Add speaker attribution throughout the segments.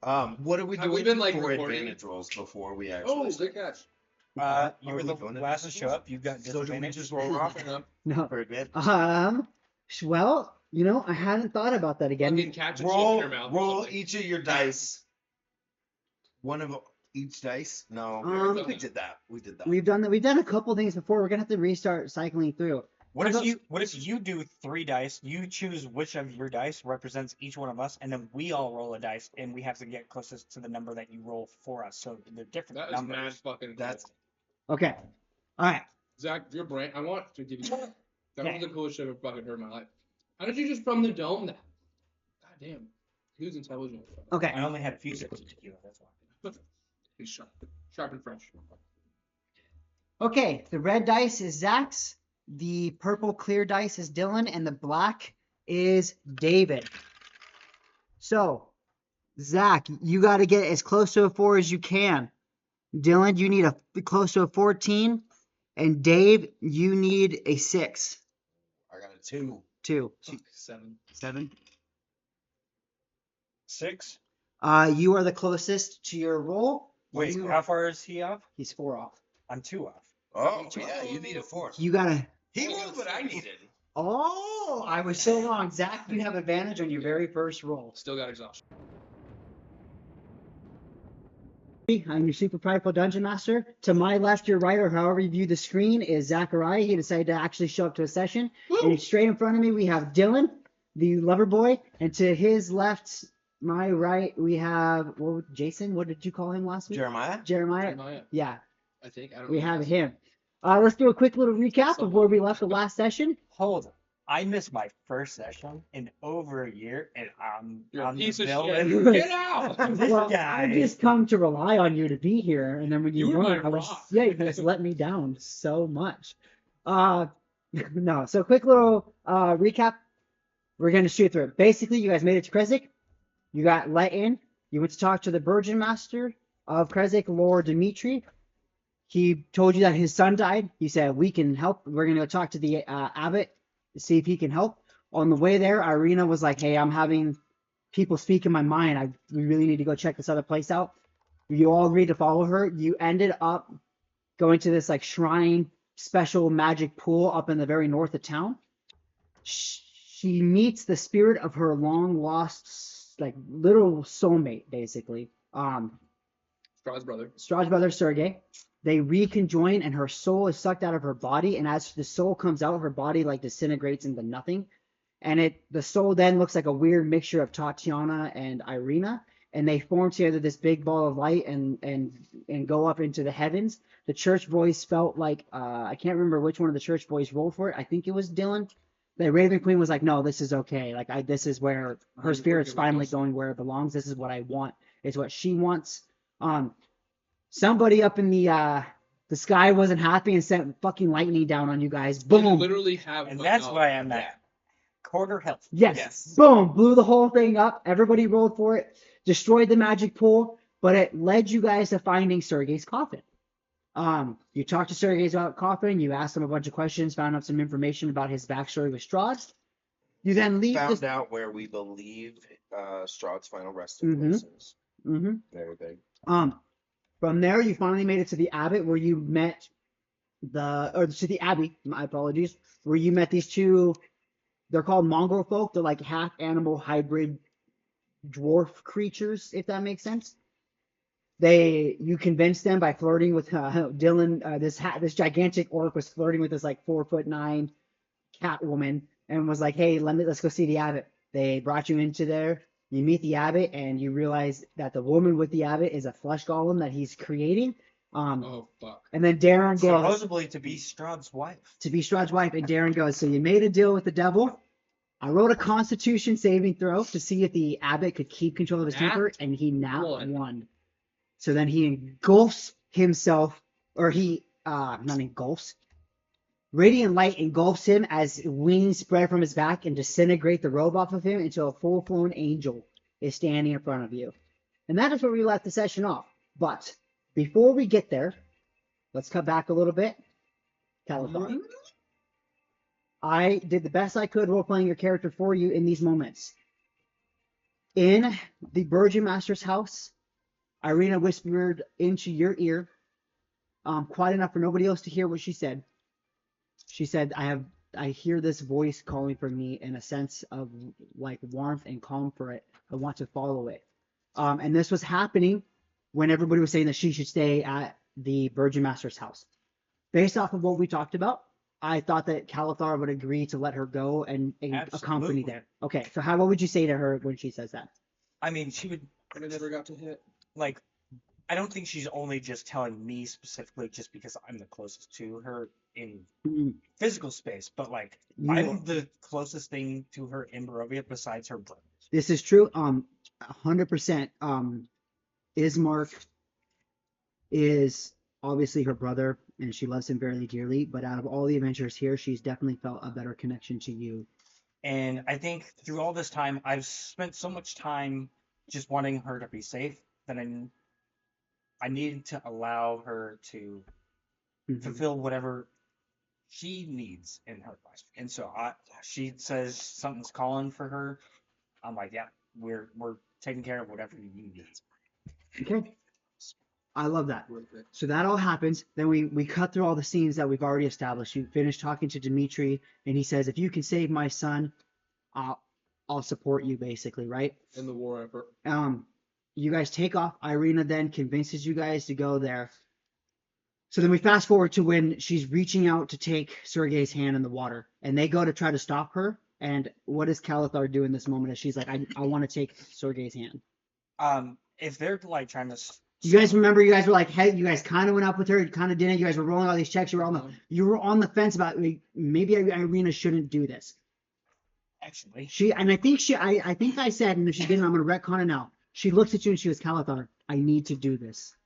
Speaker 1: What are we
Speaker 2: Have
Speaker 1: doing
Speaker 2: we been, like,
Speaker 1: for
Speaker 2: recording?
Speaker 1: advantage rolls before we actually?
Speaker 2: Oh, good catch.
Speaker 3: You were the last to show up. You've got
Speaker 1: So do we
Speaker 3: disadvantage.
Speaker 1: just roll off
Speaker 4: No.
Speaker 1: for advantage?
Speaker 4: Well, you know, I hadn't thought about that again.
Speaker 2: Fucking catch a chip in
Speaker 1: Roll,
Speaker 2: your mouth. or
Speaker 1: roll
Speaker 2: something.
Speaker 1: each of your dice. One of each dice. No, we did that. We did that.
Speaker 4: We've done a couple things before. We're gonna have to restart cycling through.
Speaker 3: What if you do 3 dice? You choose which of your dice represents each one of us, and then we all roll a dice, and we have to get closest to the number that you roll for us. So they're different
Speaker 2: That is
Speaker 3: numbers.
Speaker 2: mad fucking.
Speaker 1: That's
Speaker 4: Okay. All right.
Speaker 2: Zach, your brain. I want to give you. That
Speaker 4: Okay.
Speaker 2: was the coolest shit I've ever fucking heard in my life. How did you just from the dome that? God damn. He was intelligent.
Speaker 4: Okay.
Speaker 3: I only had a few sips of tequila. That's why.
Speaker 2: He's sharp. Sharp and fresh.
Speaker 4: Okay. The red dice is Zach's. The purple clear dice is Dylan, and the black is David. So, Zach, you got to get as close to a 4 as you can. Dylan, you need close to a 14, and Dave, you need a 6.
Speaker 1: I got a 2.
Speaker 4: 2.
Speaker 2: 7.
Speaker 4: 7.
Speaker 3: 6.
Speaker 4: You are the closest to your roll.
Speaker 3: Wait, how far is he off?
Speaker 4: He's 4 off.
Speaker 3: I'm 2 off.
Speaker 1: Oh, yeah, you need a 4.
Speaker 4: You gotta.
Speaker 1: He rolled what I needed.
Speaker 4: Oh, I was so wrong. Zach, you have advantage on your very first roll.
Speaker 2: Still got exhaustion.
Speaker 4: I'm your super prideful dungeon master. To my left, your right, or however you view the screen, is Zachariah. He decided to actually show up to a session. And straight in front of me, we have Dylan, the lover boy. And to his left, my right, we have Jason. What did you call him last week?
Speaker 1: Jeremiah?
Speaker 4: Jeremiah. Yeah,
Speaker 2: I think. I don't
Speaker 4: we
Speaker 2: know.
Speaker 4: have him. Let's do a quick little recap of where we left the last session.
Speaker 3: Hold on. I missed my first session in over a year, and
Speaker 2: You're a
Speaker 3: I'm
Speaker 2: piece
Speaker 3: the
Speaker 2: of
Speaker 3: villain.
Speaker 2: shit. Get out!
Speaker 3: This
Speaker 4: Well,
Speaker 3: guy.
Speaker 4: I just come to rely on you to be here, and then when you
Speaker 2: You were
Speaker 4: weren't,
Speaker 2: my
Speaker 4: I was
Speaker 2: rock.
Speaker 4: you just let me down so much. No. So quick little recap. We're gonna shoot through it. Basically, you guys made it to Krezk. You got let in. You went to talk to the Virgin Master of Krezk, Lord Dimitri. He told you that his son died. He said, "We can help. We're gonna go talk to the Abbot to see if he can help." On the way there, Irina was like, "Hey, I'm having people speak in my mind. We really need to go check this other place out." You all agreed to follow her. You ended up going to this like shrine special magic pool up in the very north of town. She meets the spirit of her long lost like little soulmate, basically.
Speaker 2: Straw's brother.
Speaker 4: Straw's brother Sergey. They reconjoin, and her soul is sucked out of her body. And as the soul comes out, her body like disintegrates into nothing. And the soul then looks like a weird mixture of Tatiana and Irina. And they form together this big ball of light and go up into the heavens. The church boys felt like I can't remember which one of the church boys rolled for it. I think it was Dylan. The Raven Queen was like, "No, this is okay. Like this is where her spirit's finally going where it belongs. This is what I want. It's what she wants." Somebody up in the sky wasn't happy and sent fucking lightning down on you guys.
Speaker 2: You
Speaker 4: Boom.
Speaker 2: literally have.
Speaker 3: And that's why I'm at quarter health.
Speaker 4: Yes. Boom. Blew the whole thing up. Everybody rolled for it. Destroyed the magic pool. But it led you guys to finding Sergei's coffin. You talked to Sergei about coffin. You asked him a bunch of questions. Found out some information about his backstory with Strahd. You then leave.
Speaker 1: Found out where we believe Strahd's final resting place is.
Speaker 4: Mm-hmm.
Speaker 1: Very big.
Speaker 4: From there, you finally made it to the Abbot, where you met to the Abbey. My apologies. Where you met these two. They're called mongrel folk. They're like half animal hybrid dwarf creatures, if that makes sense. You convinced them by flirting with Dylan. This gigantic orc was flirting with this like 4'9" cat woman and was like, "Hey, let's go see the Abbot." They brought you into there. You meet the Abbot, and you realize that the woman with the Abbot is a flesh golem that he's creating.
Speaker 2: Oh fuck!
Speaker 4: And then Darren goes
Speaker 3: Supposedly to be Strahd's wife.
Speaker 4: and Darren goes, "So you made a deal with the devil." I wrote a Constitution saving throw to see if the Abbot could keep control of his temper, and he won. So then he engulfs himself, or not engulfs. Radiant light engulfs him as wings spread from his back and disintegrate the robe off of him until a full-blown angel is standing in front of you. And that is where we left the session off. But before we get there, let's cut back a little bit. California. I did the best I could role-playing your character for you in these moments. In the Virgin Master's house, Irina whispered into your ear, quiet enough for nobody else to hear what she said. She said, I hear this voice calling for me in a sense of like warmth and calm for it. I want to follow it. And this was happening when everybody was saying that she should stay at the Virgin Master's house. Based off of what we talked about, I thought that Calathar would agree to let her go and accompany
Speaker 3: Absolutely.
Speaker 4: there. Okay, so what would you say to her when she says that?
Speaker 3: I mean, she would
Speaker 2: And I never got to hit.
Speaker 3: like. I don't think she's only just telling me specifically just because I'm the closest to her in
Speaker 4: Mm,
Speaker 3: physical space, but like
Speaker 4: you-
Speaker 3: I'm the closest thing to her in Barovia besides her brothers.
Speaker 4: This is true. 100%. Ismark is obviously her brother, and she loves him very dearly. But out of all the adventures here, she's definitely felt a better connection to you.
Speaker 3: And I think through all this time, I've spent so much time just wanting her to be safe that I needed to allow her to
Speaker 4: Mhm.
Speaker 3: fulfill whatever she needs in her life. And so she says something's calling for her. I'm like, yeah, we're taking care of whatever you need.
Speaker 4: Okay. I love that.
Speaker 2: Worth it.
Speaker 4: So that all happens. Then we cut through all the scenes that we've already established. You finish talking to Dimitri, and he says, "If you can save my son, I'll support you." Basically, right?
Speaker 2: In the war effort.
Speaker 4: You guys take off. Irina then convinces you guys to go there. So then we fast forward to when she's reaching out to take Sergei's hand in the water, and they go to try to stop her. And what does Calathar do in this moment? As she's like, I want to take Sergei's hand.
Speaker 3: If they're like trying to
Speaker 4: You guys remember? You guys were like, hey, you guys kind of went up with her, kind of didn't. You guys were rolling all these checks. You were on the fence about maybe Irina shouldn't do this.
Speaker 3: actually,
Speaker 4: I think I said, and if she didn't, I'm gonna retcon it now. She looks at you and she goes, Calathar, I need to do this.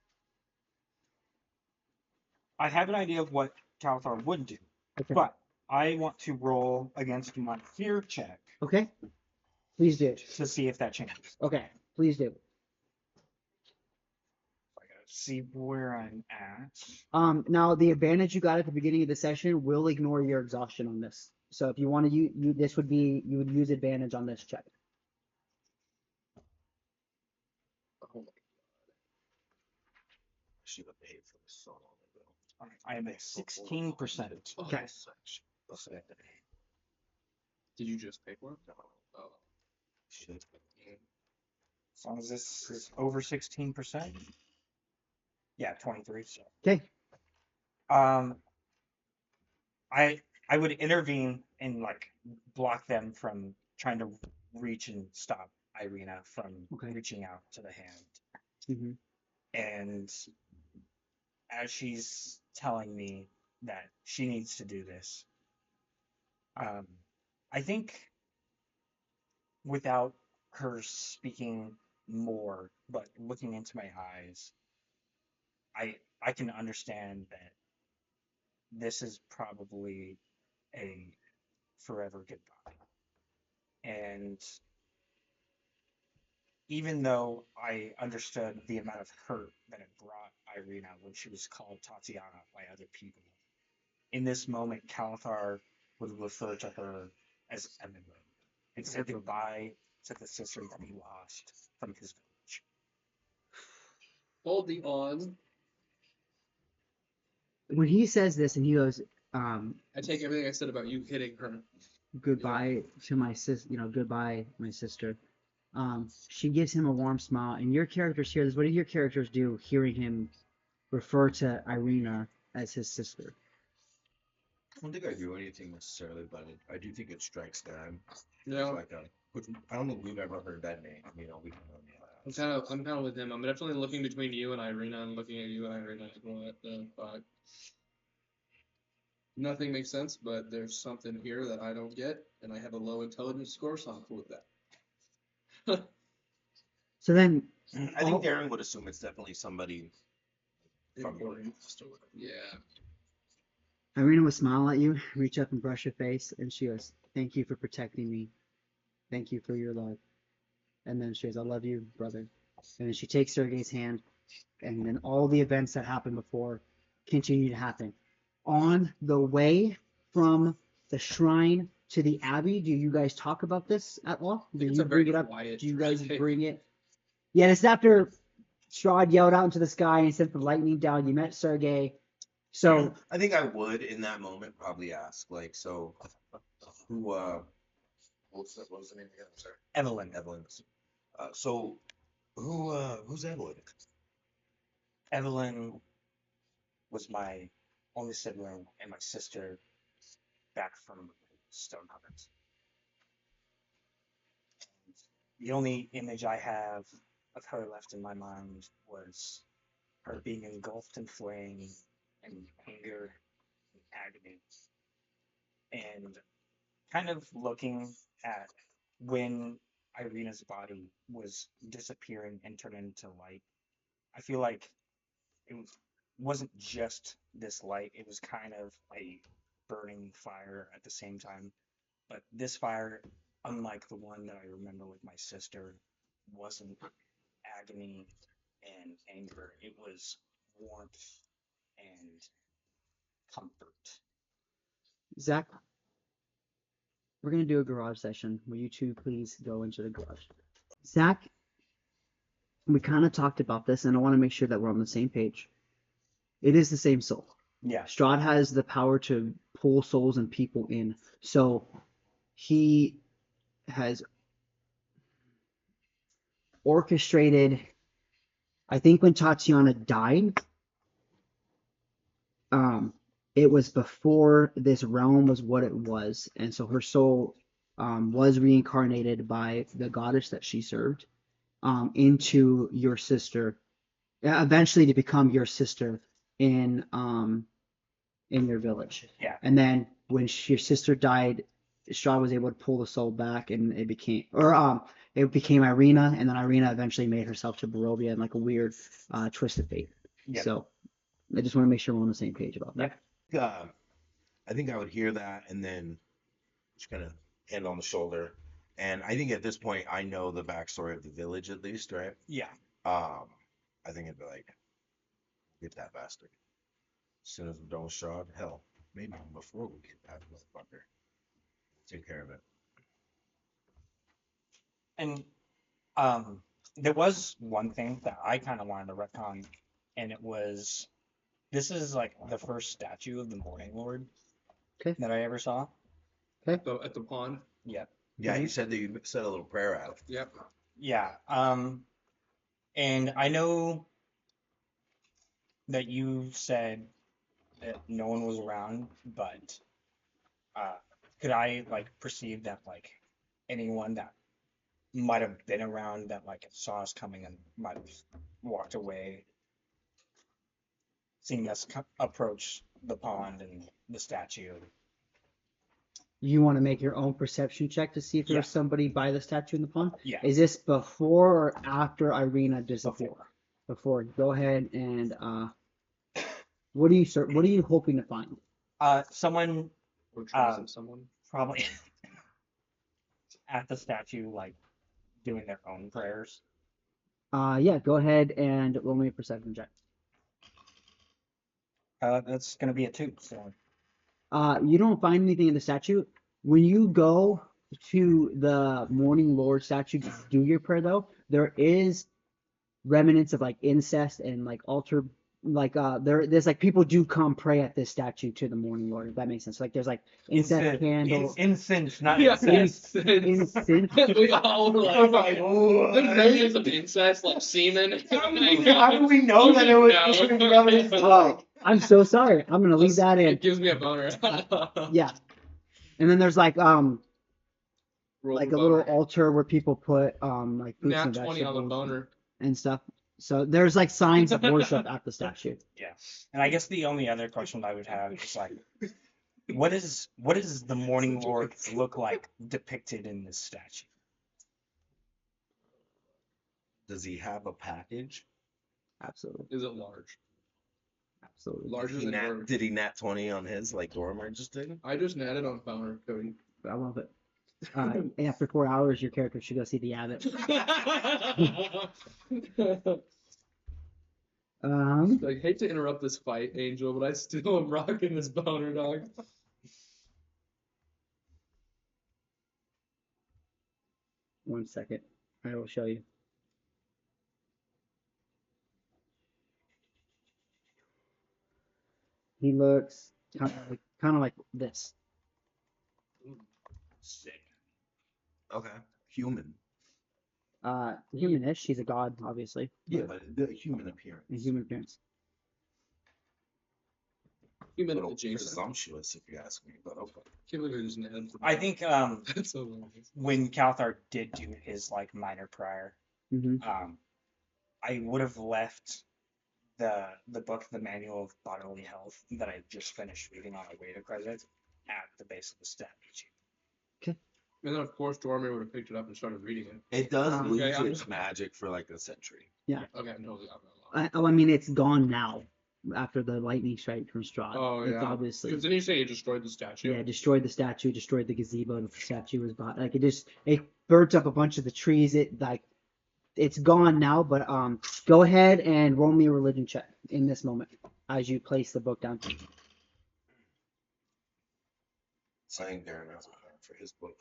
Speaker 3: I have an idea of what Calathar would do,
Speaker 4: Okay.
Speaker 3: but I want to roll against my fear check
Speaker 4: Okay. Please do.
Speaker 3: to see if that changes.
Speaker 4: Okay. Please do.
Speaker 3: I gotta see where I'm at.
Speaker 4: Now the advantage you got at the beginning of the session will ignore your exhaustion on this. So if you want to use, this would be, you would use advantage on this check.
Speaker 2: Oh my
Speaker 1: She got paid for the song.
Speaker 3: I am at 16%.
Speaker 4: Okay.
Speaker 2: Did you just pay for it? Oh.
Speaker 1: Shit.
Speaker 3: As long as this is over 16%. Yeah, 23. So,
Speaker 4: Okay.
Speaker 3: I would intervene and like block them from trying to reach and stop Irina from
Speaker 4: Okay.
Speaker 3: reaching out to the hand.
Speaker 4: Mm-hmm.
Speaker 3: And as she's telling me that she needs to do this, I think without her speaking more, but looking into my eyes, I can understand that this is probably a forever goodbye. And even though I understood the amount of hurt that it brought Irina when she was called Tatiana by other people, in this moment, Calathar would refer to her as Emily and say goodbye to the sister that he lost from his village.
Speaker 2: Holding on.
Speaker 4: When he says this and he goes,
Speaker 2: I take everything I said about you hitting her.
Speaker 4: goodbye to my goodbye, my sister. She gives him a warm smile, and your characters hear this. What do your characters do hearing him refer to Irina as his sister?
Speaker 1: I don't think I do anything necessarily, but I do think it strikes them.
Speaker 2: Yeah.
Speaker 1: Like I don't think we've ever heard that name. We don't
Speaker 2: I'm kind of with him. I'm definitely looking between you and Irina and looking at you and Irina as well at the five. Nothing makes sense, but there's something here that I don't get, and I have a low intelligence score, so I'm cool with that.
Speaker 4: So then,
Speaker 1: I think Darren would assume it's definitely somebody from
Speaker 2: Important. Yeah.
Speaker 4: Irina will smile at you, reach up and brush your face, and she goes, "Thank you for protecting me. Thank you for your love." And then she goes, "I love you, brother." And then she takes Sergei's hand, and then all the events that happened before continue to happen. On the way from the shrine to the Abbey, do you guys talk about this at all? Do
Speaker 2: It's
Speaker 4: you
Speaker 2: a very
Speaker 4: bring it up?
Speaker 2: quiet
Speaker 4: Do you guys
Speaker 2: drive.
Speaker 4: bring it? Yeah, this is after Strahd yelled out into the sky and sent the lightning down. You met Sergey. So
Speaker 1: I think I would in that moment probably ask, like, so who what was the name again? I'm sorry.
Speaker 3: Evelyn.
Speaker 1: Evelyn. So who's Evelyn?
Speaker 3: Evelyn was my only sibling and my sister back from Stonehubbins. The only image I have of her left in my mind was her being engulfed in flame and anger and agony. And kind of looking at when Irina's body was disappearing and turning into light, I feel like it wasn't just this light, it was kind of a burning fire at the same time. But this fire, unlike the one that I remember with my sister, wasn't agony and anger. It was warmth and comfort.
Speaker 4: Zach, we're gonna do a garage session. Will you two please go into the garage? Zach, we kind of talked about this, and I want to make sure that we're on the same page. It is the same soul.
Speaker 3: Yeah.
Speaker 4: Strahd has the power to pull souls and people in. So he has orchestrated, I think when Tatiana died, it was before this realm was what it was. And so her soul was reincarnated by the goddess that she served into your sister, eventually to become your sister in your village.
Speaker 3: Yeah.
Speaker 4: And then when your sister died, Strahd was able to pull the soul back, and it became Irina, and then Irina eventually made herself to Barovia in like a weird twist of fate.
Speaker 3: Yep.
Speaker 4: So I just want to make sure we're on the same page about that.
Speaker 1: I think I would hear that and then just kind of hand on the shoulder. And I think at this point I know the backstory of the village at least, right?
Speaker 3: Yeah.
Speaker 1: I think it'd be like, get that bastard. As soon as we're done with Strahd, hell, maybe even before we get that motherfucker. Take care of it.
Speaker 3: And there was one thing that I kind of wanted to retcon, and it was this is like the first statue of the Morning Lord that I ever saw.
Speaker 2: At the pond.
Speaker 3: Yeah.
Speaker 1: Yeah, you said that you said a little prayer out.
Speaker 2: Yep.
Speaker 3: Yeah. And I know that you said that no one was around, but could I like perceive that like anyone that might have been around that like saw us coming and might have walked away, seeing us approach the pond and the statue?
Speaker 4: You want to make your own perception check to see if
Speaker 3: Yeah.
Speaker 4: there's somebody by the statue in the pond?
Speaker 3: Yeah.
Speaker 4: Is this before or after Irina disappeared? Before. Go ahead and what are you hoping to find?
Speaker 3: Someone
Speaker 2: Or tries of someone.
Speaker 3: probably at the statue, like doing their own prayers.
Speaker 4: Yeah, go ahead and roll me a perception check.
Speaker 3: That's gonna be a 2. So
Speaker 4: You don't find anything in the statue. When you go to the Morning Lord statue to do your prayer, though, there is remnants of like incest and like altar, like there's like people do come pray at this statue to the Morning Lord. If that makes sense. Like there's like incense candles.
Speaker 3: Incense, not
Speaker 2: Yeah.
Speaker 3: incest.
Speaker 4: Incense.
Speaker 2: We all were like, there's remnants of incest, like semen.
Speaker 1: How do we know that it was
Speaker 2: No.
Speaker 4: I'm so sorry. I'm gonna leave that in.
Speaker 2: It gives me a boner.
Speaker 4: Yeah. And then there's like
Speaker 2: Roll
Speaker 4: like
Speaker 2: the
Speaker 4: a little
Speaker 2: boner.
Speaker 4: altar where people put like fruits
Speaker 2: Nat
Speaker 4: and
Speaker 2: 20 on the
Speaker 4: vegetables
Speaker 2: boner.
Speaker 4: and stuff. So there's like signs of worship at the statue.
Speaker 3: Yeah. And I guess the only other question I would have is like, what does the Morning Lord look like depicted in this statue?
Speaker 1: Does he have a package?
Speaker 4: Absolutely.
Speaker 2: Is it large?
Speaker 4: Absolutely.
Speaker 2: Larger than yours.
Speaker 1: Did he nat 20 on his like Dormer just did?
Speaker 2: I just natted on boner, Cody.
Speaker 4: I love it. After 4 hours, your character should go see the Abbot.
Speaker 2: I hate to interrupt this fight, Angel, but I still am rocking this boner, dog.
Speaker 4: 1 second. I will show you. He looks kind of like this.
Speaker 3: Sick.
Speaker 1: Okay. Human.
Speaker 4: Humanish. She's a god, obviously.
Speaker 1: Yeah, but the human appearance.
Speaker 4: In human appearance.
Speaker 2: Human
Speaker 1: Little
Speaker 2: adjacent.
Speaker 1: presumptuous, if you ask me, but okay.
Speaker 2: Can't believe there's an end.
Speaker 3: I think
Speaker 2: That's so long.
Speaker 3: when Calthar did do his like minor prior,
Speaker 4: Hmm.
Speaker 3: I would have left the book, the Manual of Bodily Health that I just finished reading on my way to credit at the base of the statue.
Speaker 2: And then of course Dormer would have picked it up and started reading it.
Speaker 1: It does
Speaker 4: Okay,
Speaker 1: lose
Speaker 2: I'm
Speaker 1: its
Speaker 2: just-
Speaker 1: magic for like a century.
Speaker 2: Okay, I'm totally. I'm
Speaker 4: I mean, it's gone now after the lightning strike from Strahd.
Speaker 2: Oh
Speaker 4: It's
Speaker 2: yeah.
Speaker 4: obviously.
Speaker 2: Because didn't you say you destroyed the statue?
Speaker 4: Yeah, destroyed the statue, destroyed the gazebo that the statue was bought. Like it burnt up a bunch of the trees. It's gone now. But go ahead and roll me a religion check in this moment as you place the book down.
Speaker 1: Saying Darren has a plan for his book.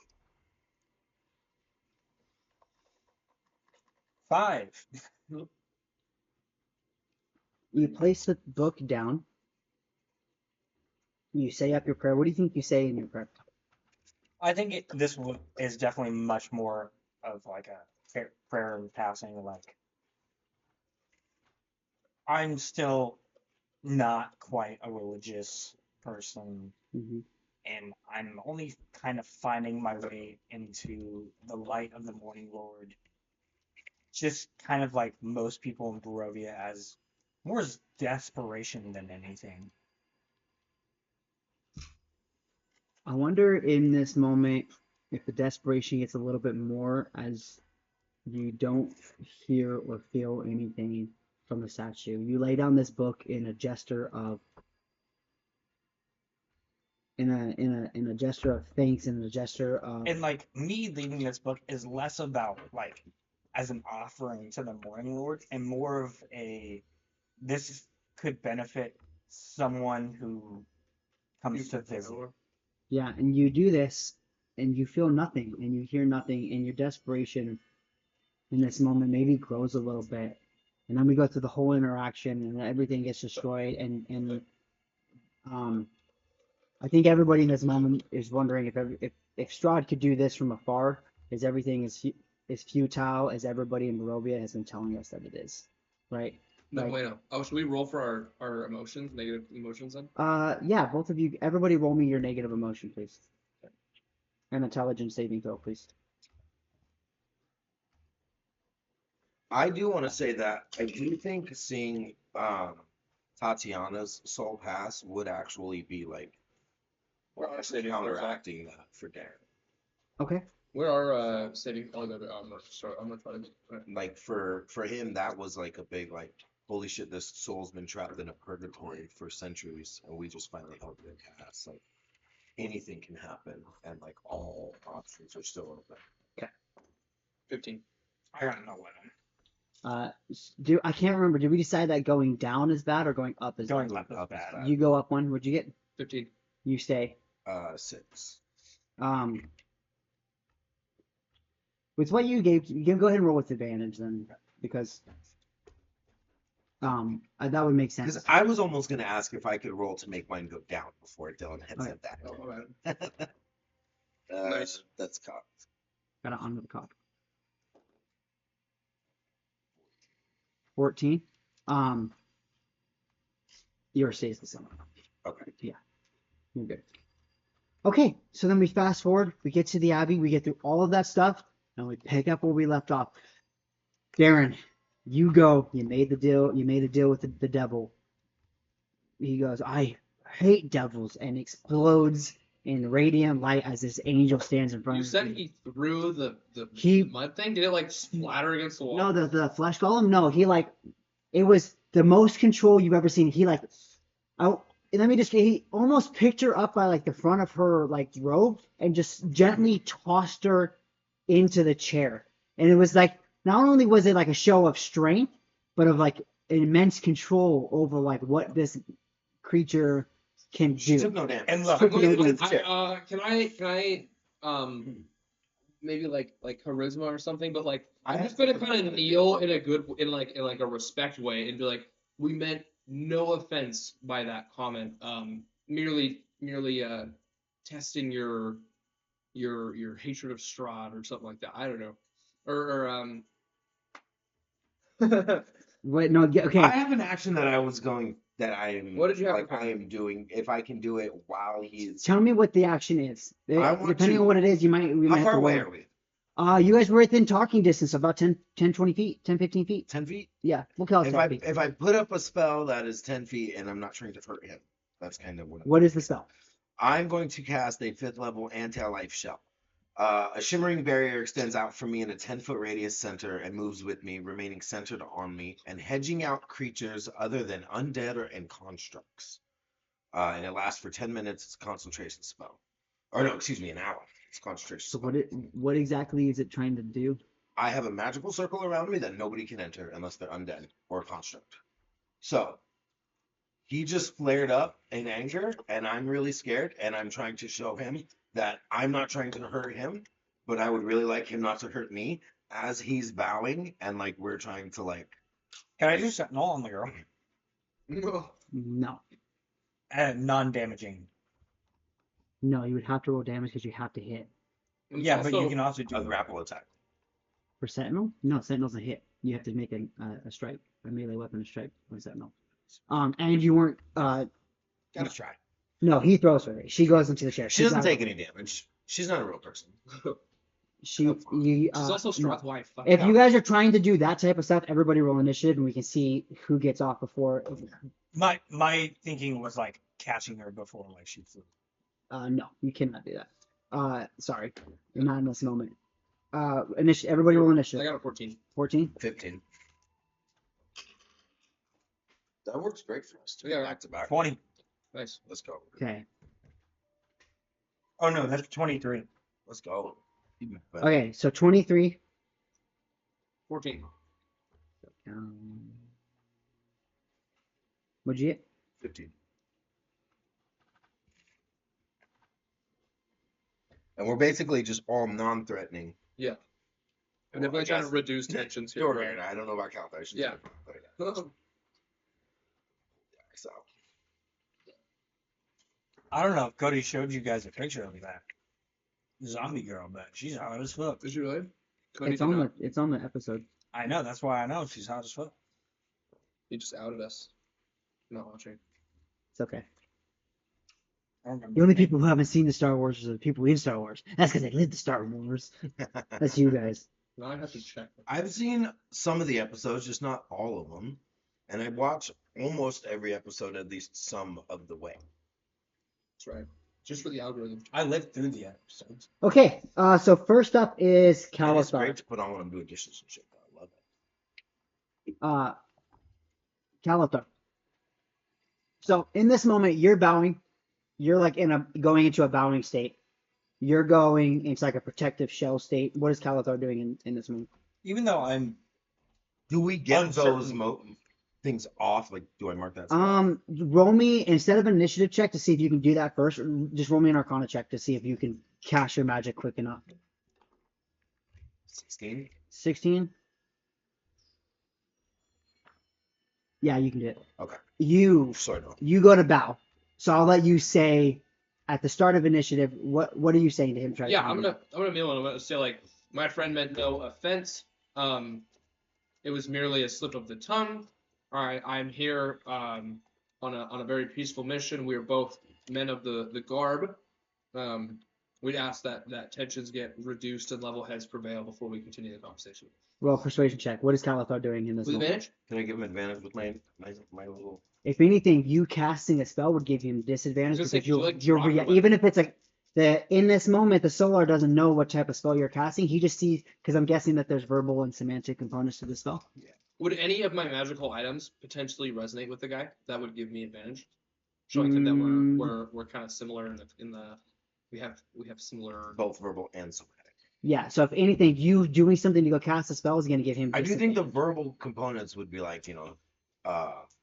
Speaker 3: 5.
Speaker 4: You place the book down. You say up your prayer. What do you think you say in your prayer?
Speaker 3: I think this is definitely much more of like a prayer in passing. Like, I'm still not quite a religious person,
Speaker 4: Hmm.
Speaker 3: and I'm only kind of finding my way into the light of the Morning Lord. Just kind of like most people in Barovia, as more as desperation than anything.
Speaker 4: I wonder in this moment if the desperation gets a little bit more as you don't hear or feel anything from the statue. You lay down this book in a gesture of in a gesture of thanks and a gesture of
Speaker 3: And like me leaving this book is less about like as an offering to the Morning Lord and more of this could benefit someone who comes to visit.
Speaker 4: yeah, and you do this and you feel nothing and you hear nothing and your desperation in this moment maybe grows a little bit. And then we go through the whole interaction and everything gets destroyed and I think everybody in this moment is wondering if Strahd could do this from afar, is everything is futile as everybody in Barovia has been telling us that it is, right?
Speaker 2: No,
Speaker 4: Like-
Speaker 2: wait, no. Oh, should we roll for our emotions, negative emotions then?
Speaker 4: Yeah, both of you, everybody roll me your negative emotion, please. And intelligence saving throw, please.
Speaker 1: I do want to say that I do think seeing Tatiana's soul pass would actually be like counteracting that for Darren.
Speaker 4: Okay.
Speaker 2: Where are saving? Oh, no, I'm gonna try to.
Speaker 1: Like for him, that was like a big like, holy shit, this soul's been trapped in a purgatory for centuries, and we just finally helped it pass. Like anything can happen, and like all options are still open.
Speaker 2: 15.
Speaker 3: I got no weapon.
Speaker 4: I can't remember. Did we decide that going down is bad or going up is
Speaker 3: Going
Speaker 4: bad?
Speaker 3: up is bad.
Speaker 4: You go up one. What'd you get?
Speaker 2: 15.
Speaker 4: You stay.
Speaker 1: 6.
Speaker 4: With what you gave, you can go ahead and roll with advantage then, because that would make sense.
Speaker 1: Because I was almost gonna ask if I could roll to make mine go down before Dylan had said that.
Speaker 2: Oh, my bad. Nice.
Speaker 1: That's cocked.
Speaker 4: Got it onto the cop. 14. Yours stays the same.
Speaker 1: Okay.
Speaker 4: You're good. Okay, so then we fast forward. We get to the Abbey. We get through all of that stuff, and we pick up where we left off. Darren, you go. You made the deal. You made a deal with the devil. He goes, I hate devils, and explodes in radiant light as this angel stands in front
Speaker 2: You
Speaker 4: of
Speaker 2: said
Speaker 4: him.
Speaker 2: he threw the
Speaker 4: He-
Speaker 2: mud thing? Did it like splatter against the wall?
Speaker 4: No, the flesh golem. No, it was the most control you've ever seen. He he almost picked her up by like the front of her like robe and just gently tossed her into the chair. And it was like, not only was it like a show of strength, but of like immense control over like what this creature can
Speaker 1: She
Speaker 4: do.
Speaker 1: took no damage.
Speaker 3: And look,
Speaker 2: I'm going
Speaker 4: Took
Speaker 2: to,
Speaker 4: it
Speaker 2: can I maybe like charisma or something, but like I'm
Speaker 1: I-
Speaker 2: just gonna kind of kneel in a in a respect way and be like, we meant no offense by that comment. Merely testing your hatred of Strahd or something like that. I don't know. Or
Speaker 4: Wait, no, okay.
Speaker 1: I have an action that I was going that I am.
Speaker 2: What did you have
Speaker 1: like?
Speaker 2: prepared?
Speaker 1: I am doing. If I can do it while he's.
Speaker 4: Tell me what the action is.
Speaker 1: I want
Speaker 4: Depending
Speaker 1: to-
Speaker 4: on what it is, we might
Speaker 1: How
Speaker 4: have
Speaker 1: far
Speaker 4: to
Speaker 1: away
Speaker 4: roll.
Speaker 1: are we?
Speaker 4: You guys were within talking distance, about 10, 20 feet, 10, 15 feet.
Speaker 1: 10 feet.
Speaker 4: Yeah, we'll call it
Speaker 1: If
Speaker 4: 10
Speaker 1: I
Speaker 4: feet.
Speaker 1: if I put up a spell that is 10 feet and I'm not trying to hurt him, that's kind of
Speaker 4: What is the spell?
Speaker 1: I'm going to cast a 5th level anti-life shell. A shimmering barrier extends out from me in a 10-foot radius center and moves with me, remaining centered on me and hedging out creatures other than undead and constructs. And it lasts for 10 minutes. It's a concentration spell. Or no, excuse me, an hour. It's a concentration
Speaker 4: So
Speaker 1: spell.
Speaker 4: what exactly is it trying to do?
Speaker 1: I have a magical circle around me that nobody can enter unless they're undead or a construct. So he just flared up in anger, and I'm really scared, and I'm trying to show him that I'm not trying to hurt him, but I would really like him not to hurt me as he's bowing, and like we're trying to like.
Speaker 3: Can I do Sentinel on the girl?
Speaker 4: No.
Speaker 3: Non-damaging.
Speaker 4: No, you would have to roll damage because you have to hit.
Speaker 3: Yeah, but you can also do
Speaker 1: A grapple attack.
Speaker 4: For Sentinel? No, Sentinel's a hit. You have to make a strike, a melee weapon, a strike on Sentinel. And you weren't.
Speaker 1: Gotta try.
Speaker 4: No, he throws her. She goes into the chair.
Speaker 1: She
Speaker 4: She's
Speaker 1: doesn't
Speaker 4: not-
Speaker 1: take any damage. She's not a real person.
Speaker 4: She.
Speaker 2: She's also
Speaker 4: no.
Speaker 2: Strahd's wife. Fuck
Speaker 4: If
Speaker 2: yeah.
Speaker 4: you guys are trying to do that type of stuff, everybody roll initiative, and we can see who gets off before.
Speaker 3: My thinking was like catching her before like she flew.
Speaker 4: No, you cannot do that. Sorry, not in this moment. Everybody roll
Speaker 2: I
Speaker 4: initiative.
Speaker 2: got a 14.
Speaker 4: 14.
Speaker 1: 15. That works great for us.
Speaker 2: Yeah.
Speaker 1: Back to back.
Speaker 3: 20.
Speaker 2: Nice.
Speaker 1: Let's go.
Speaker 4: Okay.
Speaker 3: Oh no, that's 23.
Speaker 1: Let's go. Even better.
Speaker 4: Okay. So 23.
Speaker 2: 14.
Speaker 4: What'd you get?
Speaker 1: 15. And we're basically just all non-threatening.
Speaker 2: Yeah. And
Speaker 1: Well,
Speaker 2: definitely
Speaker 1: I
Speaker 2: trying to
Speaker 1: guess-
Speaker 2: reduce tensions here.
Speaker 1: You're
Speaker 2: right?
Speaker 1: right. I don't know about count. I should
Speaker 2: Yeah.
Speaker 1: say, but yeah. So
Speaker 3: I don't know if Cody showed you guys a picture of that zombie girl, but she's hot as fuck.
Speaker 2: Did you really? Cody
Speaker 4: It's
Speaker 2: did
Speaker 4: on
Speaker 2: not.
Speaker 4: the episode.
Speaker 3: I know, that's why I know she's hot as fuck.
Speaker 2: He just outed us. Not watching.
Speaker 4: It's okay.
Speaker 3: I don't remember.
Speaker 4: The only people who haven't seen the Star Wars are the people in Star Wars. That's because they live the Star Wars. That's you guys.
Speaker 2: Now I have to check.
Speaker 1: I've seen some of the episodes, just not all of them, and I watch almost every episode at least some of the way.
Speaker 2: That's right. Just for the algorithm.
Speaker 3: I lived through the episodes.
Speaker 4: Okay. So first up is
Speaker 1: And it's
Speaker 4: Calisar.
Speaker 1: great to put on when I'm doing dishes and shit. I love it.
Speaker 4: Caliphar. So in this moment, you're bowing. You're like going into a bowing state. You're going into like a protective shell state. What is Caliphar doing in this moment?
Speaker 3: Even though I'm
Speaker 1: Do we get
Speaker 3: Uncertain.
Speaker 1: those things off? Like, do I mark that?
Speaker 4: Roll me instead of an initiative check to see if you can do that first. Just roll me an Arcana check to see if you can cast your magic quick enough.
Speaker 1: 16.
Speaker 4: 16. Yeah, you can do it.
Speaker 1: Okay.
Speaker 4: You
Speaker 1: No.
Speaker 4: you go to bow. So I'll let you say at the start of initiative. What are you saying to him? Try
Speaker 2: Yeah, I'm gonna kneel and I'm gonna say like, my friend meant no offense. It was merely a slip of the tongue. All right, I'm here on a very peaceful mission. We are both men of the garb. We'd ask that tensions get reduced and level heads prevail before we continue the conversation.
Speaker 4: Roll persuasion check. What is Caliphar doing in this
Speaker 2: With
Speaker 4: moment?
Speaker 2: advantage?
Speaker 1: Can I give him advantage with my little?
Speaker 4: If anything, you casting a spell would give him disadvantage
Speaker 2: I was gonna
Speaker 4: because
Speaker 2: say, could you, like, drop
Speaker 4: even if it's like in this moment the Solar doesn't know what type of spell you're casting. He just sees because I'm guessing that there's verbal and semantic components to the spell.
Speaker 2: Would any of my magical items potentially resonate with the guy? That would give me advantage. Showing him that we're kind of similar in the we have similar.
Speaker 1: Both verbal and somatic.
Speaker 4: Yeah. So if anything, you doing something to go cast a spell is going to give him.
Speaker 1: I do think the
Speaker 4: disadvantage.
Speaker 1: verbal components would be like,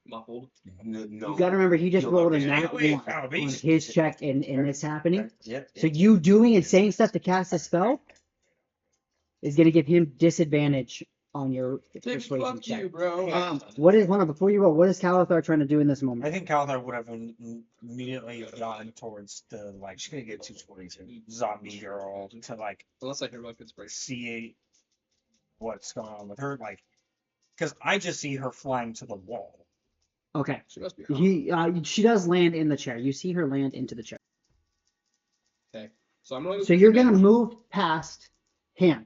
Speaker 2: Muffled.
Speaker 1: no.
Speaker 4: You got to remember he just
Speaker 1: You'll
Speaker 4: rolled a
Speaker 1: look at
Speaker 4: nat
Speaker 3: it.
Speaker 4: one
Speaker 3: Oh,
Speaker 4: on
Speaker 3: beast.
Speaker 4: his check and this happening.
Speaker 1: Yep.
Speaker 4: So you doing and saying stuff to cast a spell is going to give him disadvantage on your
Speaker 2: Tips,
Speaker 4: persuasion
Speaker 2: fuck
Speaker 4: check.
Speaker 2: you, bro.
Speaker 4: Hold on, before you roll, what is Calathar trying to do in this
Speaker 3: I
Speaker 4: moment?
Speaker 3: think Calathar would have immediately gone towards the like
Speaker 1: She's gonna get 222.
Speaker 3: zombie girl to like
Speaker 2: Unless I hear about inspiration.
Speaker 3: see what's going on with her, like, because I just see her flying to the wall.
Speaker 4: Okay.
Speaker 2: She must be hot.
Speaker 4: She does land in the chair. You see her land into the chair.
Speaker 2: Okay. So I'm going to
Speaker 4: So you're going to move past him.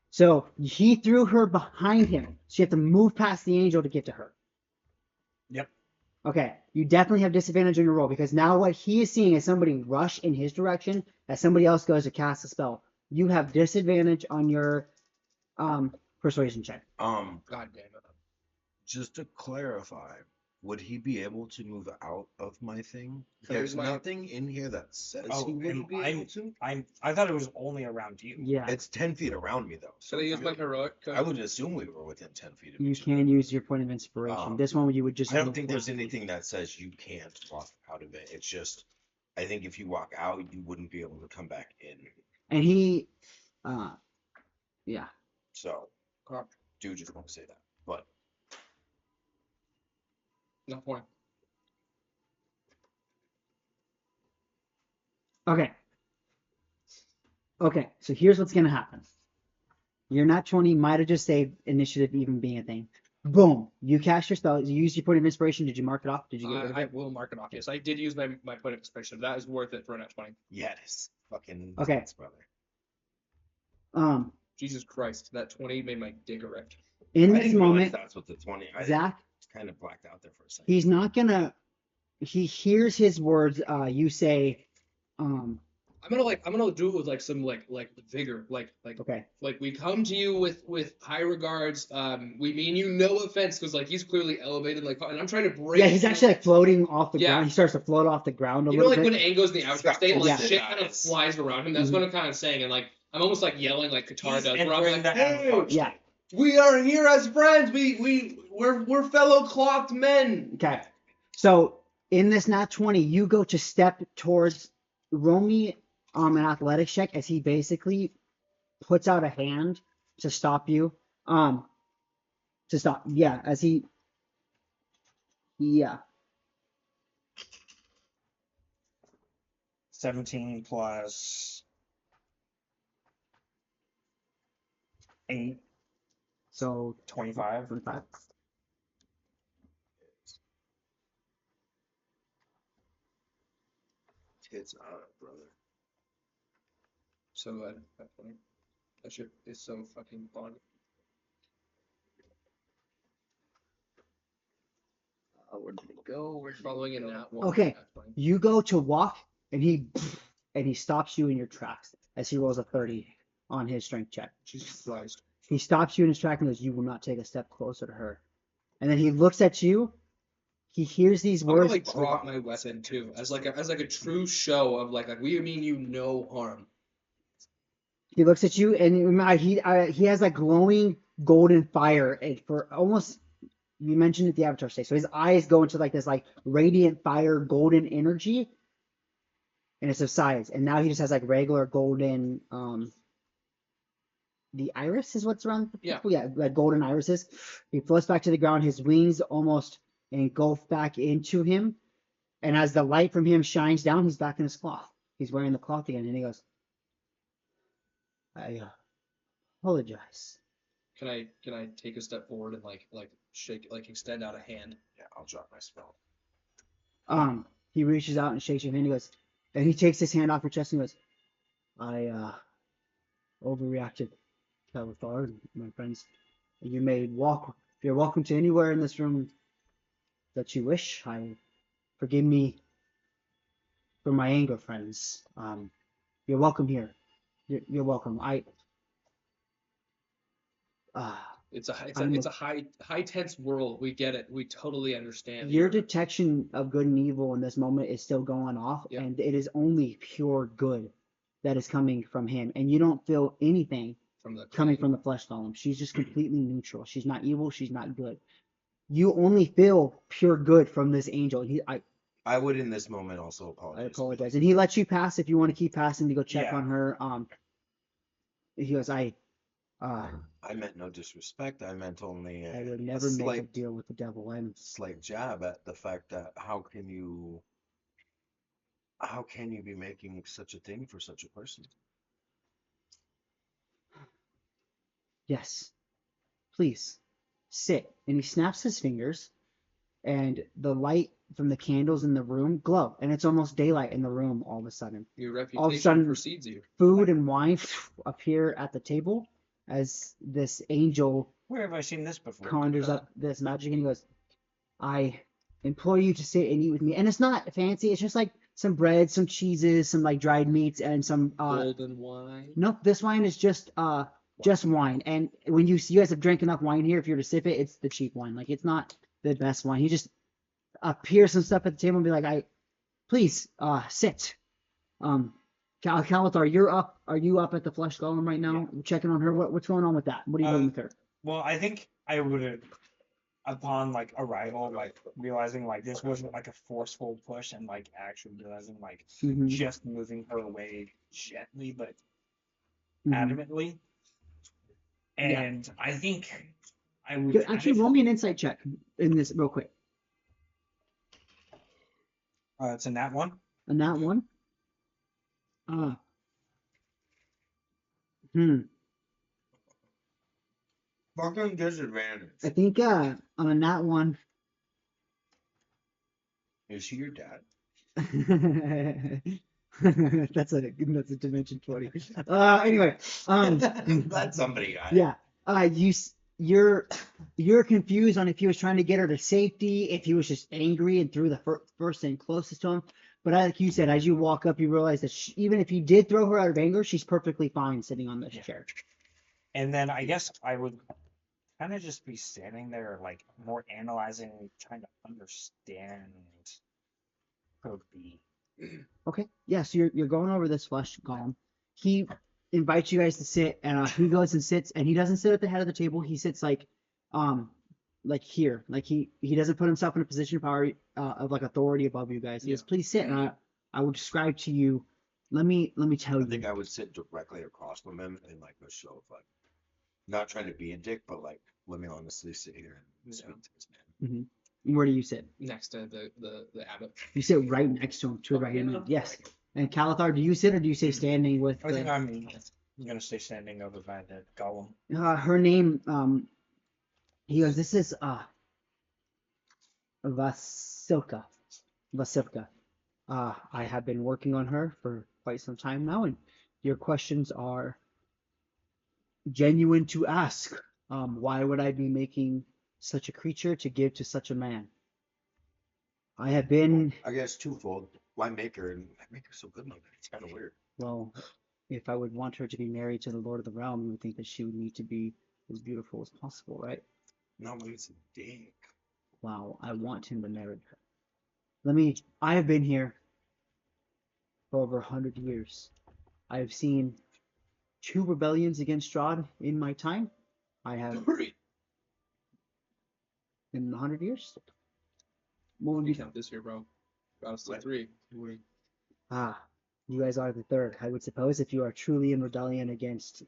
Speaker 4: So he threw her behind him. So you have to move past the angel to get to her.
Speaker 3: Yep.
Speaker 4: Okay. You definitely have disadvantage on your roll because now what he is seeing is somebody rush in his direction as somebody else goes to cast a spell. You have disadvantage on your persuasion check.
Speaker 2: God damn it.
Speaker 1: Just to clarify, would he be able to move out of my thing?
Speaker 2: So
Speaker 1: There's
Speaker 2: here's my-
Speaker 1: nothing in here that says
Speaker 3: Oh,
Speaker 1: he wouldn't
Speaker 3: and
Speaker 1: be able to.
Speaker 3: I thought it was only around you.
Speaker 4: Yeah.
Speaker 1: It's 10 feet around me though.
Speaker 2: Should I use my heroic?
Speaker 1: I would assume we were within 10 feet of
Speaker 4: You
Speaker 1: each other.
Speaker 4: can use your point of inspiration. This one you would just.
Speaker 1: I don't
Speaker 4: move
Speaker 1: think there's
Speaker 4: forward.
Speaker 1: anything that says you can't walk out of it. It's just, I think if you walk out, you wouldn't be able to come back in.
Speaker 4: And he, yeah.
Speaker 1: So,
Speaker 2: Crap.
Speaker 1: do just want to say that. But
Speaker 2: No point.
Speaker 4: Okay. Okay, so here's what's gonna happen. You're not 20, might have just saved initiative even being a thing. Boom! You cast your spell. You used your point of inspiration. Did you mark it off? Did you get rid of
Speaker 2: I
Speaker 4: it?
Speaker 2: will mark it off. Yes, I did use my point of inspiration. That is worth it for a net 20.
Speaker 1: yeah, it is fucking
Speaker 4: Okay.
Speaker 1: nuts, brother.
Speaker 2: Jesus Christ, that 20 made my dick erect.
Speaker 4: In
Speaker 1: I
Speaker 4: this
Speaker 1: didn't realize
Speaker 4: moment,
Speaker 1: that's what the 20. I
Speaker 4: Zach,
Speaker 1: kind of blacked out there for a second.
Speaker 4: he's not gonna. He hears his words. You say,
Speaker 2: I'm gonna do it with like some like vigor,
Speaker 4: okay.
Speaker 2: like we come to you with high regards. We mean you no offense because like he's clearly elevated, like, and I'm trying to break.
Speaker 4: Yeah, he's actually like floating off the
Speaker 2: Yeah.
Speaker 4: ground. He starts to float off the ground a
Speaker 2: You know,
Speaker 4: little
Speaker 2: like
Speaker 4: bit.
Speaker 2: when Aang goes in the outer state, and like
Speaker 4: Yeah.
Speaker 2: shit kind of flies around him. That's what I'm kind of saying, and like I'm almost like yelling like Katara
Speaker 3: He's
Speaker 2: does, where I'm
Speaker 3: entering
Speaker 2: like,
Speaker 3: the
Speaker 2: hey,
Speaker 3: Avatar
Speaker 4: Yeah.
Speaker 3: state.
Speaker 2: we are here as friends. We're fellow clothed men.
Speaker 4: Okay. So in this nat 20, you go to step towards Romy an athletics check as he basically puts out a hand to stop you. To stop. Yeah, as he. Yeah.
Speaker 3: 17 plus 8,
Speaker 4: So
Speaker 3: 25.
Speaker 4: 25.
Speaker 1: Tits on it, brother.
Speaker 2: So good. That shit is so fucking fun.
Speaker 4: Where did it go?
Speaker 2: We're following in that one.
Speaker 4: Okay.
Speaker 2: That's fine.
Speaker 4: You go to walk, and he stops you in your tracks as he rolls a 30 on his strength check.
Speaker 2: Jesus Christ.
Speaker 4: He stops you in his track and goes, "You will not take a step closer to her." And then he looks at you. He hears these
Speaker 2: I'm gonna
Speaker 4: words.
Speaker 2: like drop my weapon too, as like a true show of like we mean you no harm.
Speaker 4: He looks at you, and he has like glowing golden fire for almost. You mentioned it the Avatar state, so his eyes go into like this like radiant fire, golden energy, and it subsides. And now he just has like regular golden. The iris is what's around the people. Yeah, like golden irises. He floats back to the ground. His wings almost engulf back into him, and as the light from him shines down, he's back in his cloth. He's wearing the cloth again, and he goes, "I apologize."
Speaker 2: Can I take a step forward and like shake, like extend out a hand?
Speaker 1: Yeah, I'll drop my spell.
Speaker 4: He reaches out and shakes your hand. He goes, and he takes his hand off your chest and goes, "I overreacted, Calathar, my friends. You may walk. You're welcome to anywhere in this room that you wish. Forgive me for my anger, friends. You're welcome here. You're welcome.
Speaker 2: It's a high tense world. We get it. We totally understand.
Speaker 4: Your detection of good and evil in this moment is still going off,
Speaker 2: Yeah.
Speaker 4: and it is only pure good that is coming from him, and you don't feel anything coming from the flesh column. She's just completely neutral. She's not evil. She's not good. You only feel pure good from this angel.
Speaker 1: I would in this moment also
Speaker 4: I
Speaker 1: apologize.
Speaker 4: apologize, and he lets you pass if you want to keep passing to go check
Speaker 3: Yeah.
Speaker 4: on her. He goes, I
Speaker 1: I meant no disrespect. I meant only
Speaker 4: I would
Speaker 1: a
Speaker 4: never make a
Speaker 1: slight,
Speaker 4: deal with the devil.
Speaker 1: slight jab at the fact that how can you be making such a thing for such a person?
Speaker 4: Yes, please sit. And he snaps his fingers, and the light from the candles in the room glow, and it's almost daylight in the room all of a sudden.
Speaker 2: Your
Speaker 4: All of a
Speaker 2: reputation
Speaker 4: sudden,
Speaker 2: precedes you.
Speaker 4: food and wine appear at the table as this angel
Speaker 3: Where have I seen this before?
Speaker 4: conjures up this magic, and he goes, I implore you to sit and eat with me. And it's not fancy, it's just like some bread, some cheeses, some like dried meats, and some
Speaker 2: Golden wine.
Speaker 4: nope, this wine is just wine. And when you guys have drank enough wine here, if you're to sip it, it's the cheap wine. Like it's not the best wine. He just appears some stuff at the table and be like, please sit. Calathar, you're up. Are you up at the flesh golem right now?
Speaker 3: Yeah.
Speaker 4: Checking on her. What's going on with that? What are you doing with her?
Speaker 3: Well, I think I would, upon like arrival, like realizing like this wasn't like a forceful push, and like actually realizing like
Speaker 4: Mhm.
Speaker 3: just moving her away gently but
Speaker 4: Mhm.
Speaker 3: adamantly.
Speaker 4: Yeah.
Speaker 3: And I think I would
Speaker 4: Good. Actually, roll me an insight check in this real quick.
Speaker 3: it's in that one.
Speaker 4: On that one.
Speaker 1: Fucking disadvantage.
Speaker 4: I think on that one.
Speaker 1: Is he your dad?
Speaker 4: that's a dimension 20. Anyway,
Speaker 1: I'm glad somebody got it.
Speaker 4: yeah. You're confused on if he was trying to get her to safety, if he was just angry and threw the first thing closest to him. But like you said, as you walk up, you realize that even if he did throw her out of anger, she's perfectly fine sitting on this chair.
Speaker 3: And then I guess I would kind of just be standing there, like more analyzing, trying to understand her be.
Speaker 4: Okay. Yeah, so you're going over this flesh golem. He invites you guys to sit, and he goes and sits, and he doesn't sit at the head of the table. He sits like here. Like he doesn't put himself in a position of power of like authority above you guys. He goes, please sit, and I will describe to you. Let me tell you.
Speaker 1: I think I would sit directly across from him and like a show of like, not trying to be a dick, but like, let me honestly sit here and speak to this man.
Speaker 4: Mm-hmm. Where do you sit?
Speaker 2: Next to the abbot.
Speaker 4: You sit right next to him, to the right hand man. Yes. And Calathar, do you sit or do you stay standing with?
Speaker 3: I think I'm gonna stay standing over by the golem.
Speaker 4: Her name. He goes, this is Vasilka. Vasilka. I have been working on her for quite some time now, and your questions are genuine to ask. Why would I be making such a creature to give to such a man? I have been.
Speaker 1: I guess twofold. Why make her, and I make her so good like that? It's kind of weird.
Speaker 4: Well, if I would want her to be married to the Lord of the Realm, you would think that she would need to be as beautiful as possible, right?
Speaker 1: No, but it's a dick.
Speaker 4: Wow, I want him to marry her. I have been here for over 100 years. I have seen 2 rebellions against Strahd in my time. I have in 100 years. What would
Speaker 2: You
Speaker 4: be
Speaker 2: count this year, bro. Honestly, 3.
Speaker 4: you guys are the 3rd, I would suppose, if you are truly in rebellion against.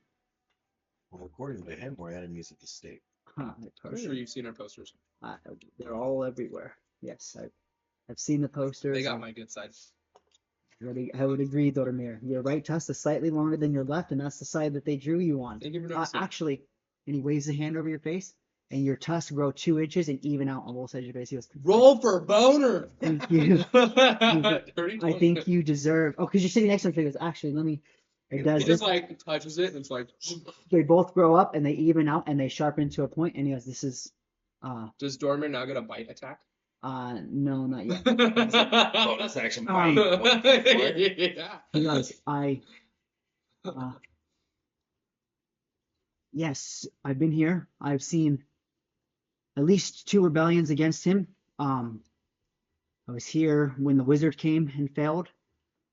Speaker 1: Well, according to him, we're enemies of the state.
Speaker 2: I'm sure you've seen our posters.
Speaker 4: They're all everywhere. Yes, I've seen the posters.
Speaker 2: They got my good side.
Speaker 4: I would agree, Dormir. Your right tusk is slightly longer than your left, and that's the side that they drew you on.
Speaker 2: Thank you for noticing.
Speaker 4: Actually, and he waves a hand over your face, and your tusks grow 2 inches and even out on both sides of your face. He goes,
Speaker 2: Roll for boner.
Speaker 4: thank you.
Speaker 2: Dirty
Speaker 4: I think you deserve. Oh, because you're sitting next to him. So he goes, actually, let me. It does
Speaker 2: He
Speaker 4: this.
Speaker 2: just like touches it and it's like.
Speaker 4: They both grow up and they even out and they sharpen to a point. And he goes, this is.
Speaker 2: Does Dormer now get a bite attack?
Speaker 4: No, not yet.
Speaker 1: Bonus action bite.
Speaker 2: Yeah.
Speaker 4: He goes, yes, I've been here. I've seen at least 2 rebellions against him. I was here when the wizard came and failed.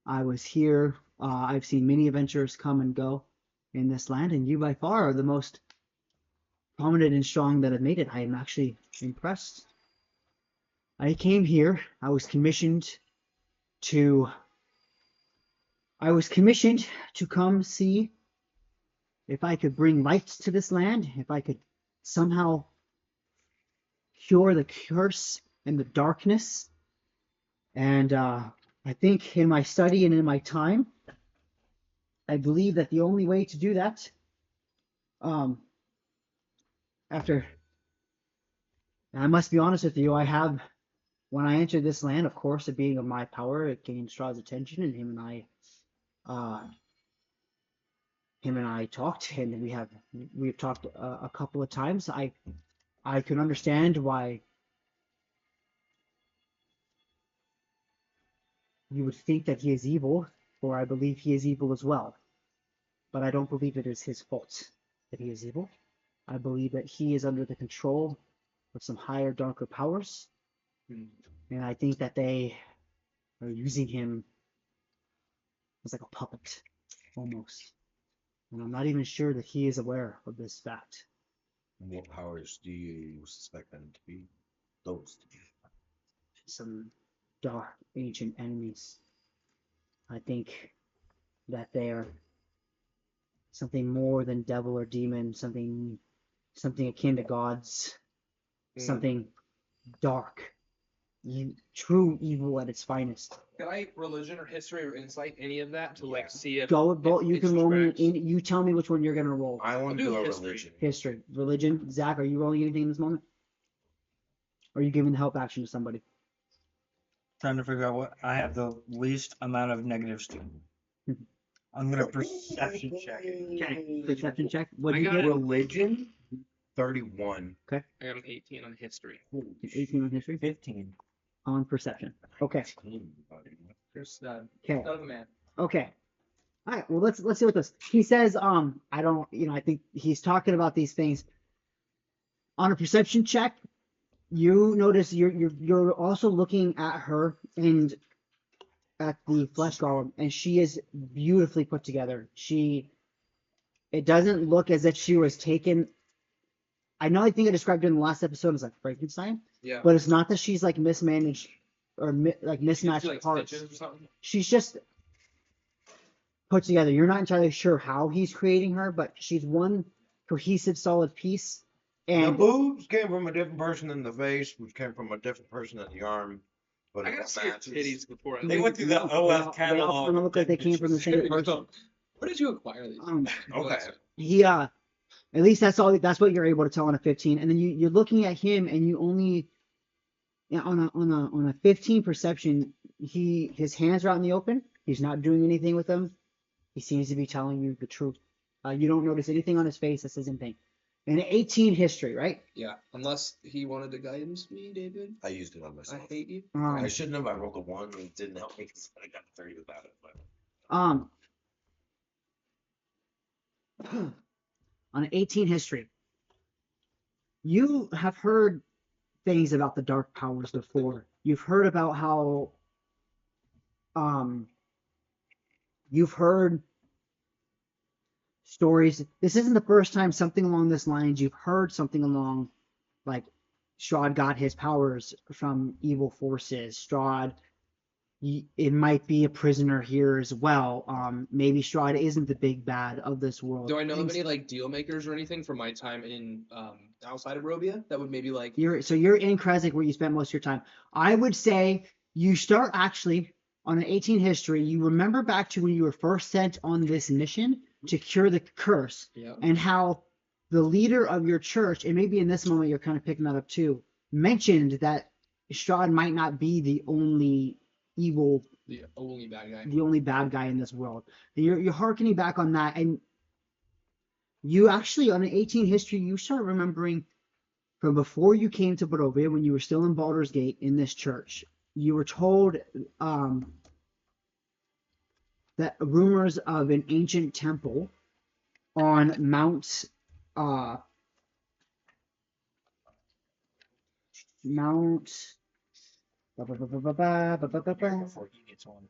Speaker 4: I was here. I've seen many adventurers come and go in this land, and you by far are the most prominent and strong that have made it. I am actually impressed. I came here. I was commissioned to come see if I could bring light to this land, if I could somehow cure the curse and the darkness. And I think in my study and in my time, I believe that the only way to do that, after, and I must be honest with you, when I entered this land, of course, it being of my power, it gained Straw's attention, and him and I talked, and we've talked a couple of times. I can understand why you would think that he is evil, for I believe he is evil as well. But I don't believe it is his fault that he is evil. I believe that he is under the control of some higher, darker powers. And I think that they are using him as like a puppet, almost. And I'm not even sure that he is aware of this fact.
Speaker 1: What powers do you suspect them to be? Those to be.
Speaker 4: Some dark, ancient enemies. I think that they are something more than devil or demon, something akin to gods, something dark, true evil at its finest.
Speaker 2: Can I religion or history or insight any of that to like see if
Speaker 4: Go with both. You
Speaker 2: it's
Speaker 4: can roll me
Speaker 2: tracks?
Speaker 4: in. You tell me which one you're gonna roll.
Speaker 1: I want to
Speaker 2: do
Speaker 1: do a
Speaker 2: history.
Speaker 1: religion.
Speaker 4: History, religion. Zach, are you rolling anything in this moment? Or are you giving the help action to somebody?
Speaker 3: Trying to figure out what I have the least amount of negatives to. I'm gonna perception check it.
Speaker 4: Okay, perception check. What
Speaker 2: I
Speaker 4: do you
Speaker 2: got
Speaker 4: get?
Speaker 2: it.
Speaker 1: Religion, 31.
Speaker 2: I got an 18 on history.
Speaker 4: 18 on history.
Speaker 3: 15.
Speaker 4: On perception. Okay.
Speaker 2: There's
Speaker 4: Okay.
Speaker 2: son of a man.
Speaker 4: Okay. All right. Well, let's see what this. He says. I don't. I think he's talking about these things. On a perception check, you notice you're also looking at her and at the flesh golem, and she is beautifully put together. It doesn't look as if she was taken. I know. I think I described it in the last episode as like Frankenstein,
Speaker 2: Yeah.
Speaker 4: but it's not that she's like mismanaged or like mismatched
Speaker 2: like
Speaker 4: parts.
Speaker 2: stitches or something.
Speaker 4: She's just put together. You're not entirely sure how he's creating her, but she's one cohesive, solid piece.
Speaker 1: The
Speaker 4: And
Speaker 1: boobs came from a different person than the face, which came from a different person than the arm. But
Speaker 2: I
Speaker 1: it
Speaker 2: gotta
Speaker 1: all
Speaker 2: see your
Speaker 1: matches.
Speaker 2: titties before I
Speaker 3: They
Speaker 2: leave.
Speaker 3: went through the
Speaker 4: they all
Speaker 3: OF catalog.
Speaker 4: kind of look like they came from the
Speaker 2: There
Speaker 4: same
Speaker 2: you
Speaker 4: person.
Speaker 2: go. Where did you acquire these?
Speaker 1: Okay.
Speaker 4: He at least that's what you're able to tell on a 15. And then you're looking at him, and you only on a 15 perception, his hands are out in the open. He's not doing anything with them. He seems to be telling you the truth. You don't notice anything on his face that says anything. And an 18 history, right?
Speaker 2: Yeah, unless he wanted to guidance me, David.
Speaker 1: I used it on
Speaker 2: I
Speaker 1: myself.
Speaker 2: hate you.
Speaker 1: I shouldn't have. I rolled a 1 and it didn't help me because I got a 30 without it. But
Speaker 4: on an 18 history, you have heard things about the dark powers before. You've heard about how you've heard stories. This isn't the first time something along this lines you've heard something along like Strahd got his powers from evil forces. Strahd, it might be a prisoner here as well. Maybe Strahd isn't the big bad of this world.
Speaker 2: Do I know of any like deal makers or anything from my time in outside of Robia that would maybe like
Speaker 4: You're in Kresik where you spent most of your time. I would say you start actually on an 18 history. You remember back to when you were first sent on this mission to cure the curse,
Speaker 2: yeah.
Speaker 4: and how the leader of your church, and maybe in this moment you're kind of picking that up too, mentioned that Strahd might not be the only evil,
Speaker 2: The only bad guy.
Speaker 4: the only bad guy in this world. You're harkening back on that, and you actually on an 18 history you start remembering from before you came to Barovia, when you were still in Baldur's Gate in this church. You were told that rumors of an ancient temple on Mount
Speaker 3: Before he gets one.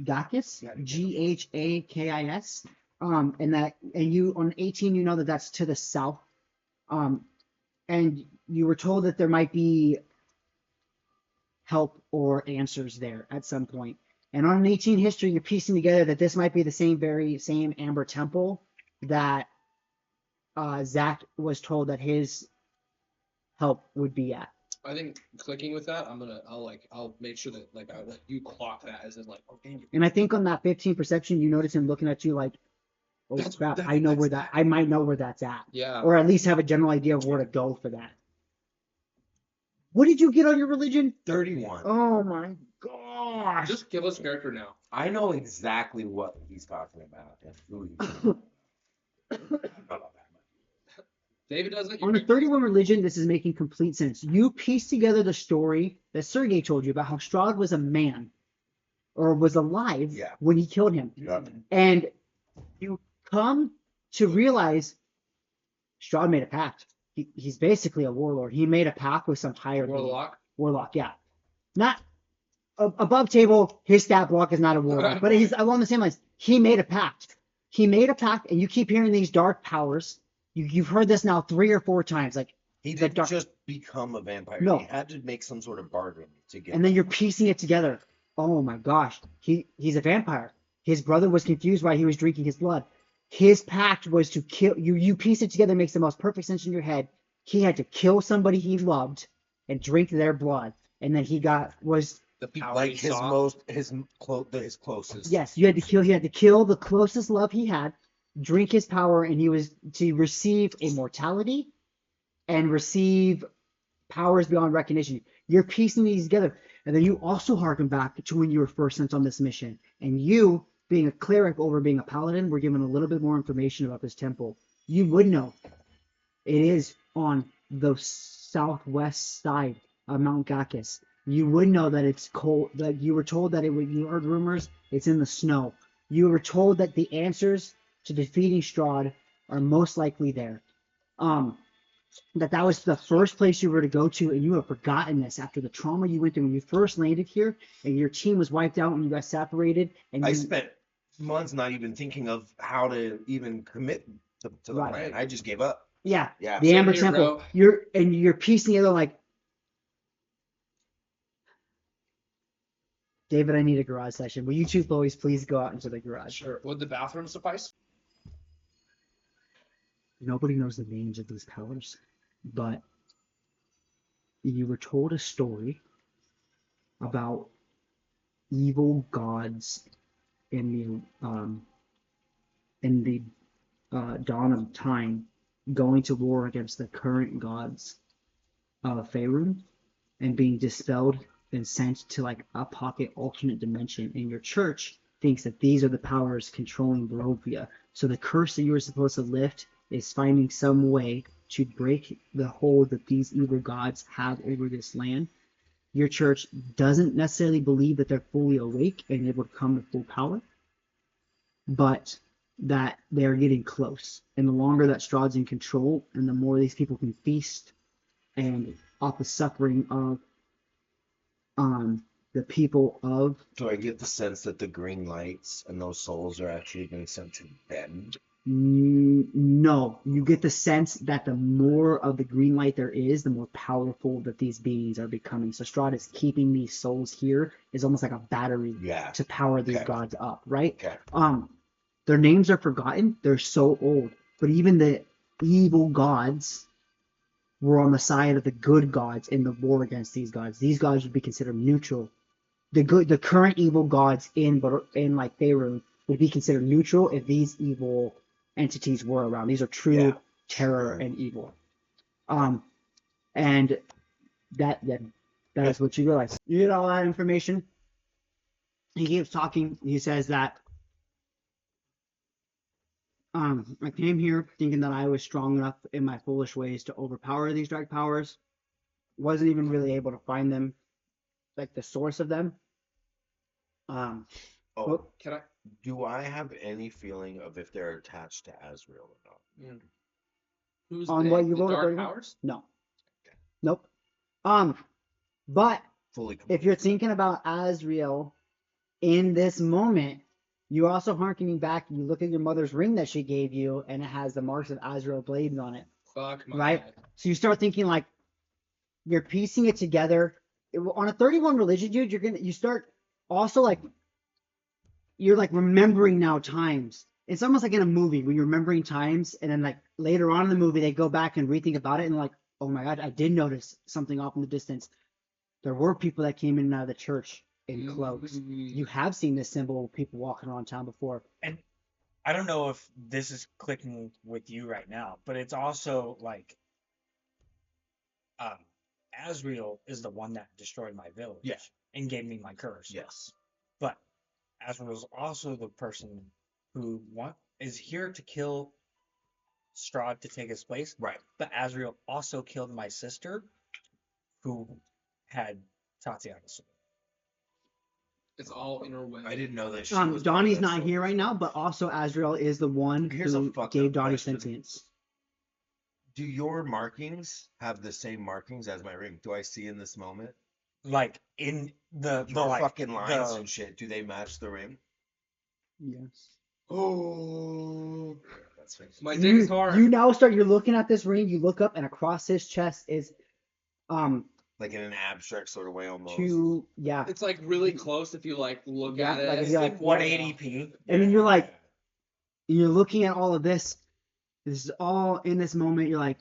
Speaker 4: Gakis, Ghakis, and you on 18 you know that that's to the south, and you were told that there might be help or answers there at some point. And on an 18 history, you're piecing together that this might be the same Amber Temple that Zach was told that his help would be at.
Speaker 2: I think clicking with that, I'll make sure that like you clock that as in like, okay.
Speaker 4: And I think on that 15 perception, you notice him looking at you like, oh crap, I know where that, I might know where that's at.
Speaker 2: Yeah.
Speaker 4: Or at least have a general idea of where to go for that. What did you get on your religion?
Speaker 1: 31.
Speaker 4: Oh my gosh.
Speaker 2: Just give us character now.
Speaker 1: I know exactly what he's talking about and who he's talking about.
Speaker 2: David doesn't.
Speaker 4: On a 31 religion, this is making complete sense. You piece together the story that Sergei told you about how Strahd was a man or was alive when he killed him.
Speaker 1: Yeah.
Speaker 4: And you come to realize Strahd made a pact. He's basically a warlord. He made a pact with some higher
Speaker 2: Warlock.
Speaker 4: Warlock, yeah. Not above table, his stat block is not a warlock, but he's along the same lines. He made a pact. He made a pact, and you keep hearing these dark powers. You've heard this now 3 or 4 times. Like
Speaker 1: he didn't just become a vampire.
Speaker 4: No.
Speaker 1: He had to make some sort of bargain to get.
Speaker 4: And then you're piecing it together. Oh my gosh, he's a vampire. His brother was confused why he was drinking his blood. His pact was to kill you. You piece it together, makes the most perfect sense in your head. He had to kill somebody he loved and drink their blood, and then he was
Speaker 2: the power
Speaker 1: like
Speaker 2: he
Speaker 1: his
Speaker 2: saw.
Speaker 1: his closest.
Speaker 4: Yes, you had to kill. He had to kill the closest love he had, drink his power, and he was to receive immortality and receive powers beyond recognition. You're piecing these together, and then you also harken back to when you were first sent on this mission, and you, being a cleric over being a paladin, were given a little bit more information about this temple. You would know it is on the southwest side of Mount Gakis. You would know that it's cold. That you were told that you heard rumors. It's in the snow. You were told that the answers to defeating Strahd are most likely there. That was the first place you were to go to, and you have forgotten this after the trauma you went through when you first landed here, and your team was wiped out and you got separated. And
Speaker 1: I spent months not even thinking of how to even commit to the plan. I just gave up.
Speaker 4: Yeah.
Speaker 1: Yeah.
Speaker 4: The Amber Temple.
Speaker 2: Bro.
Speaker 4: You're piecing together like, David, I need a garage session. Will you two boys please go out into the garage?
Speaker 2: Sure. Would the bathroom suffice?
Speaker 4: Nobody knows the names of these powers, but you were told a story about evil gods in the dawn of time going to war against the current gods of Faerun and being dispelled and sent to like a pocket alternate dimension. And your church thinks that these are the powers controlling Barovia. So the curse that you were supposed to lift is finding some way to break the hold that these evil gods have over this land. Your church doesn't necessarily believe that they're fully awake and able to come to full power, but that they're getting close. And the longer that Strahd's in control, and the more these people can feast and off the suffering of the people of.
Speaker 1: Do I get the sense that the green lights and those souls are actually being sent to Bend?
Speaker 4: No, you get the sense that the more of the green light there is, the more powerful that these beings are becoming. So Strahd is keeping these souls here is almost like a battery to power these gods up, right?
Speaker 1: Okay.
Speaker 4: Their names are forgotten. They're so old, but even the evil gods were on the side of the good gods in the war against these gods. These gods would be considered neutral. The current evil gods in like Faerun would be considered neutral if these evil entities were around. These are true terror and evil. And that is what you realize. You get all that information. He keeps talking. He says that I came here thinking that I was strong enough in my foolish ways to overpower these dark powers. Wasn't even really able to find them, like the source of them.
Speaker 2: Can I?
Speaker 1: Do I have any feeling of if they're attached to Azrael or not?
Speaker 2: Who's
Speaker 4: on what you
Speaker 2: the
Speaker 4: wrote
Speaker 2: dark
Speaker 4: about?
Speaker 2: powers?
Speaker 4: No.
Speaker 1: Okay.
Speaker 4: Nope. But
Speaker 1: Fully.
Speaker 4: if you're thinking about Azrael in this moment, you're also harkening back. You look at your mother's ring that she gave you, and it has the marks of Azrael blades on it.
Speaker 2: Fuck my
Speaker 4: Right?
Speaker 2: God.
Speaker 4: So you start thinking like you're piecing it together. On a 31 religion, dude, you start also like you're like remembering now times. It's almost like in a movie where you're remembering times, and then like later on in the movie they go back and rethink about it, and like, oh my god, I did notice something off in the distance. There were people that came in and out of the church in cloaks. You have seen this symbol of people walking around town before.
Speaker 3: And I don't know if this is clicking with you right now, but it's also like um, Asriel is the one that destroyed my village
Speaker 1: Yeah.
Speaker 3: and gave me my curse.
Speaker 1: Yes.
Speaker 3: But Asriel is also the person who is here to kill Strahd to take his place.
Speaker 1: Right.
Speaker 3: But Asriel also killed my sister, who had Tatiana's soul.
Speaker 2: It's all interwoven.
Speaker 1: I didn't know that she was.
Speaker 4: Donnie's not here right now, but also Azrael is the one
Speaker 1: Here's a
Speaker 4: who
Speaker 1: fucked
Speaker 4: gave
Speaker 1: up
Speaker 4: Donnie
Speaker 1: question.
Speaker 4: sentience.
Speaker 1: Do your markings have the same markings as my ring? Do I see in this moment?
Speaker 3: Like in the
Speaker 1: Your
Speaker 3: like,
Speaker 1: fucking lines
Speaker 3: the-
Speaker 1: and shit. Do they match the ring?
Speaker 4: Yes.
Speaker 1: Oh, that's fake.
Speaker 2: My dick is hard.
Speaker 4: You now you're looking at this ring, you look up, and across his chest is
Speaker 1: Like in an abstract sort of way, almost.
Speaker 4: yeah.
Speaker 2: It's like really close if you like look
Speaker 4: Yeah,
Speaker 2: at it.
Speaker 4: like if
Speaker 3: it's
Speaker 4: you're
Speaker 3: like
Speaker 4: like,
Speaker 3: 180p.
Speaker 4: And then you're like, you're looking at all of this. This is all in this moment. You're like,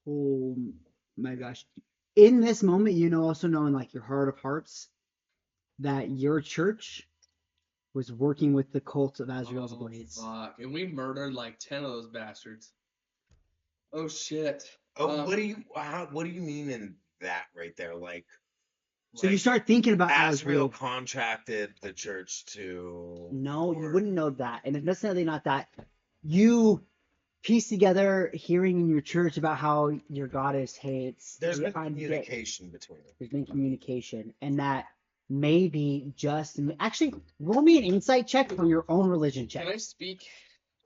Speaker 4: oh my gosh. In this moment, you know, also knowing like your heart of hearts, that your church was working with the cult of Azrael's blades.
Speaker 2: Fuck. And we murdered like 10 of those bastards. Oh shit.
Speaker 1: Oh, what do you mean in that right there? Like,
Speaker 4: So you start thinking about
Speaker 1: Azrael
Speaker 4: Azrael.
Speaker 1: contracted the church to.
Speaker 4: No, you
Speaker 1: or-
Speaker 4: wouldn't know that. And it's necessarily not that. You piece together hearing in your church about how your goddess hates.
Speaker 1: There's been
Speaker 4: undead.
Speaker 1: communication between them.
Speaker 4: There's been communication. And that maybe just. Actually, roll me an insight check for your own religion check.
Speaker 2: Can I speak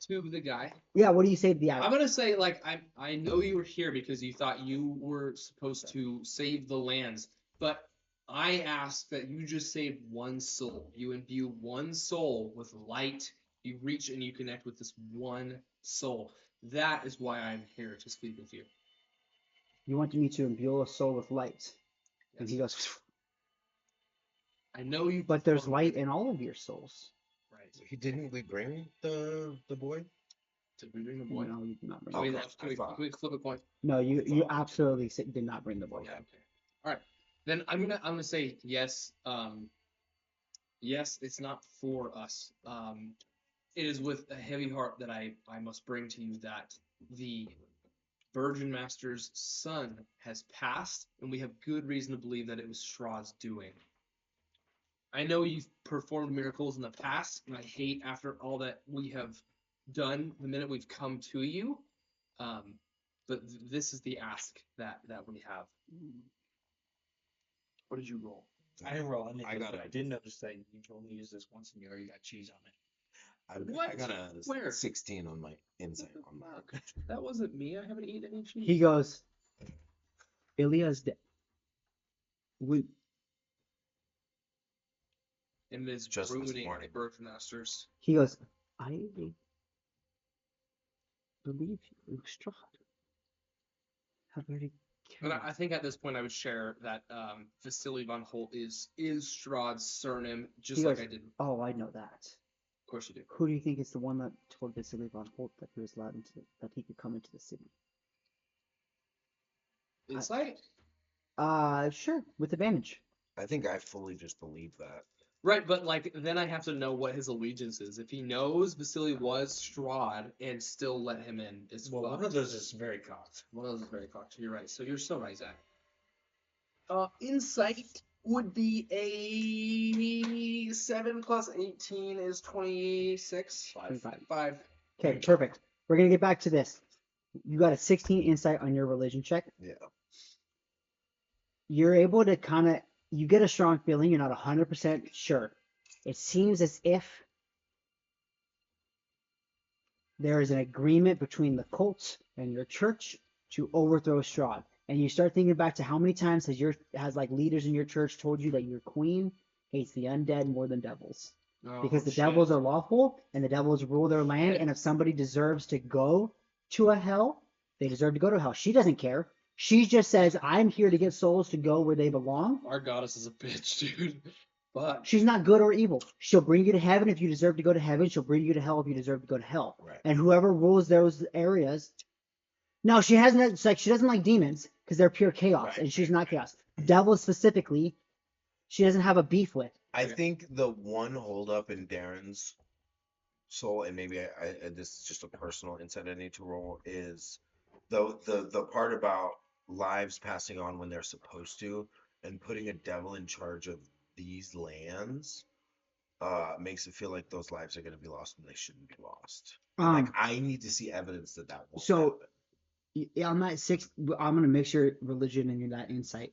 Speaker 2: to the guy?
Speaker 4: Yeah, what do you say to the
Speaker 2: I'm
Speaker 4: Abbot?
Speaker 2: gonna say like I know you were here because you thought you were supposed to save the lands, but I ask that you just save one soul. You imbue one soul with light. You reach and you connect with this one soul. That is why I'm here to speak with you.
Speaker 4: You want me to imbue a soul with light. And he goes,
Speaker 2: I know you.
Speaker 4: but there's
Speaker 2: perform-
Speaker 4: light in all of your souls.
Speaker 2: Right.
Speaker 1: Didn't we bring the boy?
Speaker 2: Did we bring the boy?
Speaker 4: No, you did not bring
Speaker 2: Can
Speaker 4: the
Speaker 2: we,
Speaker 4: boy.
Speaker 1: Okay,
Speaker 2: can we,
Speaker 1: I thought-
Speaker 2: can we flip a coin?
Speaker 4: No, you absolutely did not bring the boy.
Speaker 2: Yeah. Okay. All right. Then I'm gonna say yes. Yes, it's not for us. It is with a heavy heart that I must bring to you that the Virgin Master's son has passed, and we have good reason to believe that it was Shra's doing. I know you've performed miracles in the past, and I hate after all that we have done the minute we've come to you. But this is the ask that we have. What did you roll?
Speaker 3: I didn't roll anything.
Speaker 1: I got
Speaker 3: but
Speaker 1: it.
Speaker 3: I did notice that you only used this once and you already got cheese on it.
Speaker 1: I
Speaker 2: What?
Speaker 1: got a
Speaker 2: Where?
Speaker 1: 16 on my insight on that.
Speaker 2: That wasn't me. I haven't eaten any cheese.
Speaker 4: He goes, Ilya's dead.
Speaker 2: And is
Speaker 1: Just this
Speaker 2: ruining
Speaker 1: morning.
Speaker 2: Virgin Masters.
Speaker 4: He goes, I believe you, Strahd. Have already
Speaker 2: But
Speaker 4: killed.
Speaker 2: I think at this point I would share that Vasily von Holt is Strahd's surname, just
Speaker 4: He
Speaker 2: like
Speaker 4: goes,
Speaker 2: I did. Of
Speaker 4: Oh, I know that.
Speaker 2: course you do.
Speaker 4: Who do you think is the one that told Vasily von Holt that he was allowed that he could come into the city?
Speaker 2: Insight?
Speaker 4: Sure, with advantage.
Speaker 1: I think I fully just believe that.
Speaker 2: Right, but like then I have to know what his allegiance is. If he knows Vasily was Strahd and still let him in, it's
Speaker 3: Well, one
Speaker 2: fucked.
Speaker 3: of those is very cocked.
Speaker 2: One of those is very cocked. You're right. So you're so right, Zach. Insight would be a 7 plus 18 is 26.
Speaker 4: 25.
Speaker 2: 5.
Speaker 4: Okay, perfect. We're gonna get back to this. You got a 16 insight on your religion check.
Speaker 1: Yeah.
Speaker 4: You're able to kind of, you get a strong feeling. You're not 100% sure. It seems as if there is an agreement between the cults and your church to overthrow Strahd. And you start thinking back to how many times has like leaders in your church told you that your queen hates the undead more than devils. Because the devils are lawful and the devils rule their land, and if somebody deserves to go to a hell, they deserve to go to hell. She doesn't care. She just says, I'm here to get souls to go where they belong.
Speaker 2: Our goddess is a bitch, dude. But
Speaker 4: She's not good or evil. She'll bring you to heaven if you deserve to go to heaven. She'll bring you to hell if you deserve to go to hell.
Speaker 1: Right.
Speaker 4: And whoever rules those areas. Now she hasn't. It's like she doesn't like demons because they're pure chaos,
Speaker 1: Right,
Speaker 4: and she's not chaos. Devils specifically, she doesn't have a beef with.
Speaker 1: I think the one holdup in Darren's soul, and maybe this is just a personal insight I need to roll, is the part about lives passing on when they're supposed to, and putting a devil in charge of these lands makes it feel like those lives are going to be lost when they shouldn't be lost. And, like, I need to see evidence that won't
Speaker 4: So
Speaker 1: happen.
Speaker 4: yeah, on that sixth, I'm gonna mix your religion and that insight.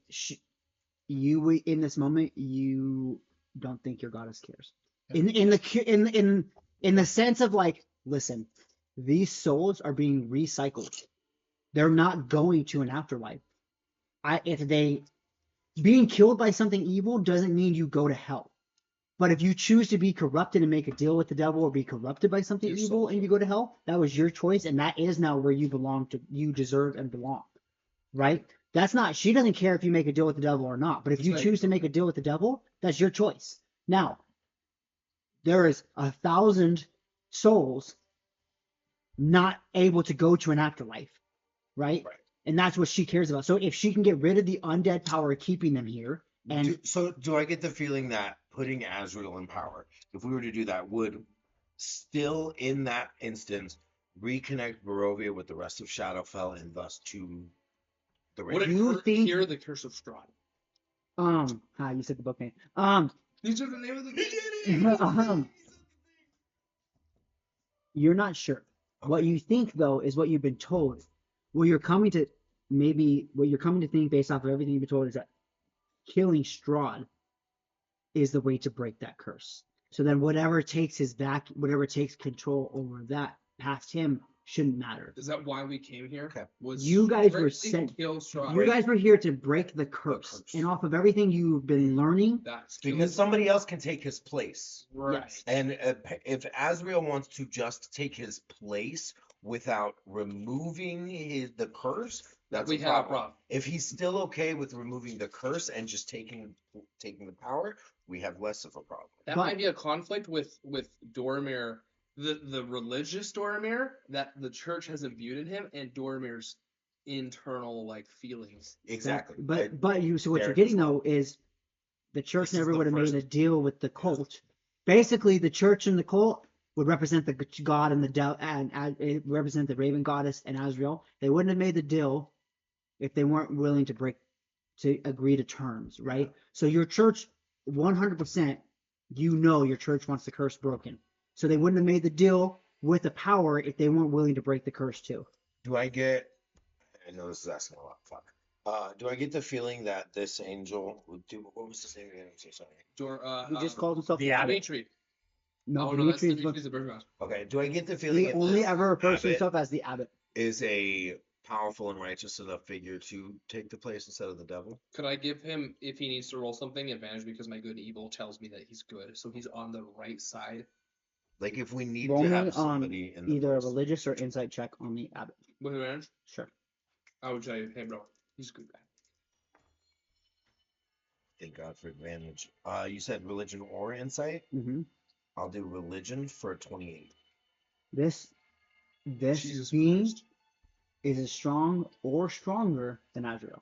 Speaker 4: You in this moment, you don't think your goddess cares. In the sense of like, listen, these souls are being recycled. They're not going to an afterlife. If they being killed by something evil doesn't mean you go to hell. But if you choose to be corrupted and make a deal with the devil or be corrupted by something
Speaker 2: Your
Speaker 4: evil
Speaker 2: soul
Speaker 4: and you go to hell, that was your choice, and that is now where you belong to, you deserve and belong. Right? That's not, she doesn't care if you make a deal with the devil or not, but if you
Speaker 2: Right.
Speaker 4: choose to make a deal with the devil, that's your choice. Now, there is 1,000 souls not able to go to an afterlife, right?
Speaker 1: Right.
Speaker 4: And that's what she cares about. So if she can get rid of the undead power keeping them here, and
Speaker 1: Do I get the feeling that putting Azrael in power, if we were to do that, would still in that instance reconnect Barovia with the rest of Shadowfell and thus to the
Speaker 2: would it
Speaker 1: Raven?
Speaker 4: You think-
Speaker 2: cure the curse of Strahd?
Speaker 4: you said the book name.
Speaker 2: These are the name of the game.
Speaker 4: You're not sure. What you think though is what you've been told. What you're coming to think based off of everything you've been told is that killing Strahd is the way to break that curse. So then whatever takes control over that past him shouldn't matter.
Speaker 2: Is that why we came here?
Speaker 1: Okay.
Speaker 2: Was
Speaker 4: You guys were
Speaker 2: strictly
Speaker 4: sent-
Speaker 2: kill Strahd.
Speaker 4: You guys were here to break the curse.
Speaker 1: curse.
Speaker 4: And off of everything you've been learning,
Speaker 2: That's
Speaker 1: Because somebody else can take his place.
Speaker 2: right.
Speaker 4: Yes.
Speaker 1: And if Azrael wants to just take his place without removing the curse, that's
Speaker 2: We
Speaker 1: a
Speaker 2: have a
Speaker 1: problem.
Speaker 2: problem.
Speaker 1: If he's still okay with removing the curse and just taking the power, we have less of a problem.
Speaker 2: That
Speaker 4: But-
Speaker 2: might be a conflict with Dormir, the religious Dormir that the church has imbued in him, and Dormir's internal like feelings.
Speaker 1: Exactly.
Speaker 4: But you so what you're
Speaker 1: Derek
Speaker 4: getting
Speaker 1: as well.
Speaker 4: though is the church
Speaker 1: This is
Speaker 4: never
Speaker 1: the
Speaker 4: would have made
Speaker 1: first-
Speaker 4: a deal with the cult. Basically, the church and the cult would represent the god and the devil, and it represent the Raven goddess and Azrael. They wouldn't have made the deal if they weren't willing to agree to terms, right? So your church, 100%, your church wants the curse broken. So they wouldn't have made the deal with the power if they weren't willing to break the curse too.
Speaker 1: Do I get? I know this is asking a lot. Fuck. Do I get the feeling that this angel would do? What was his name again? I'm so sorry.
Speaker 4: He just called himself
Speaker 3: the Abbot.
Speaker 2: Dimitri.
Speaker 4: No,
Speaker 2: Oh no, that's
Speaker 4: Dimitri's
Speaker 2: Dimitri's the Bergman.
Speaker 1: Okay. Do I get the feeling
Speaker 4: he
Speaker 1: that
Speaker 4: only
Speaker 1: this
Speaker 4: ever refers to
Speaker 1: Abbot
Speaker 4: himself as the Abbot.
Speaker 1: is a powerful and righteous enough figure to take the place instead of the devil?
Speaker 2: Could I give him, if he needs to roll something, advantage because my good evil tells me that he's good, so he's on the right side.
Speaker 1: Like if we need
Speaker 4: Roll
Speaker 1: to
Speaker 4: me
Speaker 1: have
Speaker 4: on
Speaker 1: somebody in the
Speaker 4: either a
Speaker 1: place.
Speaker 4: religious or insight check on the Abbot.
Speaker 2: With advantage,
Speaker 4: Sure.
Speaker 2: I would tell you, hey bro, he's a good guy.
Speaker 1: Thank God for advantage. You said religion or insight?
Speaker 4: Mm-hmm.
Speaker 1: I'll do religion for 28.
Speaker 4: This
Speaker 2: Jesus
Speaker 4: being
Speaker 2: Christ.
Speaker 4: is as strong or stronger than Azrael.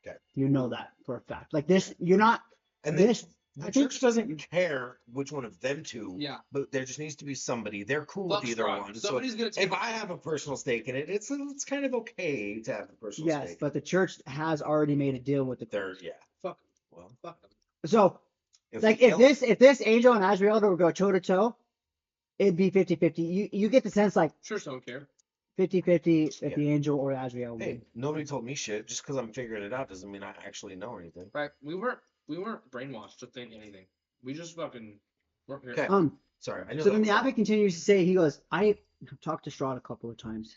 Speaker 1: Okay.
Speaker 4: You know that for a fact. Like this, you're not.
Speaker 1: And
Speaker 4: This
Speaker 1: the
Speaker 4: I think-
Speaker 1: church doesn't care which one of them two,
Speaker 2: Yeah.
Speaker 1: but there just needs to be somebody. They're cool
Speaker 2: Fuck
Speaker 1: with either
Speaker 2: Strahd.
Speaker 1: one. So
Speaker 2: Somebody's gonna take
Speaker 1: if I have a personal stake in it, it's kind of okay to have a personal
Speaker 4: Yes,
Speaker 1: stake.
Speaker 4: but the church has already made a deal with the.
Speaker 1: They're
Speaker 2: fuck
Speaker 1: well.
Speaker 2: fuck him.
Speaker 4: So
Speaker 1: If
Speaker 4: like
Speaker 1: we
Speaker 4: if
Speaker 1: kill-
Speaker 4: this angel and Azrael were to go toe to toe, it'd be 50-50. You get the sense like
Speaker 2: Sure, don't care.
Speaker 4: 50-50 if
Speaker 1: Yeah.
Speaker 4: the angel or Azrael
Speaker 1: Hey,
Speaker 4: win.
Speaker 1: nobody told me shit. Just because I'm figuring it out doesn't mean I actually know anything.
Speaker 2: Right? We weren't brainwashed to think anything. We just fucking weren't here.
Speaker 1: Okay. Sorry, I know.
Speaker 4: So
Speaker 1: that
Speaker 4: then
Speaker 1: was
Speaker 4: the
Speaker 1: wrong.
Speaker 4: Abbot continues to say, he goes, I talked to Strahd a couple of times.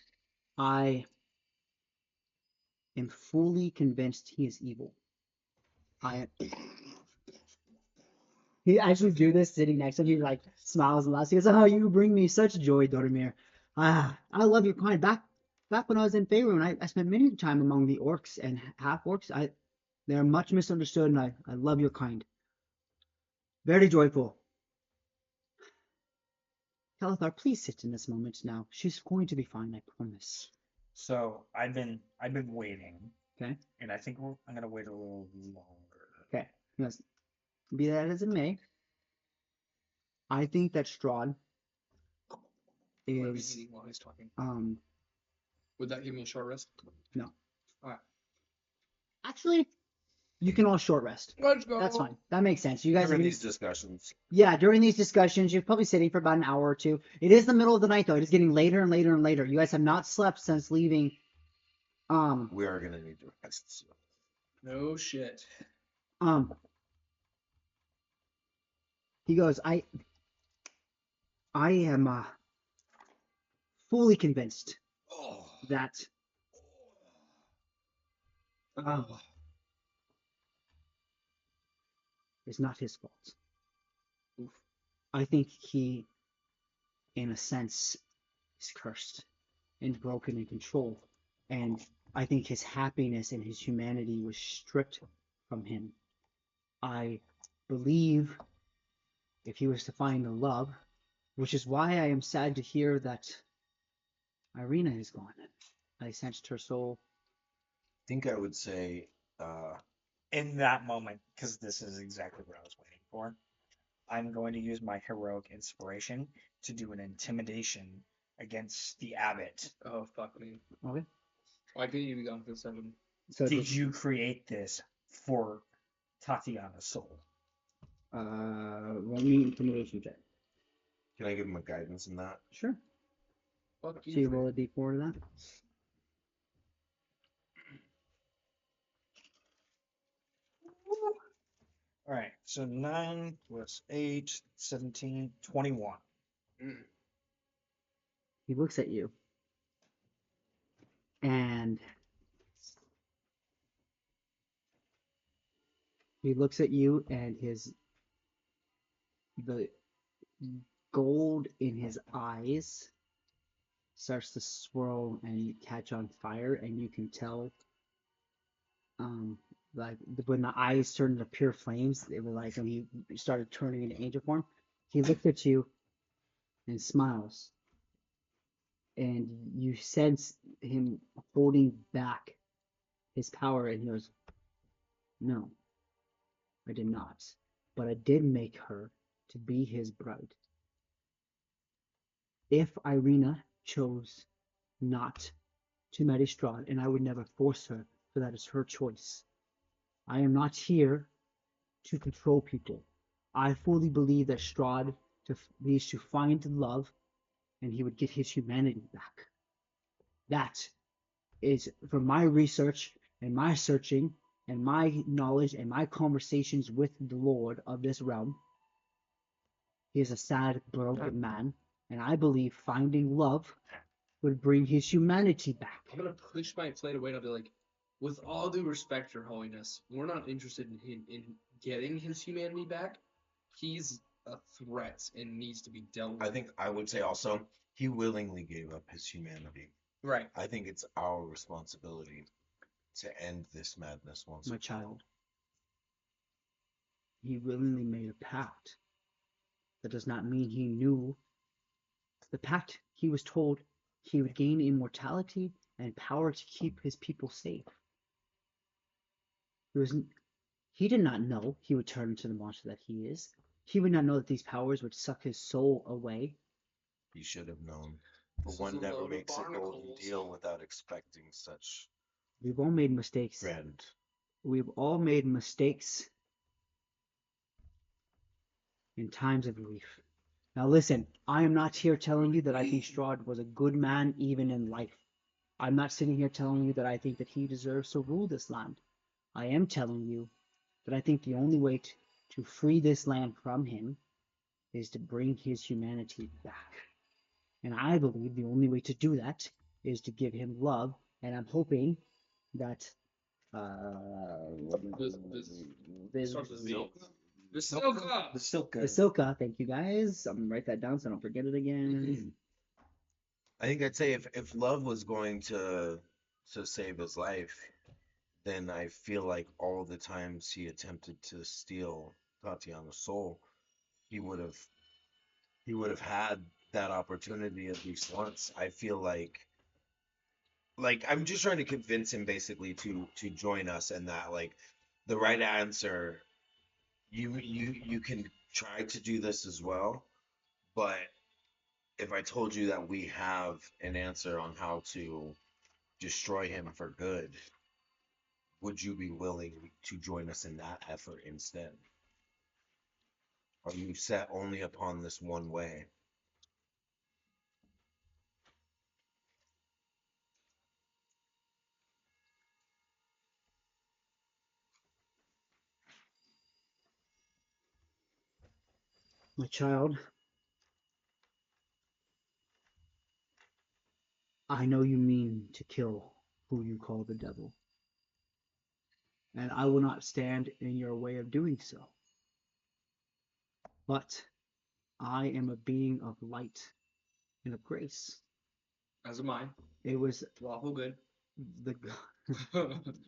Speaker 4: I am fully convinced he is evil. He actually do this sitting next to him. He like smiles and laughs. He goes, "Oh, you bring me such joy, Dormir. I love your kind. Back when I was in Faerun, I spent many time among the orcs and half orcs. They're much misunderstood, and I love your kind. Very joyful. Calathar, please sit in this moment now. She's going to be fine, I promise.
Speaker 3: So I've been waiting,
Speaker 4: Okay?
Speaker 3: and I think I'm gonna wait a little longer.
Speaker 4: Okay. Yes. Be that as it may, I think that Strahd
Speaker 2: I'm gonna be
Speaker 4: is
Speaker 2: eating while he's talking.
Speaker 4: Would
Speaker 2: that give me a short rest?
Speaker 4: No.
Speaker 2: Alright.
Speaker 4: Actually, you can all short rest.
Speaker 2: Let's go.
Speaker 4: That's fine. That makes sense. You guys
Speaker 1: During
Speaker 4: are
Speaker 1: these discussions.
Speaker 4: Yeah, during these discussions, you're probably sitting for about an hour or two. It is the middle of the night though. It is getting later and later and later. You guys have not slept since leaving.
Speaker 1: We are gonna need to rest.
Speaker 2: No shit.
Speaker 4: He goes, I am fully convinced
Speaker 1: Oh.
Speaker 4: that it's not his fault.
Speaker 2: Oof.
Speaker 4: I think he, in a sense, is cursed and broken in control. And I think his happiness and his humanity was stripped from him. I believe if he was to find the love, which is why I am sad to hear that Irina is gone. I sensed her soul.
Speaker 1: I think I would say
Speaker 3: In that moment, because this is exactly what I was waiting for, I'm going to use my heroic inspiration to do an intimidation against the abbot.
Speaker 2: Oh fuck me.
Speaker 4: Okay.
Speaker 2: Why couldn't you be gone for 7?
Speaker 4: So
Speaker 3: Did you create this for Tatiana's soul?
Speaker 4: roll me intimidation check.
Speaker 1: can I give him a guidance in that?
Speaker 4: Sure.
Speaker 2: Fuck
Speaker 4: So
Speaker 2: you.
Speaker 4: you roll a d4 to that.
Speaker 3: All right, so 9 plus 8, 17, 21.
Speaker 4: He looks at you. And he looks at you and the gold in his eyes starts to swirl and catch on fire, and you can tell like when the eyes turned into pure flames, they were like when he started turning into angel form. He looked at you and smiles, and you sense him holding back his power, and he goes, "No, I did not, but I did make her to be his bride. If Irina chose not to marry Strahd, and I would never force her, for that is her choice. I am not here to control people. I fully believe that Strahd needs to find love, and he would get his humanity back. That is from my research and my searching and my knowledge and my conversations with the Lord of this realm. He is a sad, broken man, and I believe finding love would bring his humanity back."
Speaker 2: I'm gonna push my plate away and I'll be like, with all due respect, Your Holiness, we're not interested in getting his humanity back. He's a threat and needs to be dealt with.
Speaker 1: I think I would say also he willingly gave up his humanity.
Speaker 2: Right.
Speaker 1: I think it's our responsibility to end this madness once.
Speaker 4: My child, he willingly made a pact. That does not mean he knew. The pact, he was told he would gain immortality and power to keep his people safe. He did not know he would turn into the monster that he is. He would not know that these powers would suck his soul away.
Speaker 1: He should have known.
Speaker 2: This
Speaker 1: But
Speaker 2: is
Speaker 1: one
Speaker 2: a
Speaker 1: never
Speaker 2: load of
Speaker 1: makes a golden
Speaker 2: barnacles.
Speaker 1: deal without expecting such
Speaker 4: We've all made mistakes.
Speaker 1: grand.
Speaker 4: We've all made mistakes in times of grief. Now listen, I am not here telling you that I think Strahd was a good man even in life. I'm not sitting here telling you that I think that he deserves to rule this land. I am telling you that I think the only way to free this land from him is to bring his humanity back. And I believe the only way to do that is to give him love, and I'm hoping that
Speaker 2: Starts with V. Vasilka.
Speaker 4: Vasilka, thank you guys. I'm gonna write that down so I don't forget it again.
Speaker 1: I think I'd say if love was going to save his life, then I feel like all the times he attempted to steal Tatiana's soul he would have had that opportunity at least once. I feel like I'm just trying to convince him basically to join us, and that like the right answer, you can try to do this as well, but if I told you that we have an answer on how to destroy him for good, would you be willing to join us in that effort instead? Are you set only upon this one way?
Speaker 4: My child, I know you mean to kill who you call the devil, and I will not stand in your way of doing so. But I am a being of light and of grace.
Speaker 2: As am I.
Speaker 4: It was
Speaker 2: Lawful good.
Speaker 4: the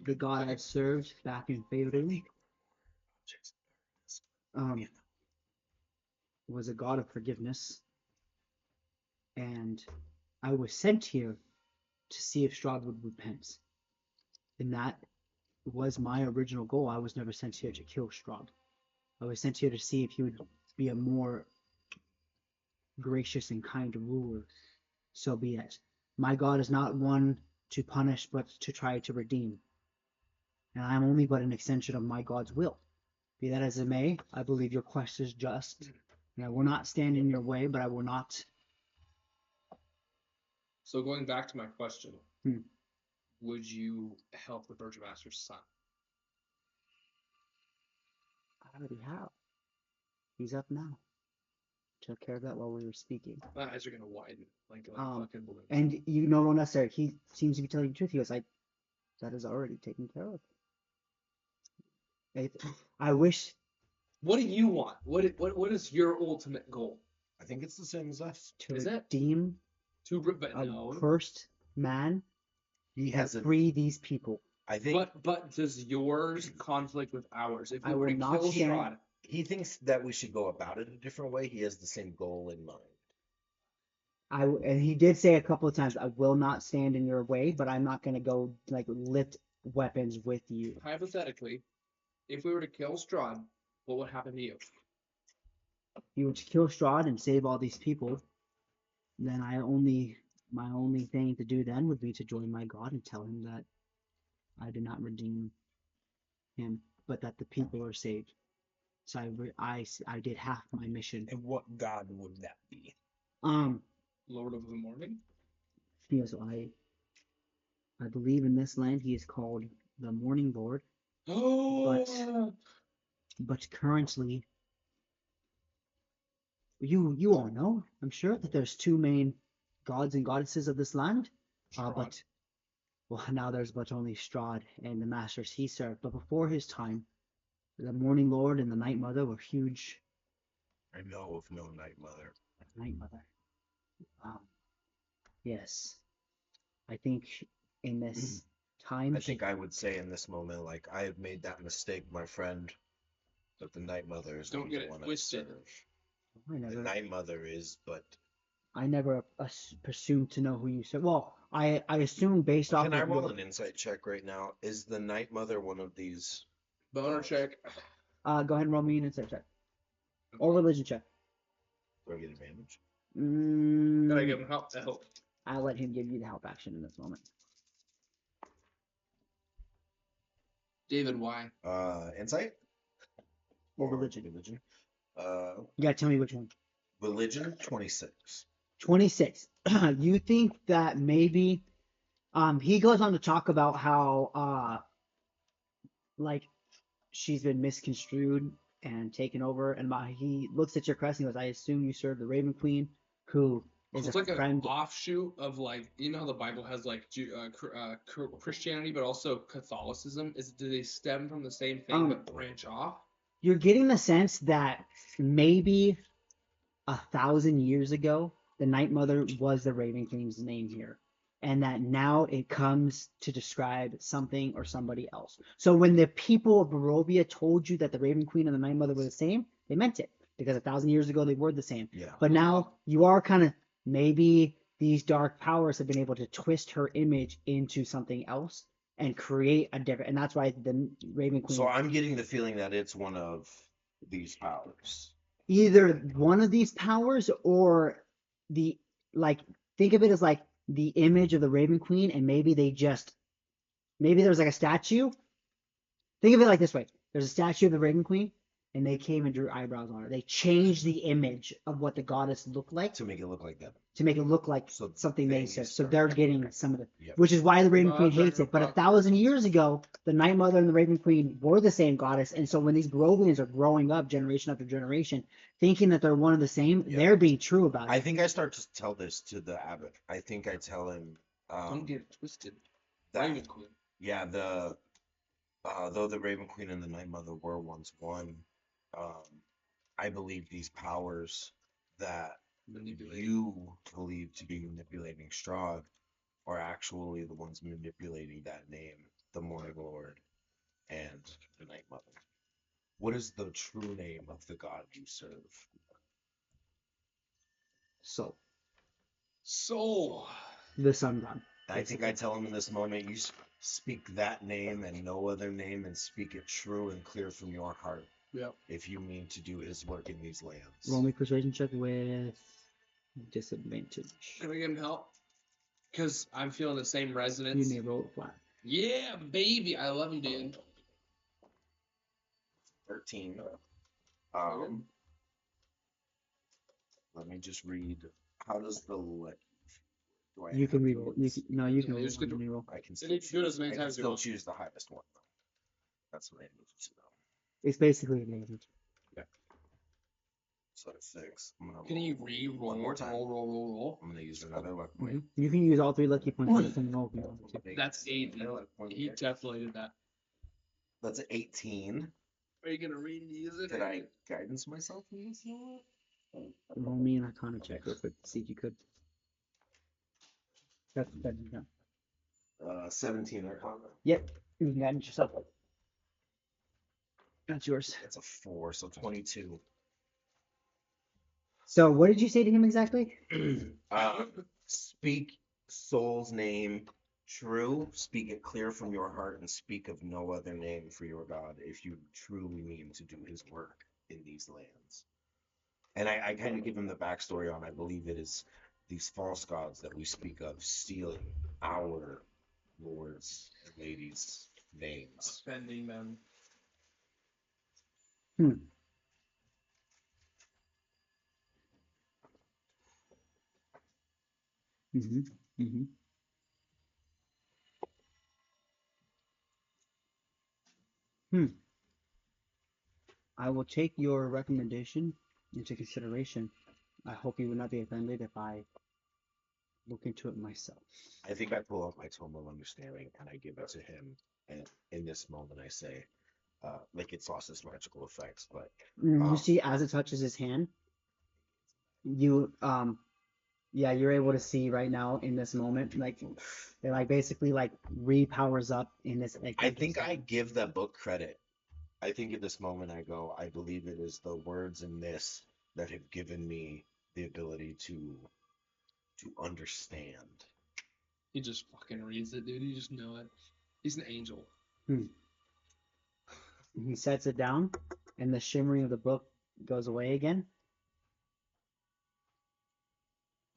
Speaker 4: the God I served back in Faerun was a God of forgiveness, and I was sent here to see if Strahd would repent, and that was my original goal. I was never sent here to kill Strahd. I was sent here to see if he would be a more gracious and kind ruler. So be it. My God is not one to punish, but to try to redeem. And I am only but an extension of my God's will. Be that as it may, I believe your quest is just, and I will not stand in your way, but I will not.
Speaker 2: So going back to my question,
Speaker 4: Hmm.
Speaker 2: would you help the Virgin Master's son?
Speaker 4: I already have. He's up now. Took care of that while we were speaking.
Speaker 2: My eyes are gonna widen like fucking balloons.
Speaker 4: And you know, no necessary. He seems to be telling you the truth. He goes like, that is already taken care of. I wish.
Speaker 2: What do you want? What is your ultimate goal?
Speaker 1: I think it's the same as us.
Speaker 4: To
Speaker 2: Is it?
Speaker 4: redeem
Speaker 2: But
Speaker 4: a
Speaker 2: no.
Speaker 4: cursed man
Speaker 1: He
Speaker 4: and
Speaker 1: has a.
Speaker 4: free these people.
Speaker 1: I think
Speaker 2: But does yours conflict with ours? If we
Speaker 4: I
Speaker 2: were
Speaker 4: will
Speaker 2: to
Speaker 4: not
Speaker 2: kill
Speaker 4: stand-
Speaker 2: Strahd,
Speaker 1: he thinks that we should go about it a different way. He has the same goal in mind.
Speaker 4: And he did say a couple of times, I will not stand in your way, but I'm not going to go like lift weapons with you.
Speaker 2: hypothetically, if we were to kill Strahd, what would happen to you?
Speaker 4: If you were to kill Strahd and save all these people, then my only thing to do then would be to join my God and tell him that I did not redeem him, but that the people are saved. So I did half my mission.
Speaker 3: And what god would that be?
Speaker 2: Lord of the Morning?
Speaker 4: Yes, I believe in this land he is called the Morning Lord,
Speaker 2: Oh,
Speaker 4: but currently you all know, I'm sure, that there's two main gods and goddesses of this land. But well, now there's but only Strahd and the masters he served. But before his time, the Morning Lord and the Night Mother were huge.
Speaker 1: I know of no Night Mother.
Speaker 4: Night Mother. Yes. I think in this time.
Speaker 1: I think I would say in this moment, like, I have made that mistake, my friend, that the Night Mother is
Speaker 2: Don't
Speaker 1: not
Speaker 2: get
Speaker 1: the
Speaker 2: it
Speaker 1: one I
Speaker 2: twisted.
Speaker 1: serve. The Night Mother is, but
Speaker 4: I never presumed to know who you said. Well, I assume based off
Speaker 1: can I
Speaker 4: of
Speaker 1: roll
Speaker 4: your,
Speaker 1: an insight check right now? Is the Night Mother one of these?
Speaker 2: boner check.
Speaker 4: go ahead and roll me an insight check or religion check.
Speaker 1: Do I get advantage?
Speaker 2: Gotta give
Speaker 4: Mm,
Speaker 2: him help.
Speaker 4: I'll let him give you the help action in this moment.
Speaker 2: David, why?
Speaker 1: Insight?
Speaker 4: Or religion.
Speaker 1: Religion.
Speaker 4: You gotta tell me which one.
Speaker 1: Religion 26.
Speaker 4: 26. You think that maybe he goes on to talk about how like she's been misconstrued and taken over, and he looks at your crest and goes, I assume you serve the Raven Queen, who is
Speaker 2: It's
Speaker 4: a
Speaker 2: like an
Speaker 4: friend.
Speaker 2: offshoot of like, you know how the Bible has like Christianity, but also Catholicism. Do they stem from the same thing but branch off?
Speaker 4: You're getting the sense that maybe 1,000 years ago, the Night Mother was the Raven Queen's name here, and that now it comes to describe something or somebody else. So when the people of Barovia told you that the Raven Queen and the Night Mother were the same, they meant it. because 1,000 years ago they were the same.
Speaker 1: Yeah.
Speaker 4: But now you are kind of, maybe these dark powers have been able to twist her image into something else and create a different, and that's why the Raven Queen.
Speaker 1: So I'm getting the feeling that it's one of these powers.
Speaker 4: Either one of these powers or the, like, think of it as like the image of the Raven Queen, and maybe there's like a statue. Think of it like this way: there's a statue of the Raven Queen, and they came and drew eyebrows on her. They changed the image of what the goddess looked like
Speaker 1: To make it look like that.
Speaker 4: to make it look like
Speaker 1: So
Speaker 4: something they
Speaker 1: they
Speaker 4: said. So
Speaker 1: start-
Speaker 4: they're getting some of the,
Speaker 1: Yep.
Speaker 4: which is why the Raven Queen
Speaker 2: Mother
Speaker 4: hates it. But
Speaker 2: of
Speaker 4: 1,000 years ago, the Night Mother and the Raven Queen were the same goddess, and so when these Barovians are growing up generation after generation, thinking that they're one of the same,
Speaker 1: Yeah.
Speaker 4: they're being true about it.
Speaker 1: I think I start to tell this to the abbot. I think I tell him
Speaker 2: Don't get it twisted.
Speaker 1: that
Speaker 2: Raven Queen.
Speaker 1: yeah, though the Raven Queen and the Night Mother were once one, I believe these powers that
Speaker 2: Manipulating.
Speaker 1: you believe to be manipulating Strahd are actually the ones manipulating that name, the Morning Lord and the Night Mother. What is the true name of the god you serve?
Speaker 4: So
Speaker 2: Soul.
Speaker 4: the Sun God.
Speaker 1: I think I tell him in this moment, you speak that name and no other name, and speak it true and clear from your heart.
Speaker 2: Yep.
Speaker 1: If you mean to do his work in these lands.
Speaker 4: Roll me persuasion check with disadvantage.
Speaker 2: Can we get him help? Because I'm feeling the same
Speaker 4: You
Speaker 2: resonance.
Speaker 4: may roll it flat.
Speaker 2: Yeah, baby. I love you, Dan.
Speaker 1: 13. Let me just read. How does the do I
Speaker 4: You
Speaker 1: have
Speaker 4: can
Speaker 1: to
Speaker 4: re-roll.
Speaker 1: use-
Speaker 4: You can
Speaker 2: Yeah,
Speaker 4: roll
Speaker 2: you just
Speaker 4: one
Speaker 2: get to-
Speaker 4: re-roll.
Speaker 1: I can
Speaker 2: You
Speaker 1: still
Speaker 2: need to do it as many
Speaker 1: I can
Speaker 2: times as you
Speaker 1: still
Speaker 2: want.
Speaker 1: choose the highest one though. That's what I need to know.
Speaker 4: It's basically amazing.
Speaker 1: So it's 6. I'm gonna
Speaker 2: Can you
Speaker 1: roll
Speaker 2: re-roll?
Speaker 1: one more time.
Speaker 2: Roll.
Speaker 1: I'm gonna use another luck point.
Speaker 4: You can use all 3 lucky points for the same roll if you want to.
Speaker 2: That's 8.
Speaker 1: Another luck point
Speaker 2: He
Speaker 1: here.
Speaker 2: definitely did that.
Speaker 1: That's an 18.
Speaker 2: Are you gonna re-use it?
Speaker 1: Did I guidance myself in this?
Speaker 4: Roll me an Arcana check real quick to see if you could. That's better. Yeah.
Speaker 1: 17 Arcana.
Speaker 4: Yep. You can guidance yourself. That's yours.
Speaker 1: That's a 4, so 22.
Speaker 4: So what did you say to him exactly?
Speaker 1: Speak soul's name true, speak it clear from your heart, and speak of no other name for your God if you truly mean to do his work in these lands. And I kind of give him the backstory on, I believe it is these false gods that we speak of stealing our lords and ladies' names.
Speaker 2: Spending them.
Speaker 4: Mm-hmm. Mm-hmm. I will take your recommendation into consideration. I hope you would not be offended if I look into it myself.
Speaker 1: I think I pull out my tome of understanding and I give it to him. And in this moment, I say, like it's lost its magical effects, but
Speaker 4: You see, as it touches his hand, you you're able to see right now in this moment, like it like basically like repowers up in this. Like,
Speaker 1: I think I give that book credit. I think at this moment I go, I believe it is the words in this that have given me the ability to understand.
Speaker 2: He just fucking reads it, dude. You just know it. He's an angel.
Speaker 4: He sets it down, and the shimmering of the book goes away again.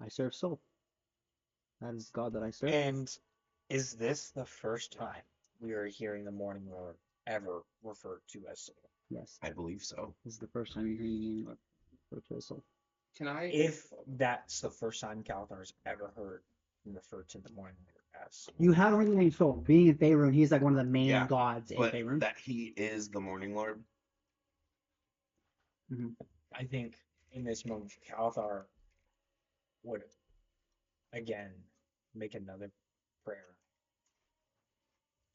Speaker 4: I serve soul. That is God that I serve.
Speaker 3: And is this the first time we are hearing the Morning Lord ever referred to as soul?
Speaker 4: Yes,
Speaker 1: I believe so.
Speaker 4: this is the first time you're hearing anyone refer to as soul.
Speaker 2: Can I?
Speaker 3: If that's the first time Calthar's ever heard him refer to the Morning Lord as soul.
Speaker 4: You haven't heard the name soul. Being in Faerun, he's like one of the main
Speaker 1: Yeah,
Speaker 4: gods in
Speaker 1: But
Speaker 4: Faerun.
Speaker 1: that he is the Morning Lord.
Speaker 3: I think in this moment, Calthar would again make another prayer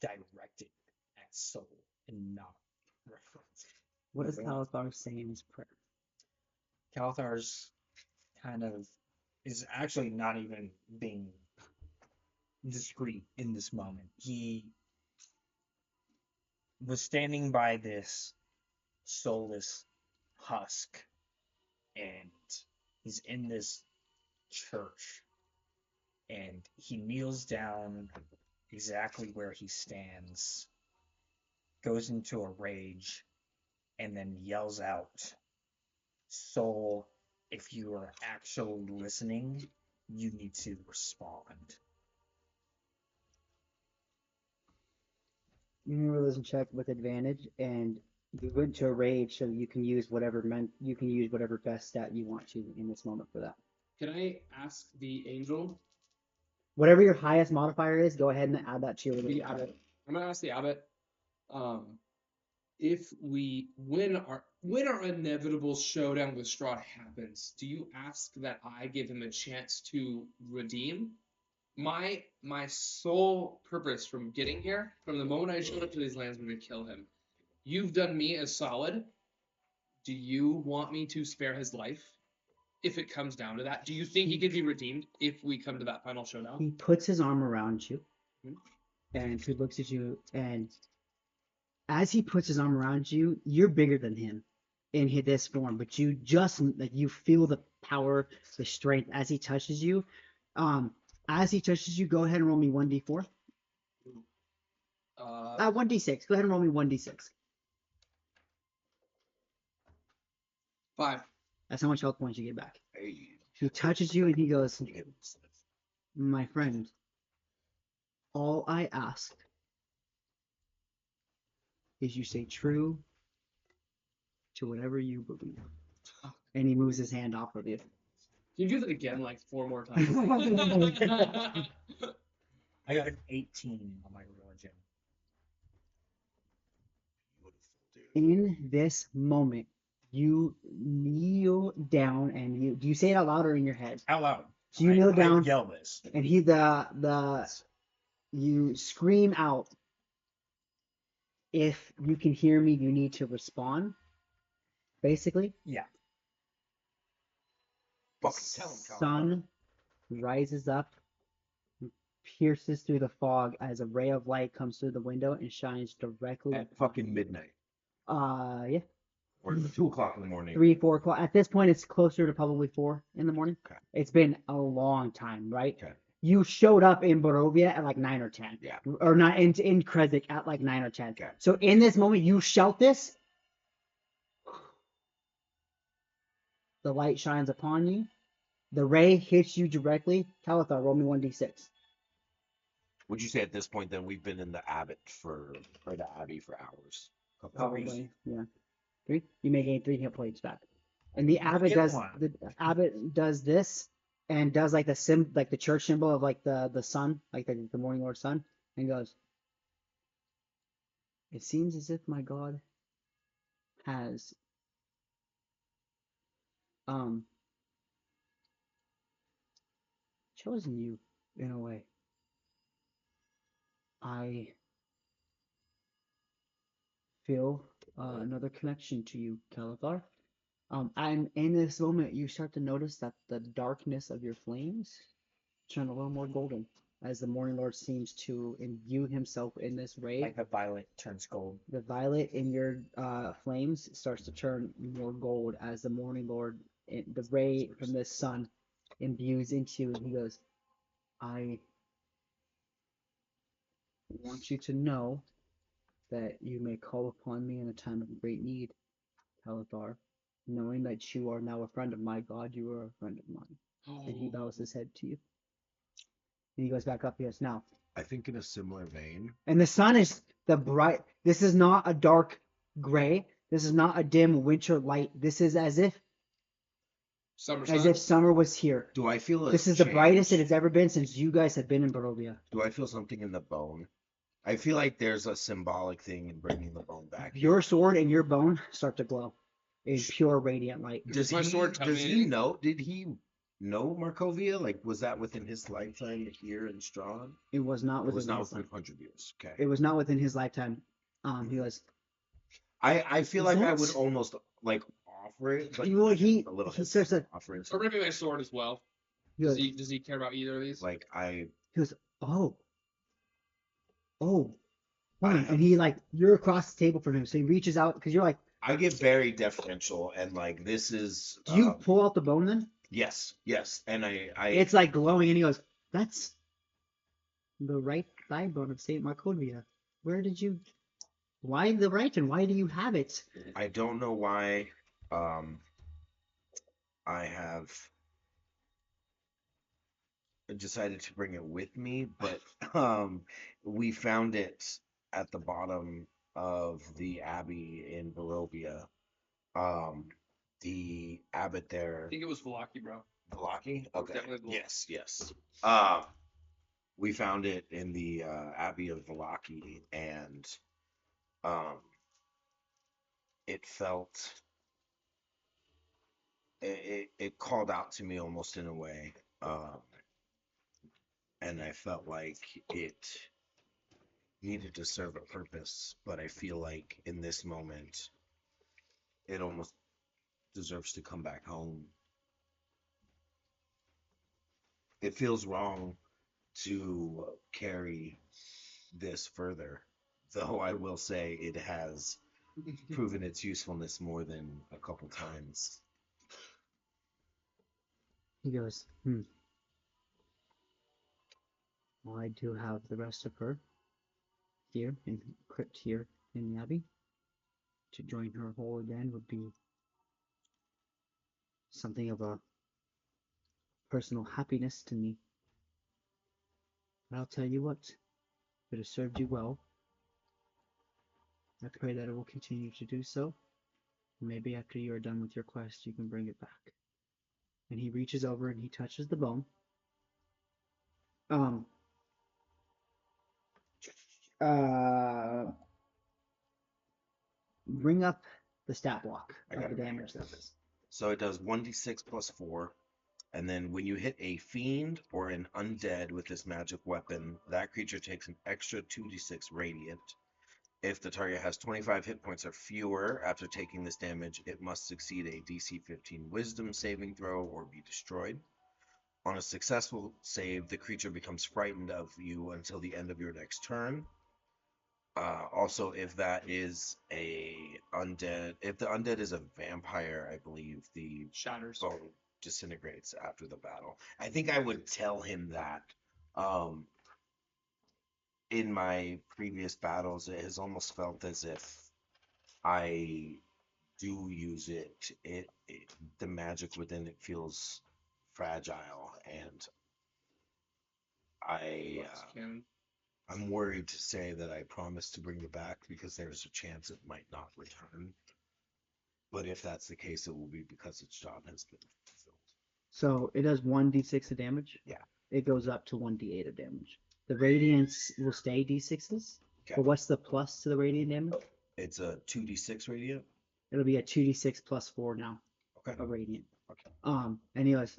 Speaker 3: directed at soul and not reference.
Speaker 4: What does Kalthar say in his prayer?
Speaker 3: Calthar's kind of is actually not even being discreet in this moment. He was standing by this soulless husk and he's in this church, and he kneels down exactly where he stands, goes into a rage, and then yells out, "Soul, if you are actually listening, you need to respond."
Speaker 4: You can religion check with advantage, and you went to a rage, so you can use whatever best stat you want to in this moment for that.
Speaker 2: Can I ask the angel?
Speaker 4: Whatever your highest modifier is, go ahead and add that to your
Speaker 2: The
Speaker 4: religion.
Speaker 2: abbot. I'm gonna ask the abbot. If we win our inevitable showdown with Strahd happens, do you ask that I give him a chance to redeem? My sole purpose from getting here, from the moment I showed up to these lands, was to kill him. You've done me a solid. Do you want me to spare his life? If it comes down to that, do you think he could be redeemed if we come to that final showdown?
Speaker 4: He puts his arm around you,
Speaker 2: Mhm.
Speaker 4: and he looks at you, and as he puts his arm around you, you're bigger than him in this form, but you just like you feel the power, the strength as he touches you. As he touches you, go ahead and roll me 1d4. 1d6. Go ahead and roll me 1d6.
Speaker 2: 5.
Speaker 4: That's how much health points you get back.
Speaker 1: Hey,
Speaker 4: He touches you and he goes,
Speaker 1: you get
Speaker 4: "My friend, all I ask is you stay true to whatever you believe." And he moves his hand off of you.
Speaker 2: Can you do that again like 4 more times?
Speaker 3: I got an 18 on my religion.
Speaker 1: beautiful, dude.
Speaker 4: In this moment, you kneel down and do you say it out loud or in your head?
Speaker 3: Out loud.
Speaker 4: So you kneel down
Speaker 3: I yell this.
Speaker 4: and you scream out, "If you can hear me, you need to respond." Basically.
Speaker 3: Yeah.
Speaker 1: Fucking tell him, Cal.
Speaker 4: Sun rises up, pierces through the fog as a ray of light comes through the window and shines directly.
Speaker 1: At fucking midnight.
Speaker 4: Yeah.
Speaker 1: Or 2 o'clock in the morning.
Speaker 4: 3, 4 o'clock. At this point, it's closer to probably 4 in the morning.
Speaker 1: Okay.
Speaker 4: It's been a long time, right?
Speaker 1: Okay.
Speaker 4: You showed up in Barovia at like 9 or 10.
Speaker 1: Yeah.
Speaker 4: Or not in Krezik at like 9 or 10.
Speaker 1: Okay.
Speaker 4: So in this moment, you shout this. The light shines upon you. The ray hits you directly. Calathar, roll me 1d6.
Speaker 1: Would you say at this point then we've been in the Abbot or the Abbey for hours?
Speaker 4: Probably, yeah. 3. You may gain 3 hit points back. And the Abbot does this and does like the church symbol of like the sun, like the morning Lord sun, and goes, "It seems as if my God has chosen you in a way. I feel another connection to you, Calathar. And in this moment, you start to notice that the darkness of your flames turn a little more golden as the Morning Lord seems to imbue himself in this ray.
Speaker 3: Like the violet turns gold.
Speaker 4: The violet in your flames starts to turn more gold as the Morning Lord, the ray from the sun, imbues into you. And he goes, "I want you to know that you may call upon me in a time of great need, Calathar. Knowing that you are now a friend of my God, you are a friend of mine." And he bows his head to you. And he goes back up. He goes, "Now."
Speaker 1: I think in a similar vein.
Speaker 4: And the sun is this is not a dark gray. This is not a dim winter light. This is as if summer was here.
Speaker 1: Do I feel
Speaker 4: This is the brightest it has ever been since you guys have been in Barovia.
Speaker 1: Do I feel something in the bone? I feel like there's a symbolic thing in bringing the bone back.
Speaker 4: Your sword and your bone start to glow in pure radiant light.
Speaker 1: Does
Speaker 2: My
Speaker 1: he,
Speaker 2: sword tell
Speaker 1: does
Speaker 2: me
Speaker 1: he
Speaker 2: anything?
Speaker 1: know? Did he know Markovia? Like, was that within his lifetime here in Strahd?
Speaker 4: It was not
Speaker 1: It
Speaker 4: within
Speaker 1: was not
Speaker 4: his
Speaker 1: within
Speaker 4: life.
Speaker 1: 100 years. Okay.
Speaker 4: It was not within his lifetime. He goes,
Speaker 1: I feel like I
Speaker 4: That's-
Speaker 1: would almost like offer it, but
Speaker 4: well, he
Speaker 1: a little
Speaker 4: starts to,
Speaker 1: offer it.
Speaker 2: Or maybe my sword as well.
Speaker 4: he
Speaker 2: Does
Speaker 4: goes,
Speaker 2: he care about either of these?
Speaker 1: Like
Speaker 4: he goes, oh, hold on. And he you're across the table from him, so he reaches out because you're like
Speaker 1: I get very deferential, and like this is.
Speaker 4: Do you pull out the bone then?
Speaker 1: Yes, yes, and I.
Speaker 4: It's like glowing, and he goes, "That's the right thigh bone of Saint Markovia. Where did you? Why the right, and why do you have it?"
Speaker 1: I don't know why. I have decided to bring it with me, but we found it at the bottom of the abbey in Barovia. Um, the abbot
Speaker 2: I
Speaker 1: there,
Speaker 2: think it was Velaki, bro.
Speaker 1: Velaki? Okay.
Speaker 2: Definitely Velaki.
Speaker 1: Yes, yes. Um, we found it in the abbey of Velaki, and um, it felt it called out to me almost in a way, and I felt like it needed to serve a purpose, but I feel like in this moment, it almost deserves to come back home. It feels wrong to carry this further, though I will say it has proven its usefulness more than a couple times.
Speaker 4: He goes, Well, I do have the rest of her here in crypt here in the abbey. To join her whole again would be something of a personal happiness to me. But I'll tell you what, it has served you well. I pray that it will continue to do so. Maybe after you are done with your quest, you can bring it back. And he reaches over and he touches the bone. Bring up the stat block of the damage that is.
Speaker 1: So it does 1d6 plus 4, and then when you hit a fiend or an undead with this magic weapon, that creature takes an extra 2d6 radiant. If the target has 25 hit points or fewer after taking this damage, it must succeed a DC 15 Wisdom saving throw or be destroyed. On a successful save, the creature becomes frightened of you until the end of your next turn. Also, if that is a undead, if the undead is a vampire, I believe the
Speaker 2: Shatters.
Speaker 1: bone disintegrates after the battle. I think I would tell him that. In my previous battles, it has almost felt as if I do use it. The magic within it feels fragile, and I'm worried to say that I promised to bring it back because there's a chance it might not return. But if that's the case, it will be because its job has been fulfilled.
Speaker 4: So it does 1d6 of damage.
Speaker 1: Yeah.
Speaker 4: It goes up to 1d8 of damage. The radiance will stay d6s.
Speaker 1: Okay.
Speaker 4: But what's the plus to the radiant damage?
Speaker 1: It's a 2d6 radiant.
Speaker 4: It'll be a 2d6 plus 4 now.
Speaker 1: Okay.
Speaker 4: A radiant.
Speaker 1: Okay.
Speaker 4: And he goes,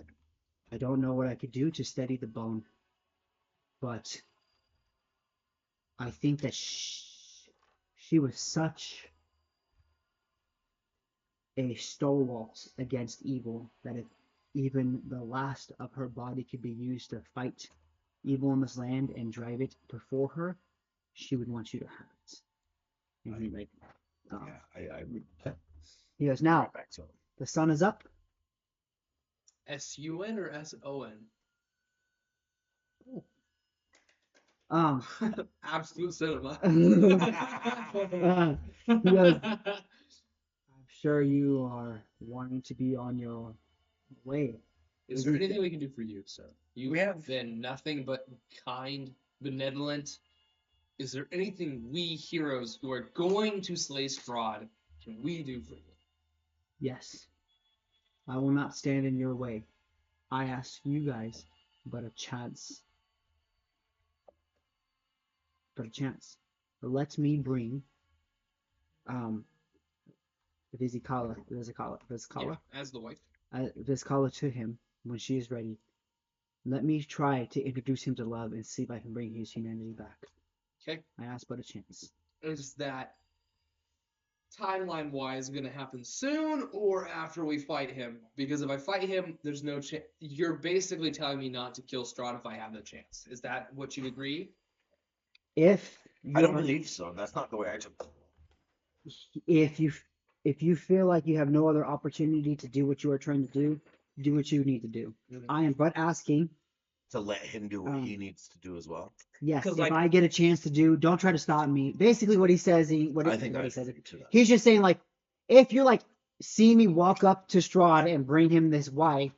Speaker 4: I don't know what I could do to steady the bone, but I think that she was such a stalwart against evil that if even the last of her body could be used to fight evil in this land and drive it before her, she would want you to have it. And he like, he goes, now
Speaker 1: back to him.
Speaker 4: the sun is up.
Speaker 2: S-U-N or S-O-N? Absolute cinema.
Speaker 4: He goes, I'm sure you are wanting to be on your way.
Speaker 2: Is there anything we can do for you, sir? You have been nothing but kind, benevolent. Is there anything we heroes who are going to slay Strahd can we do for you?
Speaker 4: Yes. I will not stand in your way. I ask you guys but a chance. Let me bring Vizicala
Speaker 2: Yeah, as the wife.
Speaker 4: Vizicala to him when she is ready. Let me try to introduce him to love and see if I can bring his humanity back.
Speaker 2: Okay.
Speaker 4: I ask but a chance.
Speaker 2: Is that timeline-wise going to happen soon or after we fight him? Because if I fight him, there's no chance. You're basically telling me not to kill Strahd if I have the chance. Is that what you agree?
Speaker 4: If
Speaker 1: I don't believe so. That's not the way I took it.
Speaker 4: If you if you feel like you have no other opportunity to do what you are trying to do what you need to do.
Speaker 2: Mhm.
Speaker 4: I am but asking.
Speaker 1: To let him do what he needs to do as well.
Speaker 4: Yes,
Speaker 2: 'Cause,
Speaker 4: if
Speaker 2: like-
Speaker 4: I get a chance to do, don't try to stop me. Basically, what he says,
Speaker 1: I think
Speaker 4: what
Speaker 1: I
Speaker 4: he says,
Speaker 1: agree to that.
Speaker 4: he's just saying like, if you're like, see me walk up to Strahd and bring him this wife,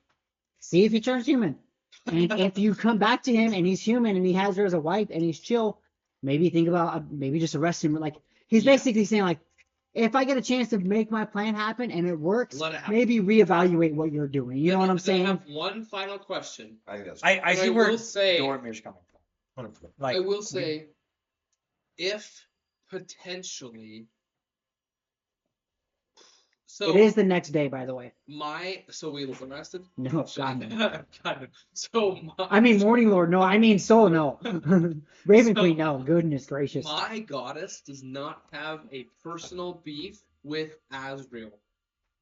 Speaker 4: see if he turns human, and if you come back to him and he's human and he has her as a wife and he's chill, maybe think about maybe just arrest him. Like he's
Speaker 2: Yeah.
Speaker 4: basically saying like, if I get a chance to make my plan happen and it works,
Speaker 2: Let it happen.
Speaker 4: maybe reevaluate what you're doing. You know what I'm
Speaker 2: Then I
Speaker 4: saying?
Speaker 2: have one final question.
Speaker 1: I think that's
Speaker 3: I
Speaker 2: And
Speaker 3: see
Speaker 2: I
Speaker 3: where
Speaker 2: will say-
Speaker 3: Doromir's coming from.
Speaker 1: 100%.
Speaker 3: Like
Speaker 2: I will say, if potentially, so
Speaker 4: It is the next day, by the way.
Speaker 2: so we was arrested.
Speaker 4: No, God, no.
Speaker 2: God, no. So
Speaker 4: I mean, Morning Lord, no. I mean, Soul, no. Raven
Speaker 2: So-
Speaker 4: Queen, no. Goodness gracious.
Speaker 2: my goddess does not have a personal beef with Azrael.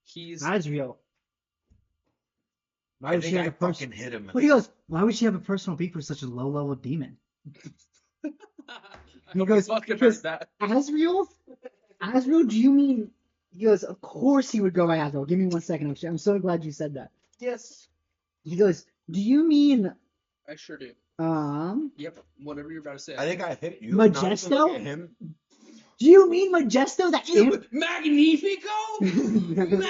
Speaker 2: He's
Speaker 4: Azrael. Why
Speaker 1: I
Speaker 4: would she
Speaker 1: think
Speaker 4: have
Speaker 1: I
Speaker 4: a person?
Speaker 1: fucking hit him.
Speaker 4: Well, he goes, why would she have a personal beef with such a low-level demon?
Speaker 2: I
Speaker 4: He
Speaker 2: hope
Speaker 4: goes-
Speaker 2: you fucking
Speaker 4: he goes-
Speaker 2: heard that.
Speaker 4: Azrael? Azrael? Do you mean? He goes, of course he would go by Azrael. Give me 1 second. I'm so glad you said that.
Speaker 2: Yes,
Speaker 4: He goes, do you mean
Speaker 2: I sure do.
Speaker 4: Yep.
Speaker 2: Whatever you're about to say.
Speaker 1: I think I hit you.
Speaker 4: Majesto?
Speaker 1: Not even look at him.
Speaker 4: Do you mean Majesto? That imp?
Speaker 2: Dude, Magnifico! Magnifico!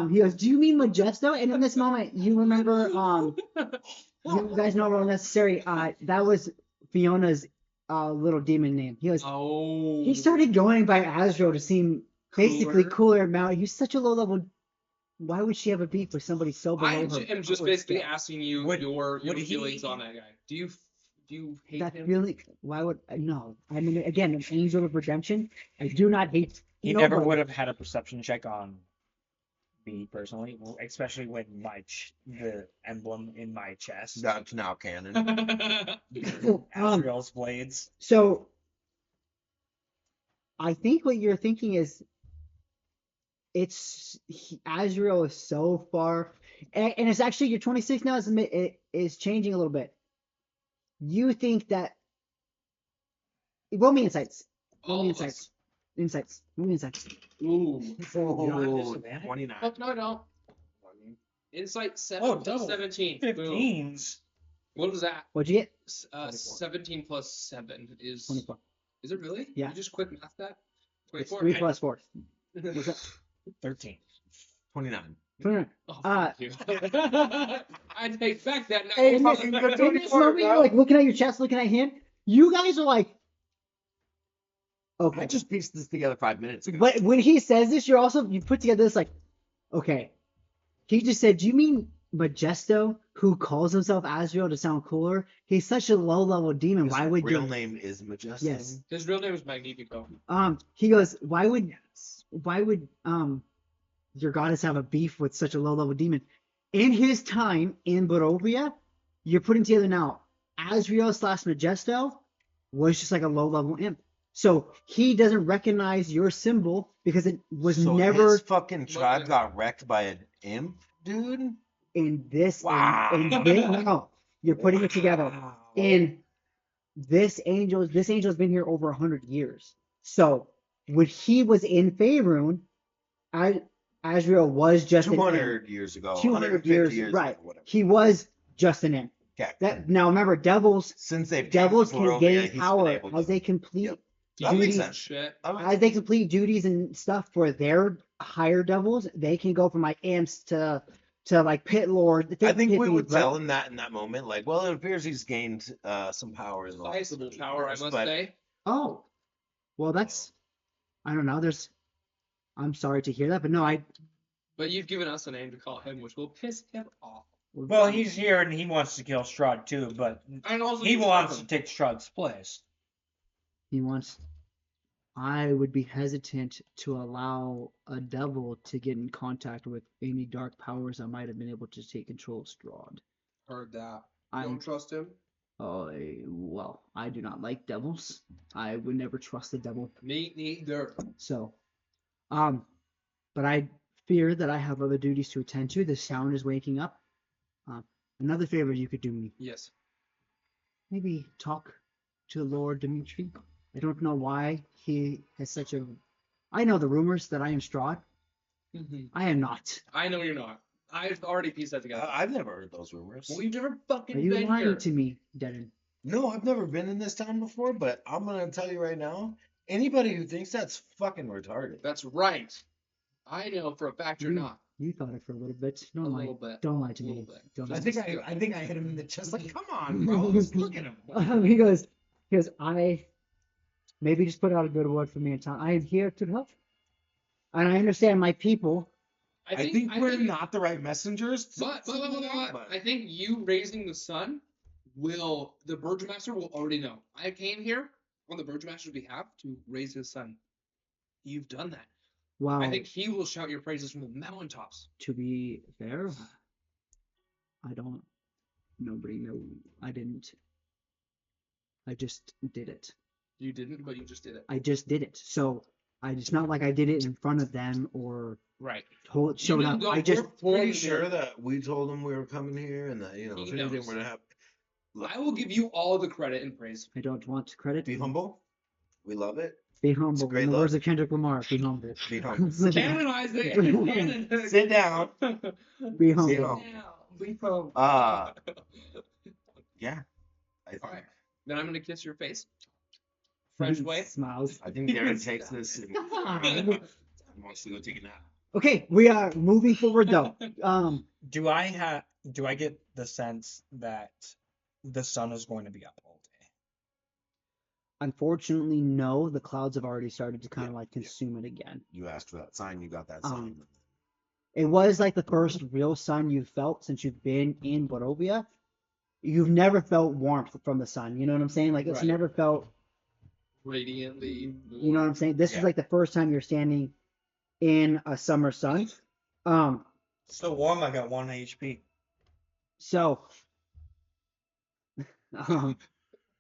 Speaker 4: He goes, do you mean Majesto? And in this moment, you remember, you guys know Real Necessary, that was Fiona's little demon name. He goes,
Speaker 2: Oh.
Speaker 4: he started going by Azrael to seem basically
Speaker 2: Cooler.
Speaker 4: cooler about. He's such a low level. Why would she have a beef with somebody so below
Speaker 2: I
Speaker 4: her?
Speaker 2: am just
Speaker 4: power
Speaker 2: basically
Speaker 4: scale?
Speaker 2: asking you
Speaker 3: Would-
Speaker 2: your
Speaker 3: would he-
Speaker 2: feelings on that guy. Do you hate
Speaker 4: That
Speaker 2: him?
Speaker 4: really? Why would no? I mean, again, an angel of redemption. I do not hate.
Speaker 3: He never
Speaker 4: nobody.
Speaker 3: would have had a perception check on me personally, especially when the emblem in my chest,
Speaker 1: That's now canon.
Speaker 3: Azrael's blades.
Speaker 4: So, I think what you're thinking is, Azrael is so far, and it's actually your 26 now is changing a little bit. You think that? Roll me insights. Roll
Speaker 2: All
Speaker 4: me
Speaker 2: of us.
Speaker 4: insights. Insights. Roll me insights.
Speaker 2: Ooh.
Speaker 3: You don't have
Speaker 1: Oh,
Speaker 3: disadvantage?
Speaker 1: 29.
Speaker 2: Fuck no, I don't. Insight
Speaker 3: Oh, double.
Speaker 2: 17. Boom.
Speaker 3: 15s.
Speaker 2: What was that?
Speaker 4: What'd you get?
Speaker 2: 17 plus 7 is.
Speaker 4: 24.
Speaker 2: Is it really?
Speaker 4: Yeah.
Speaker 2: You just quick math that?
Speaker 4: It's
Speaker 2: 24.
Speaker 4: 3 plus 4. What's that?
Speaker 3: 13.
Speaker 1: 29.
Speaker 4: 29.
Speaker 2: Oh,
Speaker 4: Uh,
Speaker 2: fuck you. I take back that now.
Speaker 4: And in this moment, you're like looking at your chest, looking at him. You guys are like, okay.
Speaker 1: I just pieced this together 5 minutes ago.
Speaker 4: But when he says this, you put together this like, okay. He just said, do you mean Majesto, who calls himself Azrael to sound cooler? He's such a low level demon.
Speaker 1: His
Speaker 4: Why would
Speaker 1: real
Speaker 4: you?
Speaker 1: name is Majestic?
Speaker 4: Yes.
Speaker 2: His real name is Magnifico.
Speaker 4: He goes, why would your goddess have a beef with such a low level demon? In his time in Barovia, you're putting together now Azrael / Majesto was just like a low level imp. So he doesn't recognize your symbol because it was
Speaker 1: So
Speaker 4: never
Speaker 1: his fucking tribe got wrecked by an imp, dude?
Speaker 4: in this.
Speaker 1: Wow.
Speaker 4: No, you're putting it together. In this angel's been here over 100 years. So when he was in Faerun, Azrael was just an imp.
Speaker 1: 200 years ago.
Speaker 4: 200
Speaker 1: 150
Speaker 4: years,
Speaker 1: years
Speaker 4: right?
Speaker 1: ago, whatever.
Speaker 4: He was just an imp.
Speaker 1: Okay.
Speaker 4: That now remember, devils
Speaker 1: Since they've
Speaker 4: devils
Speaker 1: changed
Speaker 4: can
Speaker 1: Barovia,
Speaker 4: gain
Speaker 1: he's been
Speaker 4: power
Speaker 1: able to-
Speaker 4: as they complete
Speaker 1: Yep. That makes
Speaker 4: duties.
Speaker 1: sense.
Speaker 2: Shit.
Speaker 4: As they complete duties and stuff for their higher devils, they can go from like imps to like pit lord.
Speaker 1: I think we
Speaker 4: pit
Speaker 1: would
Speaker 4: thieves, right?
Speaker 1: tell him that in that moment. Like, well, it appears he's gained some power in the last
Speaker 2: Sizable
Speaker 1: few
Speaker 2: power, I
Speaker 1: years,
Speaker 2: must
Speaker 1: but
Speaker 2: say.
Speaker 4: Oh, well, that's I don't know. I'm sorry to hear that, but no,
Speaker 2: But you've given us a name to call him, which will piss him off.
Speaker 3: Well, he's here and he wants to kill Strahd too, but
Speaker 2: And also
Speaker 3: he
Speaker 2: you
Speaker 3: wants
Speaker 2: love
Speaker 3: to
Speaker 2: him.
Speaker 3: take Strahd's place.
Speaker 4: He wants. I would be hesitant to allow a devil to get in contact with any dark powers that might have been able to take control of Strahd.
Speaker 2: Heard that.
Speaker 4: I
Speaker 2: Don't trust him.
Speaker 4: well, I do not like devils. I would never trust the devil.
Speaker 2: Me neither.
Speaker 4: So, but I fear that I have other duties to attend to. The sound is waking up. Another favor you could do me.
Speaker 2: Yes.
Speaker 4: Maybe talk to Lord Dimitri. I don't know why he has such a I know the rumors that I am Strahd.
Speaker 2: Mhm.
Speaker 4: I am not.
Speaker 2: I know you're not. I've already pieced that together.
Speaker 1: I've never heard those rumors.
Speaker 2: Well, you've never fucking
Speaker 4: Are you
Speaker 2: been
Speaker 4: lying
Speaker 2: here.
Speaker 4: to me, Denon?
Speaker 1: No, I've never been in this town before, but I'm gonna tell you right now, anybody who thinks that's fucking retarded.
Speaker 2: That's right. I know for a fact you're
Speaker 4: You-
Speaker 2: not.
Speaker 4: You thought it for a little bit. Don't
Speaker 2: A
Speaker 4: lie.
Speaker 2: little bit.
Speaker 4: Don't lie to
Speaker 2: A
Speaker 4: me.
Speaker 2: little bit.
Speaker 4: Don't
Speaker 3: I
Speaker 4: lie.
Speaker 3: think I think I hit him in the chest. Like, come on, bro. Just look at him.
Speaker 4: He goes, I maybe just put out a good word for me in town. I am here to help, and I understand my people.
Speaker 1: I think we're not the right messengers.
Speaker 2: But I think you raising the sun the Burgomaster will already know. I came here on the Burgomaster's behalf to raise his son. You've done that.
Speaker 4: Wow.
Speaker 2: I think he will shout your praises from the mountaintops.
Speaker 4: To be fair, I don't. Nobody know. I didn't. I just did it.
Speaker 2: You didn't, but you just did it.
Speaker 4: I just did it. So it's not like I did it in front of them or
Speaker 2: Right.
Speaker 4: showed
Speaker 2: didn't
Speaker 4: up.
Speaker 2: go
Speaker 4: I just.
Speaker 2: for
Speaker 1: Pretty
Speaker 2: the-
Speaker 1: sure that we told them we were coming here and that, if
Speaker 2: He
Speaker 1: anything
Speaker 2: knows.
Speaker 1: were to happen,
Speaker 2: I will give you all the credit and praise.
Speaker 4: I don't want credit.
Speaker 1: be humble. We love it.
Speaker 4: Be humble.
Speaker 1: great
Speaker 4: In the
Speaker 1: look.
Speaker 4: words of Kendrick Lamar, be humble.
Speaker 1: Be humble.
Speaker 2: Canonize it. Canon.
Speaker 1: Sit down.
Speaker 4: Be
Speaker 1: Sit
Speaker 4: humble.
Speaker 1: down.
Speaker 2: Be humble.
Speaker 1: Yeah. I think,
Speaker 2: All right. Then I'm gonna kiss your face. French way.
Speaker 4: Smiles.
Speaker 1: I think Darren takes this and wants to go take a nap.
Speaker 4: Okay, we are moving forward though.
Speaker 3: Do I get the sense that the sun is going to be up all day?
Speaker 4: Unfortunately, no. The clouds have already started to kind of
Speaker 1: Yeah,
Speaker 4: like
Speaker 1: yeah.
Speaker 4: consume it again.
Speaker 1: You asked for that sign, you got that sign.
Speaker 4: It was like the first real sun you felt since you've been in Barovia. You've never felt warmth from the sun. You know what I'm saying? Like it's
Speaker 2: Right.
Speaker 4: never felt.
Speaker 2: Radiantly.
Speaker 4: You know what I'm saying? This is
Speaker 1: Yeah.
Speaker 4: like the first time you're standing in a summer sun.
Speaker 3: So warm. I got 1 HP.
Speaker 4: So.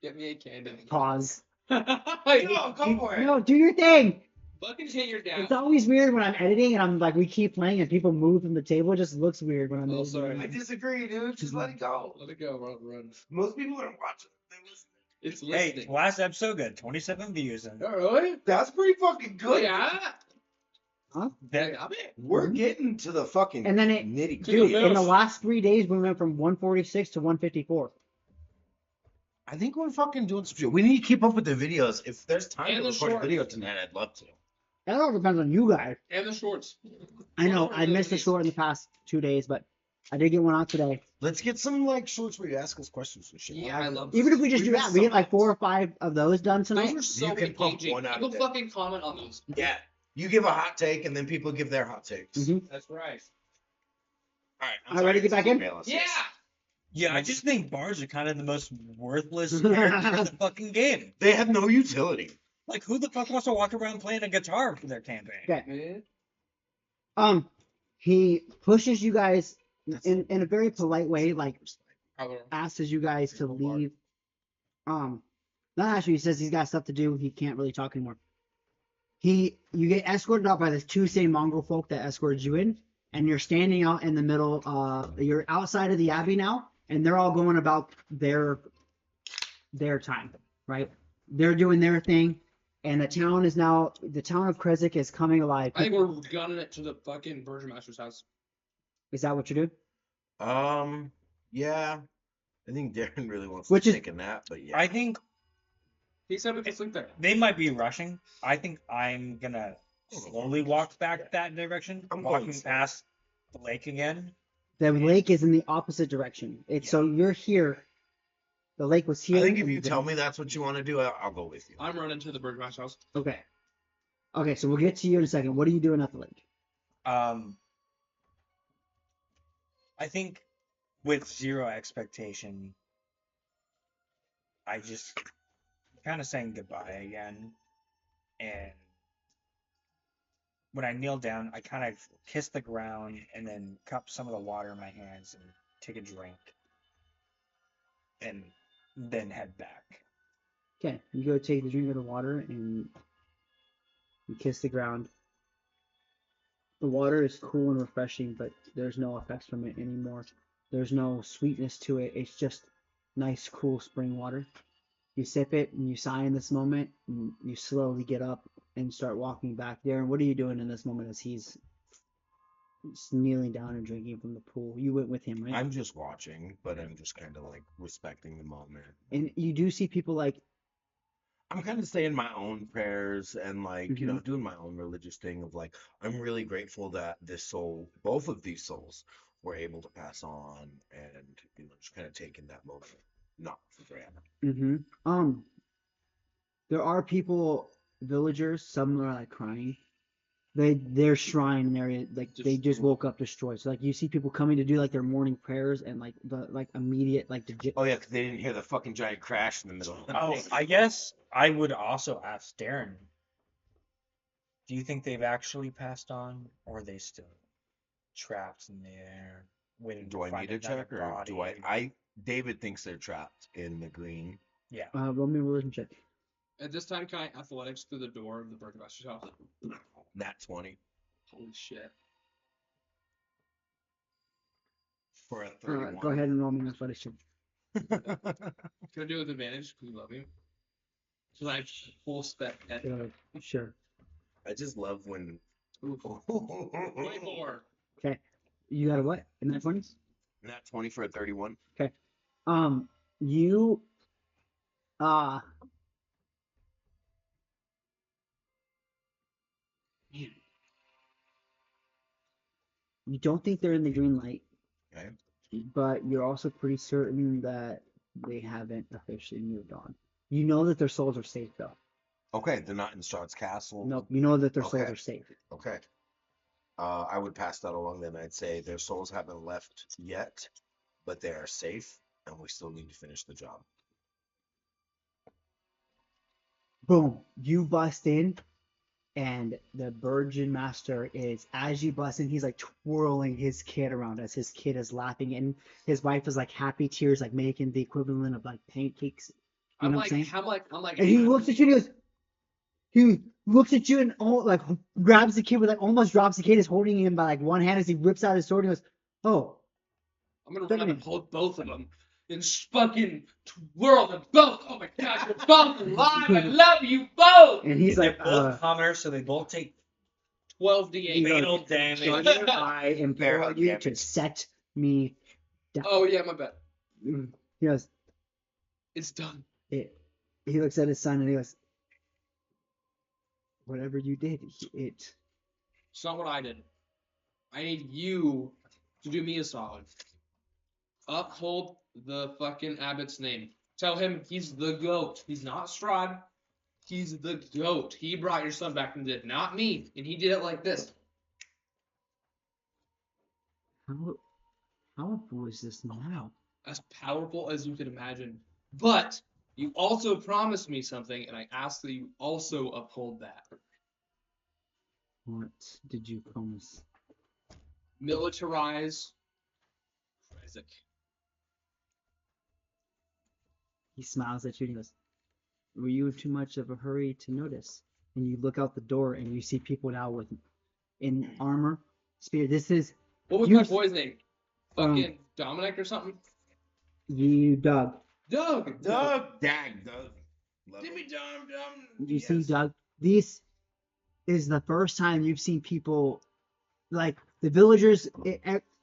Speaker 2: Get me a candy.
Speaker 4: Pause.
Speaker 2: No, go for it.
Speaker 4: No, do your thing.
Speaker 2: Fucking hit your down.
Speaker 4: It's always weird when I'm editing and I'm like, we keep playing and people move from the table. It just looks weird when I'm
Speaker 2: Oh,
Speaker 4: editing.
Speaker 2: sorry.
Speaker 1: I disagree, dude. Just let it go.
Speaker 2: Let it go. Run.
Speaker 1: Most people don't watch it. They listen.
Speaker 2: It's
Speaker 3: Hey,
Speaker 2: listening.
Speaker 3: last episode got 27 views. And
Speaker 2: Oh, really?
Speaker 1: That's pretty fucking good.
Speaker 2: Yeah.
Speaker 3: that,
Speaker 2: I bet.
Speaker 1: We're getting to the fucking
Speaker 4: And then it-
Speaker 1: nitty
Speaker 2: Dude,
Speaker 1: gritty.
Speaker 4: In the last 3 days, we went from 146 to 154.
Speaker 1: I think we're fucking doing some shit. We need to keep up with the videos. If there's time
Speaker 2: And
Speaker 1: to
Speaker 2: the
Speaker 1: record a
Speaker 2: shorts.
Speaker 1: video tonight, I'd love to.
Speaker 4: That all depends on you guys.
Speaker 2: And the shorts.
Speaker 4: I know
Speaker 2: Well,
Speaker 4: I missed the
Speaker 2: release.
Speaker 4: short in the past 2 days, but I did get one out today.
Speaker 1: Let's get some like shorts where you ask us questions and shit.
Speaker 2: Yeah, I love
Speaker 4: Even if we just
Speaker 1: We
Speaker 4: do
Speaker 1: missed
Speaker 4: that, we get like
Speaker 1: some.
Speaker 4: 4 or 5 of those done
Speaker 2: Those
Speaker 4: tonight.
Speaker 2: are so
Speaker 1: You can pump
Speaker 2: engaging.
Speaker 1: one out
Speaker 2: People
Speaker 1: a day.
Speaker 2: fucking comment on those.
Speaker 1: Yeah. You give a hot take and then people give their hot takes.
Speaker 4: Mhm.
Speaker 2: That's right.
Speaker 1: All right.
Speaker 4: All right, ready to get back in?
Speaker 2: Yeah.
Speaker 3: yeah, I just think bards are kind of the most worthless character in the fucking game.
Speaker 1: They have no utility.
Speaker 3: Like, who the fuck wants to walk around playing a guitar for their campaign?
Speaker 4: Okay. He pushes you guys in a very polite way, like asks you guys to leave. Not actually, he says he's got stuff to do. He can't really talk anymore. You get escorted out by the 2 same mongrel folk that escorted you in, and you're standing out in the middle. You're outside of the abbey now, and they're all going about their time, right? They're doing their thing, and the town of Krezik is coming alive.
Speaker 2: I think we're gunning it to the fucking Burgomaster's house.
Speaker 4: Is that what you're doing?
Speaker 1: Yeah. I think Darren really wants
Speaker 4: Which
Speaker 1: to
Speaker 4: is-
Speaker 1: take a nap, but yeah.
Speaker 3: I think
Speaker 2: He said we could sleep there.
Speaker 3: they might be rushing. I think I'm gonna slowly walk back that direction,
Speaker 1: I'm
Speaker 3: walking
Speaker 1: going slow.
Speaker 3: past the lake again.
Speaker 4: The lake is in the opposite direction. So you're here. The lake was here.
Speaker 1: I think if you tell me that's what you want to do, I'll go with you.
Speaker 2: I'm running to the Burgomaster's house.
Speaker 4: Okay. Okay, so we'll get to you in a second. What are you doing at the lake?
Speaker 3: I think with zero expectation, I just kind of saying goodbye again. And when I kneel down, I kind of kiss the ground and then cup some of the water in my hands and take a drink. And then head back.
Speaker 4: Okay, you go take the drink of the water and you kiss the ground. The water is cool and refreshing, but there's no effects from it anymore. There's no sweetness to it. It's just nice, cool spring water. You sip it and you sigh in this moment, and you slowly get up and start walking back. Darren, what are you doing in this moment as he's kneeling down and drinking from the pool? You went with him, right?
Speaker 1: I'm just watching, but I'm just kind of like respecting the moment.
Speaker 4: And you do see people like,
Speaker 1: I'm kind of saying my own prayers and like, you know,
Speaker 4: Mhm.
Speaker 1: doing my own religious thing of like, I'm really grateful that this soul, both of these souls, were able to pass on and, you know, just kind of taking that moment, not for granted.
Speaker 4: there are people, villagers, some are like crying. Their shrine area, like they just
Speaker 2: Destroyed.
Speaker 4: woke up destroyed. So like you see people coming to do like their morning prayers and like the like immediate like the
Speaker 1: Oh yeah, because they didn't hear the fucking giant crash in the middle of the
Speaker 3: Oh,
Speaker 1: night.
Speaker 3: I guess I would also ask Darren. Do you think they've actually passed on, or are they still trapped in the air, waiting
Speaker 1: Do
Speaker 3: to
Speaker 1: I
Speaker 3: find
Speaker 1: need to
Speaker 3: another
Speaker 1: check or
Speaker 3: body?
Speaker 1: do I David thinks they're trapped in the green.
Speaker 3: Yeah.
Speaker 4: roll me a religion check.
Speaker 2: At this time, can I athletics through the door of the burgomaster's house?
Speaker 1: Nat 20
Speaker 2: Holy shit.
Speaker 1: for a
Speaker 4: Go ahead
Speaker 1: 31.
Speaker 4: and roll me an athletics check.
Speaker 2: Can I do it with advantage? Because you love me. Because I have full spec at
Speaker 4: Sure.
Speaker 1: I just love when.
Speaker 2: Oof. 24.
Speaker 4: Okay. You got a what in that 20s?
Speaker 1: Nat 20 for a 31.
Speaker 4: You uh man, you don't think they're in the green light,
Speaker 1: Okay.
Speaker 4: but you're also pretty certain that they haven't officially moved on. You know that their souls are safe though.
Speaker 1: Okay, they're not in Strahd's castle.
Speaker 4: Nope, you know that their souls
Speaker 1: Okay.
Speaker 4: are safe.
Speaker 1: Okay. I would pass that along then. I'd say their souls haven't left yet, but they are safe, and we still need to finish the job.
Speaker 4: Boom, you bust in, and the Virgin Master is, as you bust in, he's like twirling his kid around as his kid is laughing, and his wife is like happy tears, like making the equivalent of like pancakes. You know what I'm saying?
Speaker 2: I'm like,
Speaker 4: And he looks at you and he looks at you and like grabs the kid with like almost drops the kid, is holding him by like one hand as he whips out his sword and goes, "Oh,
Speaker 2: I'm gonna
Speaker 4: Wait a
Speaker 2: run up and
Speaker 4: minute.
Speaker 2: hold both of them and fucking twirl them both. Oh my gosh, you're both alive. I love you both.
Speaker 4: and he's
Speaker 3: They're
Speaker 4: like,
Speaker 3: both hummers, so they both take
Speaker 2: 12
Speaker 4: he
Speaker 2: d8.
Speaker 4: goes,
Speaker 3: fatal damage.
Speaker 4: "Junior, I
Speaker 1: Bear
Speaker 4: implore
Speaker 1: hug
Speaker 4: you to
Speaker 1: damage.
Speaker 4: set me down."
Speaker 2: Oh yeah, my bad.
Speaker 4: He goes,
Speaker 2: It's done.
Speaker 4: it. He looks at his son and he goes, "Whatever you did, it."
Speaker 2: It's not what I did. I need you to do me a solid. Uphold the fucking Abbot's name. Tell him he's the GOAT. He's not Strahd. He's the GOAT. He brought your son back from the dead, not me. And he did it like this.
Speaker 4: How powerful is this now?
Speaker 2: As powerful as you can imagine. But you also promised me something, and I ask that you also uphold that.
Speaker 4: What did you promise?
Speaker 2: Militarize Isaac.
Speaker 4: He smiles at you and he goes, "Were you in too much of a hurry to notice?" And you look out the door and you see people now with in armor, spear. This is
Speaker 2: What was
Speaker 4: You-
Speaker 2: my boy's name?
Speaker 4: Um,
Speaker 2: Fucking Dominic or something?
Speaker 4: you, Doug.
Speaker 2: Doug!
Speaker 1: Doug! Dag, Doug. Love
Speaker 2: Give me
Speaker 1: him.
Speaker 2: Dom.
Speaker 4: You see, Doug. This is the first time you've seen people like the villagers.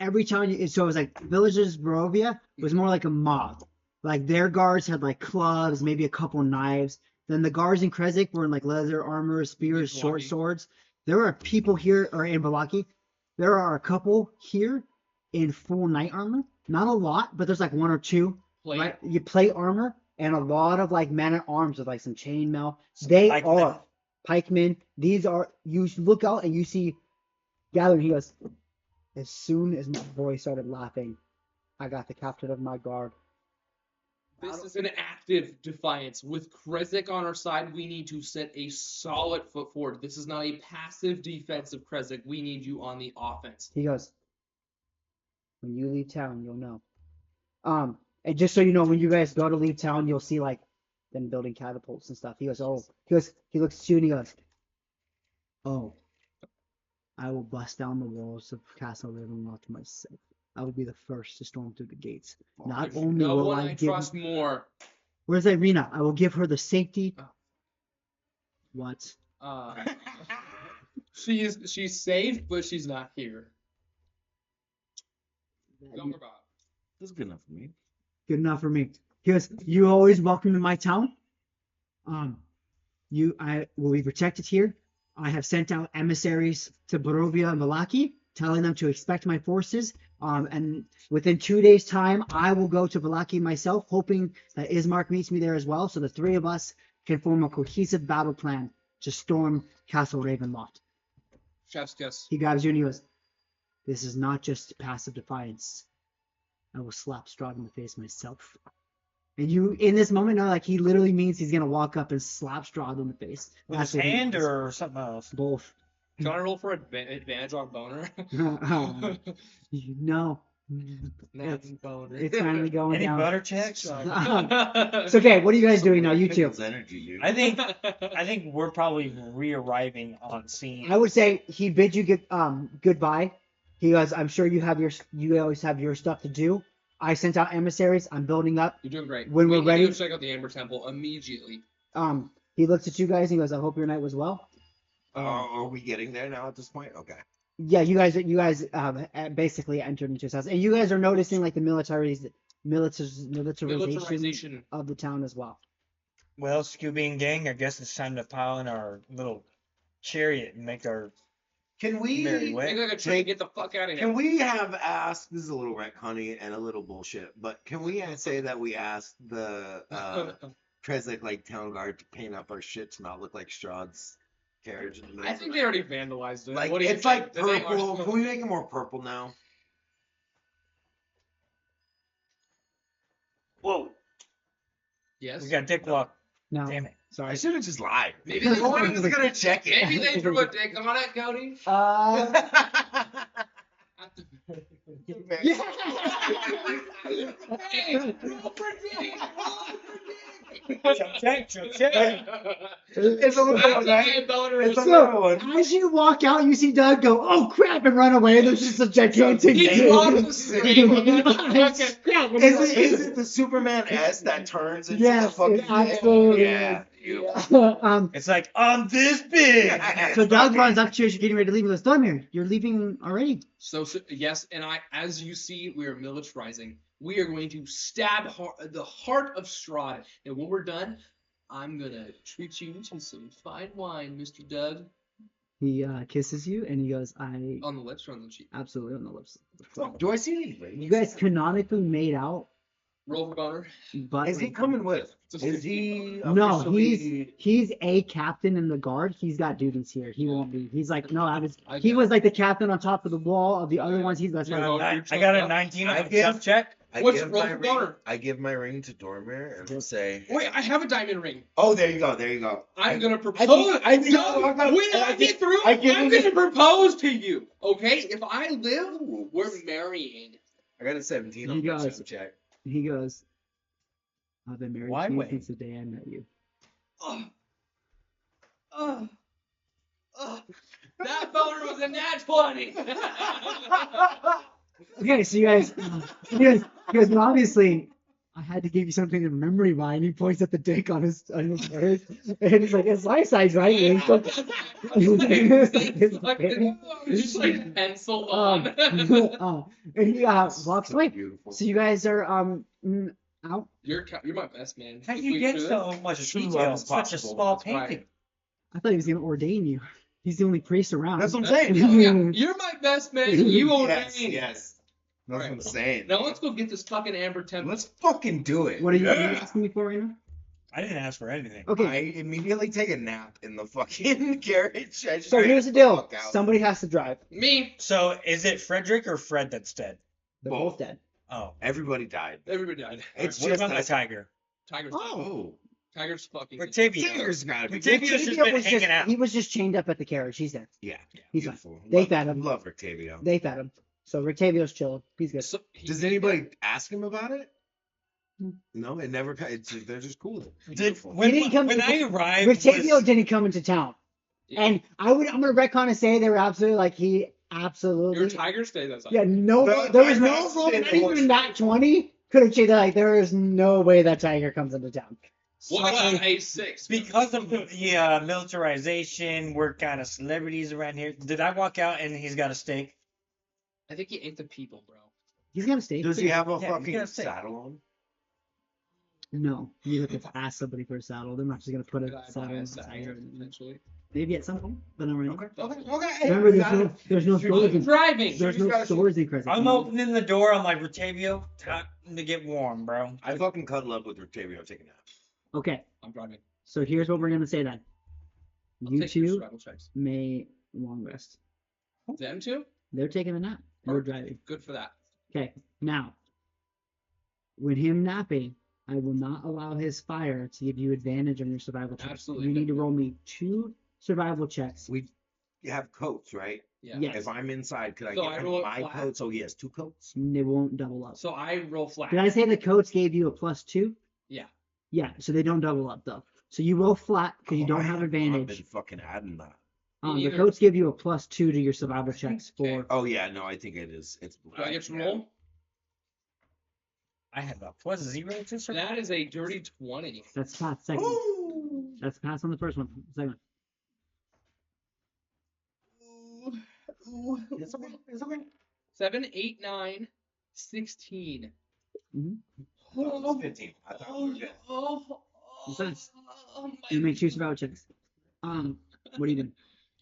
Speaker 4: Every time so it was like villagers. Barovia was more like a mob. Like their guards had like clubs, maybe a couple knives. Then the guards in Krezk were in like leather armor, spears, short
Speaker 2: Balaki.
Speaker 4: swords. There are people here, or in Balaki, there are a couple here in full knight armor. Not a lot, but there's like one or two.
Speaker 2: Plate.
Speaker 4: Right? You plate armor and a lot of like men at arms with like some chainmail. They
Speaker 3: pikemen.
Speaker 4: are pikemen. These are, you look out and you see gathering. He goes, as soon as my boy started laughing, I got the captain of my guard.
Speaker 2: This is an active defiance. With Krezk on our side, we need to set a solid foot forward. This is not a passive defense of Krezk. We need you on the offense.
Speaker 4: He goes, when you leave town, you'll know. And just so you know, when you guys go to leave town, you'll see like them building catapults and stuff. He goes, oh, he looks at you and he goes, oh, I will bust down the walls of Castle Ravenloft myself. I will be the first to storm through the gates. Not
Speaker 2: There's
Speaker 4: only
Speaker 2: no
Speaker 4: will
Speaker 2: one
Speaker 4: I
Speaker 2: I
Speaker 4: give.
Speaker 2: trust more.
Speaker 4: Where's Irina? I will give her the safety.
Speaker 2: Oh.
Speaker 4: What?
Speaker 2: She's safe, but she's not here. Don't worry about
Speaker 1: This is good enough for me.
Speaker 4: Good enough for me. He goes, "You always welcome to my town. I will be protected here. I have sent out emissaries to Barovia and Valaki, telling them to expect my forces. And within 2 days' time, I will go to Valaki myself, hoping that Ismark meets me there as well, so the three of us can form a cohesive battle plan to storm Castle Ravenloft."
Speaker 2: Chef's kiss.
Speaker 4: He grabs you and he goes, "This is not just passive defiance. I will slap Strahd in the face myself." And you, in this moment, know like he literally means he's gonna walk up and slap Strahd in the face.
Speaker 3: With
Speaker 4: That's
Speaker 3: his
Speaker 4: what he
Speaker 3: hand
Speaker 4: means.
Speaker 3: or something else?
Speaker 4: Both.
Speaker 2: Do you want to roll for advantage on boner?
Speaker 4: No.
Speaker 2: Boner.
Speaker 4: It's finally going
Speaker 3: Any
Speaker 4: down.
Speaker 3: butter checks?
Speaker 4: So okay, what are you guys doing now? You two.
Speaker 1: Pickles energy, dude.
Speaker 3: I think we're probably re-arriving on scene.
Speaker 4: I would say he bid you goodbye. He goes, "I'm sure you always have your stuff to do. I sent out emissaries. I'm building up."
Speaker 2: You're doing great.
Speaker 4: When we're
Speaker 2: We
Speaker 4: ready-
Speaker 2: need to check out the Amber Temple immediately.
Speaker 4: He looks at you guys and he goes, "I hope your night was well."
Speaker 1: Are we getting there now at this point? Okay.
Speaker 4: Yeah, you guys basically entered into his house, and you guys are noticing like the militarization
Speaker 2: Militarization.
Speaker 4: of the town as well.
Speaker 3: Well, Scooby and gang, I guess it's time to pile in our little chariot and make our
Speaker 1: Can we
Speaker 3: merry way.
Speaker 2: Make like a train, get the fuck out of here.
Speaker 1: Can we have asked? This is a little retconny and a little bullshit, but can we say that we asked the Trezek like town guard to paint up our shit to not look like Strahd's carriage? In the middle
Speaker 2: I
Speaker 1: of
Speaker 2: think
Speaker 1: the
Speaker 2: they
Speaker 1: night?
Speaker 2: already vandalized it.
Speaker 1: Like
Speaker 2: What do you
Speaker 1: it's
Speaker 2: think?
Speaker 1: like
Speaker 2: Did they-
Speaker 1: purple. Can we make it more purple now? Whoa!
Speaker 2: Yes.
Speaker 3: We got dick walk.
Speaker 4: No,
Speaker 3: Damn it.
Speaker 1: I
Speaker 4: sorry.
Speaker 1: should have just lied.
Speaker 2: Maybe they
Speaker 1: No one's
Speaker 2: threw-
Speaker 1: gonna check it.
Speaker 2: Maybe they threw a dick on it, Cody.
Speaker 4: Yeah.
Speaker 2: Hey, roll for dick,
Speaker 3: Check.
Speaker 1: It's a little one, right? It's a
Speaker 4: So,
Speaker 1: little one.
Speaker 4: as you walk out, you see Doug go, "Oh crap!" and run away. There's just a gigantic
Speaker 2: He
Speaker 4: dick.
Speaker 2: lost the stream.
Speaker 1: Is it the Superman S that turns into
Speaker 4: Yes,
Speaker 1: the fucking
Speaker 4: it absolutely
Speaker 1: Yeah.
Speaker 3: It's like, I'm this big.
Speaker 4: So Doug runs up to you as you're getting ready to leave. He goes, "Thormir, you're leaving already?"
Speaker 2: So yes, and as you see, we are militarizing. We are going to stab the heart of Strahd, and when we're done, I'm gonna treat you to some fine wine, Mr. Doug.
Speaker 4: He kisses you and he goes, "I
Speaker 2: On the lips or on the cheek?
Speaker 4: absolutely on the lips."
Speaker 1: Do I see anything?
Speaker 4: You guys canonically made out,
Speaker 2: Roll for boner.
Speaker 4: but
Speaker 1: Is he coming with?
Speaker 2: It's a
Speaker 1: Is he?
Speaker 4: No,
Speaker 1: officially-
Speaker 4: he's a captain in the guard. He's got duties here. He won't be. He's like, no,
Speaker 2: I
Speaker 4: he
Speaker 2: get
Speaker 4: was like the captain on top of the wall of the other ones. He's that's
Speaker 2: Yeah.
Speaker 4: like,
Speaker 3: I got a 19 on
Speaker 1: I
Speaker 3: the
Speaker 1: give-
Speaker 3: tough check.
Speaker 1: I
Speaker 2: What's
Speaker 1: give
Speaker 2: roll
Speaker 1: my
Speaker 2: for
Speaker 1: ring.
Speaker 2: boner?
Speaker 1: I give my ring to Dormer and say,
Speaker 2: Wait, I have a diamond ring.
Speaker 1: "Oh, there you go. There you go."
Speaker 2: I'm gonna
Speaker 1: I
Speaker 2: propose.
Speaker 1: think I
Speaker 2: No,
Speaker 1: walk up
Speaker 2: when
Speaker 1: and
Speaker 2: I get through,
Speaker 1: I give
Speaker 2: I'm
Speaker 1: him
Speaker 2: gonna propose to you. Okay? If I live, we're marrying.
Speaker 1: I got a 17
Speaker 4: He
Speaker 1: on my
Speaker 4: goes-
Speaker 1: check check.
Speaker 4: he goes, "I've been married
Speaker 3: Why
Speaker 4: to you
Speaker 3: wait?
Speaker 4: since the day I met you."
Speaker 2: That boner was a nat 20.
Speaker 4: Okay, so you guys, well, obviously, I had to give you something in memory by, and he points at the dick on his face, and he's like, "It's life size, right?" And he's like,
Speaker 2: Just like pencil
Speaker 4: and
Speaker 2: on.
Speaker 4: he walks away.
Speaker 1: Beautiful.
Speaker 4: So you guys are out.
Speaker 2: You're my best man.
Speaker 3: How do
Speaker 2: If
Speaker 3: you
Speaker 2: we
Speaker 3: get
Speaker 2: could-
Speaker 3: so much
Speaker 1: True love
Speaker 3: detail?
Speaker 1: is
Speaker 3: Such a
Speaker 1: possible.
Speaker 3: small
Speaker 2: That's right.
Speaker 3: painting.
Speaker 4: I thought he was gonna ordain you. He's the only priest around.
Speaker 1: That's what I'm saying.
Speaker 2: Oh, yeah. You're my best man. You ordain.
Speaker 1: Yes. That's what I'm saying.
Speaker 2: Now let's go get this fucking Amber Temple.
Speaker 1: Let's fucking do it.
Speaker 4: What are you
Speaker 1: Yeah.
Speaker 4: asking me for right now?
Speaker 3: I didn't ask for anything.
Speaker 4: Okay,
Speaker 1: I immediately take a nap in the fucking carriage. I just
Speaker 4: so here's the
Speaker 1: get
Speaker 4: deal.
Speaker 1: fuck out.
Speaker 4: Somebody has to drive.
Speaker 2: Me.
Speaker 3: So is it Frederick or Fred that's dead?
Speaker 4: They're
Speaker 1: Both.
Speaker 4: both dead.
Speaker 3: Oh.
Speaker 1: Everybody died.
Speaker 2: Everybody died.
Speaker 1: It's
Speaker 3: What
Speaker 1: just
Speaker 3: about the
Speaker 1: that-
Speaker 3: tiger?
Speaker 2: Tiger's dead.
Speaker 1: Oh,
Speaker 2: Tiger's fucking dead.
Speaker 3: Octavio.
Speaker 1: Tigger's gotta be.
Speaker 3: Octavio's just
Speaker 4: Octavio
Speaker 3: been
Speaker 4: was
Speaker 3: hanging out.
Speaker 4: He was just chained up at the carriage. He's dead.
Speaker 1: Yeah,
Speaker 4: He's fine.
Speaker 1: beautiful.
Speaker 4: They
Speaker 1: Love-
Speaker 4: fed him.
Speaker 1: Love Octavio.
Speaker 4: They fed him. So Octavio's chilled. He's good.
Speaker 2: So,
Speaker 1: Does anybody ask him about it?
Speaker 4: Hmm.
Speaker 1: No, it never. They're just cool.
Speaker 3: Did,
Speaker 1: Beautiful.
Speaker 3: when
Speaker 4: He didn't come-
Speaker 3: when I arrived,
Speaker 4: Octavio
Speaker 3: was,
Speaker 4: didn't come into town.
Speaker 2: Yeah.
Speaker 4: And I'm gonna retcon and say they were absolutely like he absolutely.
Speaker 2: Your Tiger stays outside.
Speaker 4: Yeah, no,
Speaker 1: The-
Speaker 4: there was
Speaker 1: the
Speaker 4: no
Speaker 1: rest
Speaker 4: roll,
Speaker 1: did
Speaker 4: not
Speaker 1: horse.
Speaker 4: even that 20 could have changed that. Like, there is no way that tiger comes into town.
Speaker 2: Why not
Speaker 3: So,
Speaker 2: A6?
Speaker 3: because of the militarization, we're kind of celebrities around here. Did I walk out and he's got a steak?
Speaker 2: I think he ate the people, bro.
Speaker 4: He's got a steak.
Speaker 1: Does he have a
Speaker 3: Yeah, he's
Speaker 1: fucking
Speaker 3: got a steak.
Speaker 1: saddle on?
Speaker 4: No, you have to ask somebody for a saddle. They're not just gonna put
Speaker 2: Could
Speaker 4: a
Speaker 2: I buy
Speaker 4: saddle
Speaker 2: a
Speaker 4: on
Speaker 2: saddle,
Speaker 4: eventually.
Speaker 2: eventually?
Speaker 4: Maybe at some point, but not right now.
Speaker 1: Okay.
Speaker 4: Remember, there's no stores
Speaker 2: I'm
Speaker 4: in
Speaker 2: driving.
Speaker 4: there's no stores in Crescent.
Speaker 3: I'm opening the door. I'm like, Rotavio, time to get warm, bro.
Speaker 1: I fucking cuddle up with Rotavio taking naps.
Speaker 4: Okay,
Speaker 2: I'm driving.
Speaker 4: so here's what we're gonna say then.
Speaker 2: I'll
Speaker 4: You
Speaker 2: take your
Speaker 4: two
Speaker 2: survival checks.
Speaker 4: may long rest.
Speaker 2: Them two?
Speaker 4: They're taking a nap. You're driving.
Speaker 2: Good for that.
Speaker 4: Okay, now, with him napping, I will not allow his fire to give you advantage on your survival checks.
Speaker 2: Absolutely.
Speaker 4: You need to roll me 2 survival checks.
Speaker 1: We have coats, right?
Speaker 2: Yeah.
Speaker 4: Yes.
Speaker 1: If I'm inside, could I
Speaker 2: So
Speaker 1: get
Speaker 2: I
Speaker 1: him
Speaker 2: roll it
Speaker 1: my
Speaker 2: flat?
Speaker 1: coat? So he has 2 coats.
Speaker 4: They won't double up.
Speaker 2: So I roll flat.
Speaker 4: Did I say the coats gave you a +2?
Speaker 2: Yeah.
Speaker 4: Yeah, so they don't double up though. So you roll flat because you don't
Speaker 1: I
Speaker 4: have
Speaker 1: I've been
Speaker 4: advantage.
Speaker 1: fucking adding that.
Speaker 2: Me
Speaker 4: The
Speaker 2: neither.
Speaker 4: coats give you a +2 to your survival checks
Speaker 2: Okay.
Speaker 4: for.
Speaker 1: Oh yeah, no, I think it is. It's
Speaker 2: Do I get to roll?
Speaker 3: I have a +0 to survive.
Speaker 2: That is a dirty 20.
Speaker 4: That's pass. Second.
Speaker 1: Ooh.
Speaker 4: That's pass on the first one. Second.
Speaker 1: It's okay. It's okay.
Speaker 2: 7, 8, 9, 16.
Speaker 1: Oh, 15. I thought we were good.
Speaker 4: Besides, You make 2 survival checks. What are you doing?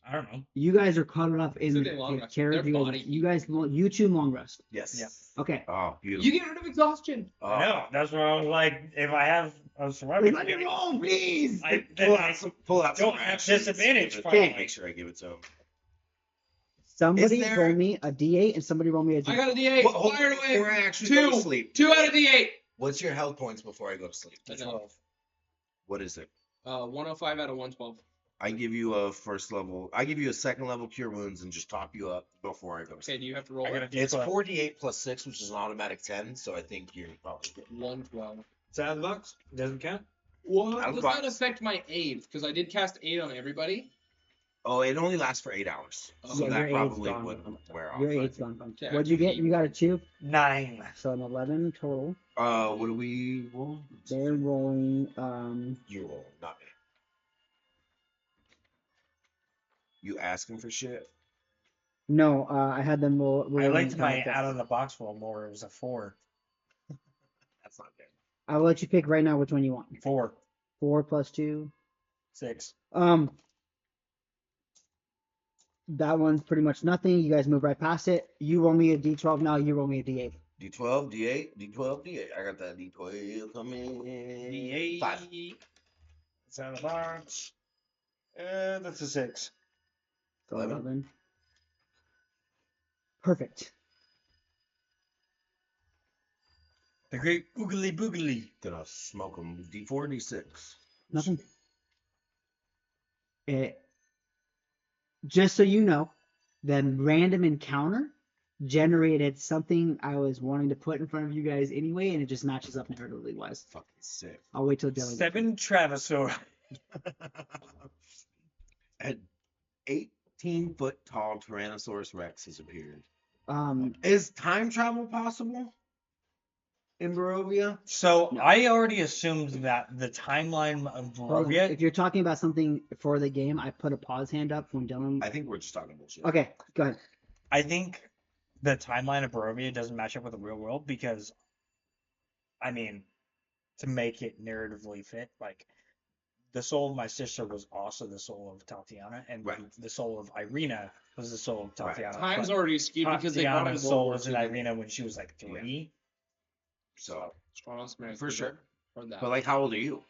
Speaker 3: I don't know.
Speaker 4: You guys are caught up in
Speaker 2: So
Speaker 4: the
Speaker 2: they long rest.
Speaker 4: carriage.
Speaker 2: Their body
Speaker 4: You two long rest.
Speaker 1: Yes.
Speaker 3: Yeah.
Speaker 4: Okay.
Speaker 1: Oh, beautiful.
Speaker 2: You get rid of exhaustion.
Speaker 1: Oh.
Speaker 3: I know. That's what I was like. If I have a survival,
Speaker 4: Let me roll, please.
Speaker 1: Pull out some
Speaker 3: don't have
Speaker 1: actions.
Speaker 3: disadvantage.
Speaker 4: Okay.
Speaker 1: Make sure I give it to him.
Speaker 4: Somebody
Speaker 1: Is there-
Speaker 4: roll me a D8 and somebody roll me a D8.
Speaker 2: I got a D8.
Speaker 1: Well, hold
Speaker 2: Fire
Speaker 1: on,
Speaker 2: away.
Speaker 1: before I actually go to
Speaker 2: 2.
Speaker 1: sleep.
Speaker 2: 2 out of D8.
Speaker 1: What's your health points before I go to sleep?
Speaker 2: I know.
Speaker 1: What is it?
Speaker 2: 105 out of 112.
Speaker 1: I give you a first level. I give you a second level cure wounds and just top you up before I go to
Speaker 2: Okay,
Speaker 1: sleep.
Speaker 2: do you have to roll
Speaker 3: I got
Speaker 2: it?
Speaker 3: a
Speaker 1: It's
Speaker 3: D12.
Speaker 1: 48 plus 6, which is an automatic 10. So I think you're probably good.
Speaker 2: 112.
Speaker 3: It's out of the box. Doesn't count.
Speaker 2: What?
Speaker 1: Out of
Speaker 2: Does
Speaker 1: the
Speaker 2: that
Speaker 1: box.
Speaker 2: affect my aid? Because I did cast aid on everybody.
Speaker 1: Oh, it only lasts for 8 hours. So
Speaker 2: Yeah,
Speaker 1: that
Speaker 4: your aid's
Speaker 1: probably
Speaker 4: gone.
Speaker 1: wouldn't wear off.
Speaker 4: Your
Speaker 1: I
Speaker 4: 8's
Speaker 1: think.
Speaker 4: gone.
Speaker 2: Okay,
Speaker 4: What'd you get? You got a 2.
Speaker 3: 9.
Speaker 4: So an 11 total.
Speaker 1: What do we roll?
Speaker 4: They're rolling.
Speaker 1: You roll, not me. You asking for shit?
Speaker 4: No, I had them roll.
Speaker 3: I liked my
Speaker 4: contest.
Speaker 3: out of the box roll more. It was a 4.
Speaker 1: That's not good.
Speaker 4: I'll let you pick right now which one you want.
Speaker 3: 4.
Speaker 4: 4 plus 2.
Speaker 3: 6.
Speaker 4: That one's pretty much nothing. You guys move right past it. You roll me a D12 now. You roll me a D8.
Speaker 1: D12, D8, D12, D8. I got that D12 coming.
Speaker 3: D8.
Speaker 1: 5.
Speaker 3: It's out of the box. That's a 6.
Speaker 4: So
Speaker 1: 11.
Speaker 4: 11. Perfect.
Speaker 3: The great oogly boogly.
Speaker 1: Gonna smoke them. D4, D6.
Speaker 4: Nothing. Just so you know, the random encounter generated something I was wanting to put in front of you guys anyway, and it just matches up narratively wise.
Speaker 1: Fucking sick.
Speaker 4: I'll wait till Jelly.
Speaker 3: 7 Travasaur.
Speaker 1: An 18-foot tall Tyrannosaurus Rex has appeared.
Speaker 4: Um,
Speaker 1: Is time travel possible in Barovia?
Speaker 3: So
Speaker 4: No.
Speaker 3: I already assumed that the timeline of
Speaker 4: hold on.
Speaker 3: Barovia.
Speaker 4: If you're talking about something for the game, I put a pause hand up when Dylan.
Speaker 1: I think we're just talking bullshit.
Speaker 4: Okay, go ahead.
Speaker 3: I think the timeline of Barovia doesn't match up with the real world because, I mean, to make it narratively fit, like the soul of my sister was also the soul of Tatiana, and
Speaker 1: Right.
Speaker 3: the soul of Irina was the soul of
Speaker 1: Right.
Speaker 3: Tatiana.
Speaker 2: Time's
Speaker 3: but
Speaker 2: already skewed because they brought in
Speaker 3: Tatiana's
Speaker 2: World
Speaker 3: soul
Speaker 2: War
Speaker 3: was in
Speaker 2: II.
Speaker 3: Irina when she was like 3.
Speaker 1: So,
Speaker 2: Strong man.
Speaker 1: For sure.
Speaker 2: Heard that.
Speaker 1: but like, how old are you?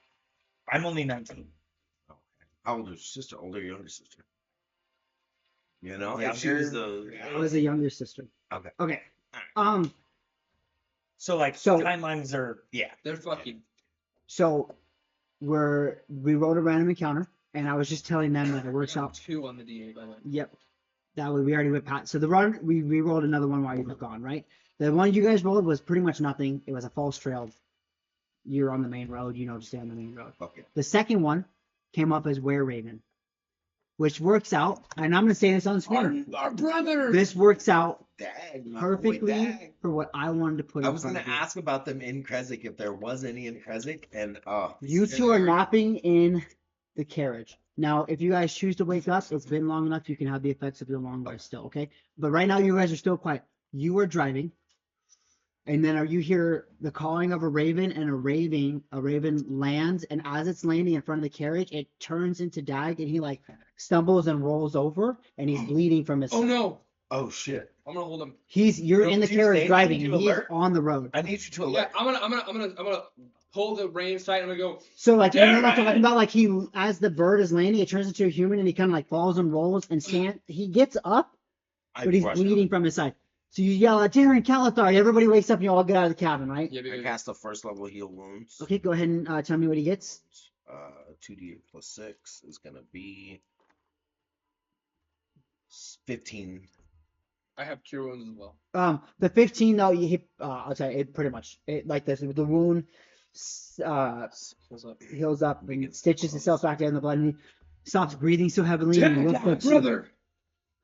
Speaker 3: I'm only 19.
Speaker 1: How old is your sister? Older or younger sister? You know, if she
Speaker 3: Younger.
Speaker 1: was the.
Speaker 4: I was a younger sister.
Speaker 1: Okay.
Speaker 4: Okay.
Speaker 1: Alright.
Speaker 3: So like
Speaker 4: So-
Speaker 3: timelines are
Speaker 1: Yeah.
Speaker 2: They're fucking.
Speaker 4: So we rolled a random encounter, and I was just telling them that it works
Speaker 2: I got
Speaker 4: out.
Speaker 2: 2 on the D8 by the way.
Speaker 4: Yep. That way we already went past. So the run we rolled another one while you were gone, right? The one you guys rolled was pretty much nothing. It was a false trail. You're on the main road, to stay on the main road.
Speaker 1: Okay.
Speaker 4: The second one came up as Were Raven, which works out, and I'm gonna say this on screen.
Speaker 2: Our brother.
Speaker 4: This works out
Speaker 1: Dag, my boy
Speaker 4: perfectly
Speaker 1: Dag.
Speaker 4: for what I wanted to put
Speaker 1: I
Speaker 4: in
Speaker 1: was
Speaker 4: front
Speaker 1: gonna
Speaker 4: of you.
Speaker 1: ask about them in Kresik if there was any in Kresik, and
Speaker 4: You
Speaker 2: Yeah,
Speaker 4: two
Speaker 2: they
Speaker 4: are
Speaker 2: are.
Speaker 4: napping in the carriage. Now, if you guys choose to wake up, it's been long enough. You can have the effects of your long rest still, okay? But right now, you guys are still quiet. You are driving, and then you hear the calling of a raven, and a raven lands, and as it's landing in front of the carriage, it turns into Dag, and he like stumbles and rolls over, and he's bleeding from his.
Speaker 2: Oh no!
Speaker 1: oh shit!
Speaker 2: I'm gonna hold him.
Speaker 4: You're
Speaker 1: No,
Speaker 4: in the
Speaker 1: do you say
Speaker 4: carriage
Speaker 1: anything?
Speaker 4: driving,
Speaker 1: Do
Speaker 4: and
Speaker 1: you
Speaker 4: he is
Speaker 1: alert?
Speaker 4: on the road.
Speaker 1: I need you to
Speaker 2: Yeah,
Speaker 1: alert.
Speaker 2: I'm gonna pull the reins tight. I'm gonna go.
Speaker 4: So like, you know what I'm
Speaker 2: Damn
Speaker 4: talking about? Like as the bird is landing, it turns into a human, and he kind of like falls and rolls and stand. He gets up, but he's
Speaker 1: rushed
Speaker 4: bleeding from his side. So you yell at Darren Calathar. Everybody wakes up, and you all get out of the cabin, right?
Speaker 2: Yeah,
Speaker 1: I cast the first level heal wounds.
Speaker 4: Okay, go ahead and tell me what he gets.
Speaker 1: 2d8 plus 6 is gonna be 15.
Speaker 2: I have cure wounds as well.
Speaker 4: The 15 though, you hit. I'll tell you, it pretty much like this. The wound
Speaker 2: Heals up.
Speaker 4: heals up
Speaker 1: Make
Speaker 4: and
Speaker 1: it
Speaker 4: stitches
Speaker 1: close.
Speaker 4: itself back in the blood, and he stops breathing so heavily. And he looks like
Speaker 2: brother.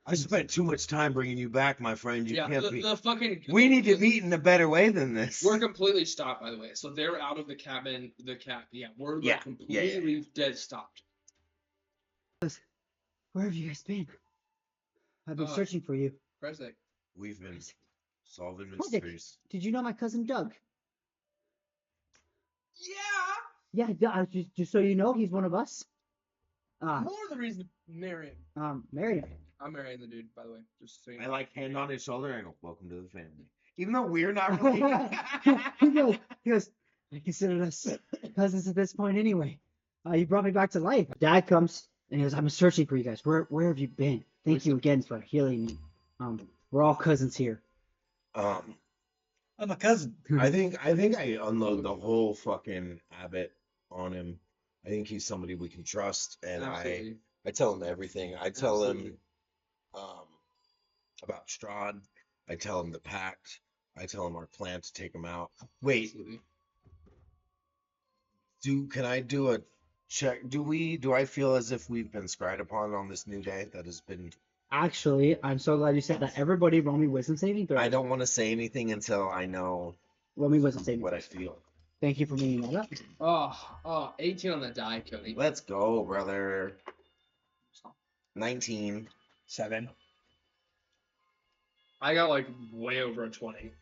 Speaker 1: I spent too much time bringing you back, my friend. You
Speaker 2: Yeah,
Speaker 1: can't
Speaker 2: the,
Speaker 1: be.
Speaker 2: the fucking.
Speaker 1: We need to meet in a better way than this.
Speaker 2: We're completely stopped, by the way. So they're out of the cabin. Yeah, we're like
Speaker 1: Yeah,
Speaker 2: completely dead stopped.
Speaker 4: Where have you guys been? I've been searching for you.
Speaker 2: Kresik.
Speaker 1: We've been solving
Speaker 4: Kresik,
Speaker 1: mysteries.
Speaker 4: did you know my cousin Doug?
Speaker 2: Yeah.
Speaker 4: Yeah, just so you know, he's one of us.
Speaker 2: More the reason to marry him.
Speaker 4: Marry him.
Speaker 2: I'm marrying the dude, by the way. Just so you
Speaker 1: I
Speaker 2: know.
Speaker 1: like hand on his shoulder and I go, "Welcome to the family." Even though we're not really.
Speaker 4: he goes, I considered us cousins at this point anyway. You brought me back to life. Dad comes and he goes, I'm searching for you guys. Where have you been? Thank you again for healing me. We're all cousins here.
Speaker 1: um,
Speaker 3: I'm a cousin.
Speaker 1: I think I unload the whole fucking Abbot on him. I think he's somebody we can trust, and
Speaker 2: Absolutely.
Speaker 1: I tell him everything. I tell him
Speaker 2: Absolutely.
Speaker 1: about Strahd. I tell him the pact. I tell him our plan to take him out. Wait,
Speaker 2: Absolutely.
Speaker 1: can I do a check? Do I feel as if we've been scryed upon on this new day that has been?
Speaker 4: Actually, I'm so glad you said that. Everybody roll me wisdom saving throw.
Speaker 1: I don't want to say anything until I know
Speaker 4: Roll me wisdom saving
Speaker 1: what I
Speaker 4: throw.
Speaker 1: feel.
Speaker 4: Thank you for bringing that up.
Speaker 2: 18 on the die, Cody.
Speaker 1: Let's go, brother. 19.
Speaker 3: 7.
Speaker 2: I got like way over a 20.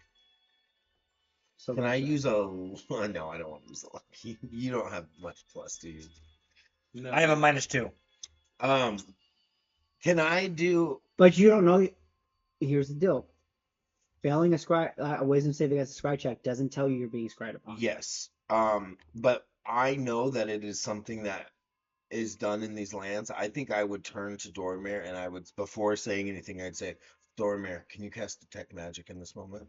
Speaker 4: So
Speaker 1: Can I use a? No, I don't want to use a lucky. You don't have much plus, do you?
Speaker 2: No.
Speaker 3: I have a -2.
Speaker 1: Can I do?
Speaker 4: But you don't know. Here's the deal. Failing a wisdom saving against a scry check doesn't tell you you're being scried upon.
Speaker 1: Yes. But I know that it is something that is done in these lands. I think I would turn to Dormir and I would, before saying anything, I'd say, Dormir, can you cast detect magic in this moment?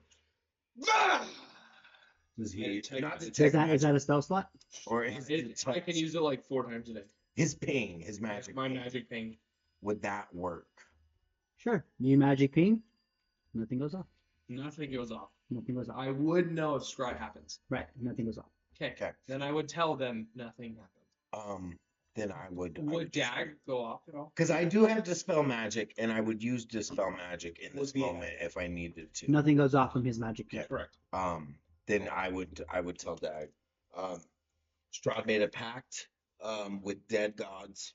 Speaker 1: Does he
Speaker 2: Detect-
Speaker 1: not
Speaker 2: is
Speaker 1: detect
Speaker 4: Is that
Speaker 1: magic?
Speaker 4: a spell slot?
Speaker 1: Or is
Speaker 2: I can use it like 4 times a day.
Speaker 1: his pain, his magic?
Speaker 2: My
Speaker 1: pain,
Speaker 2: magic thing.
Speaker 1: would that work?
Speaker 4: Sure. You magic ping. Nothing goes off.
Speaker 2: Nothing goes off.
Speaker 4: Nothing goes off.
Speaker 2: I would know if scry happens.
Speaker 4: Right. Nothing goes off.
Speaker 2: Okay.
Speaker 1: Okay.
Speaker 2: Then I would tell them nothing happened.
Speaker 1: Then I would.
Speaker 2: Would Dag go off at all?
Speaker 1: Because I do have dispel magic, and I would use dispel magic in this
Speaker 2: Would be-
Speaker 1: moment if I needed to.
Speaker 4: Nothing goes off from his magic ping.
Speaker 1: Okay.
Speaker 2: Correct.
Speaker 1: Then I would tell Dag. Strahd made a pact with dead gods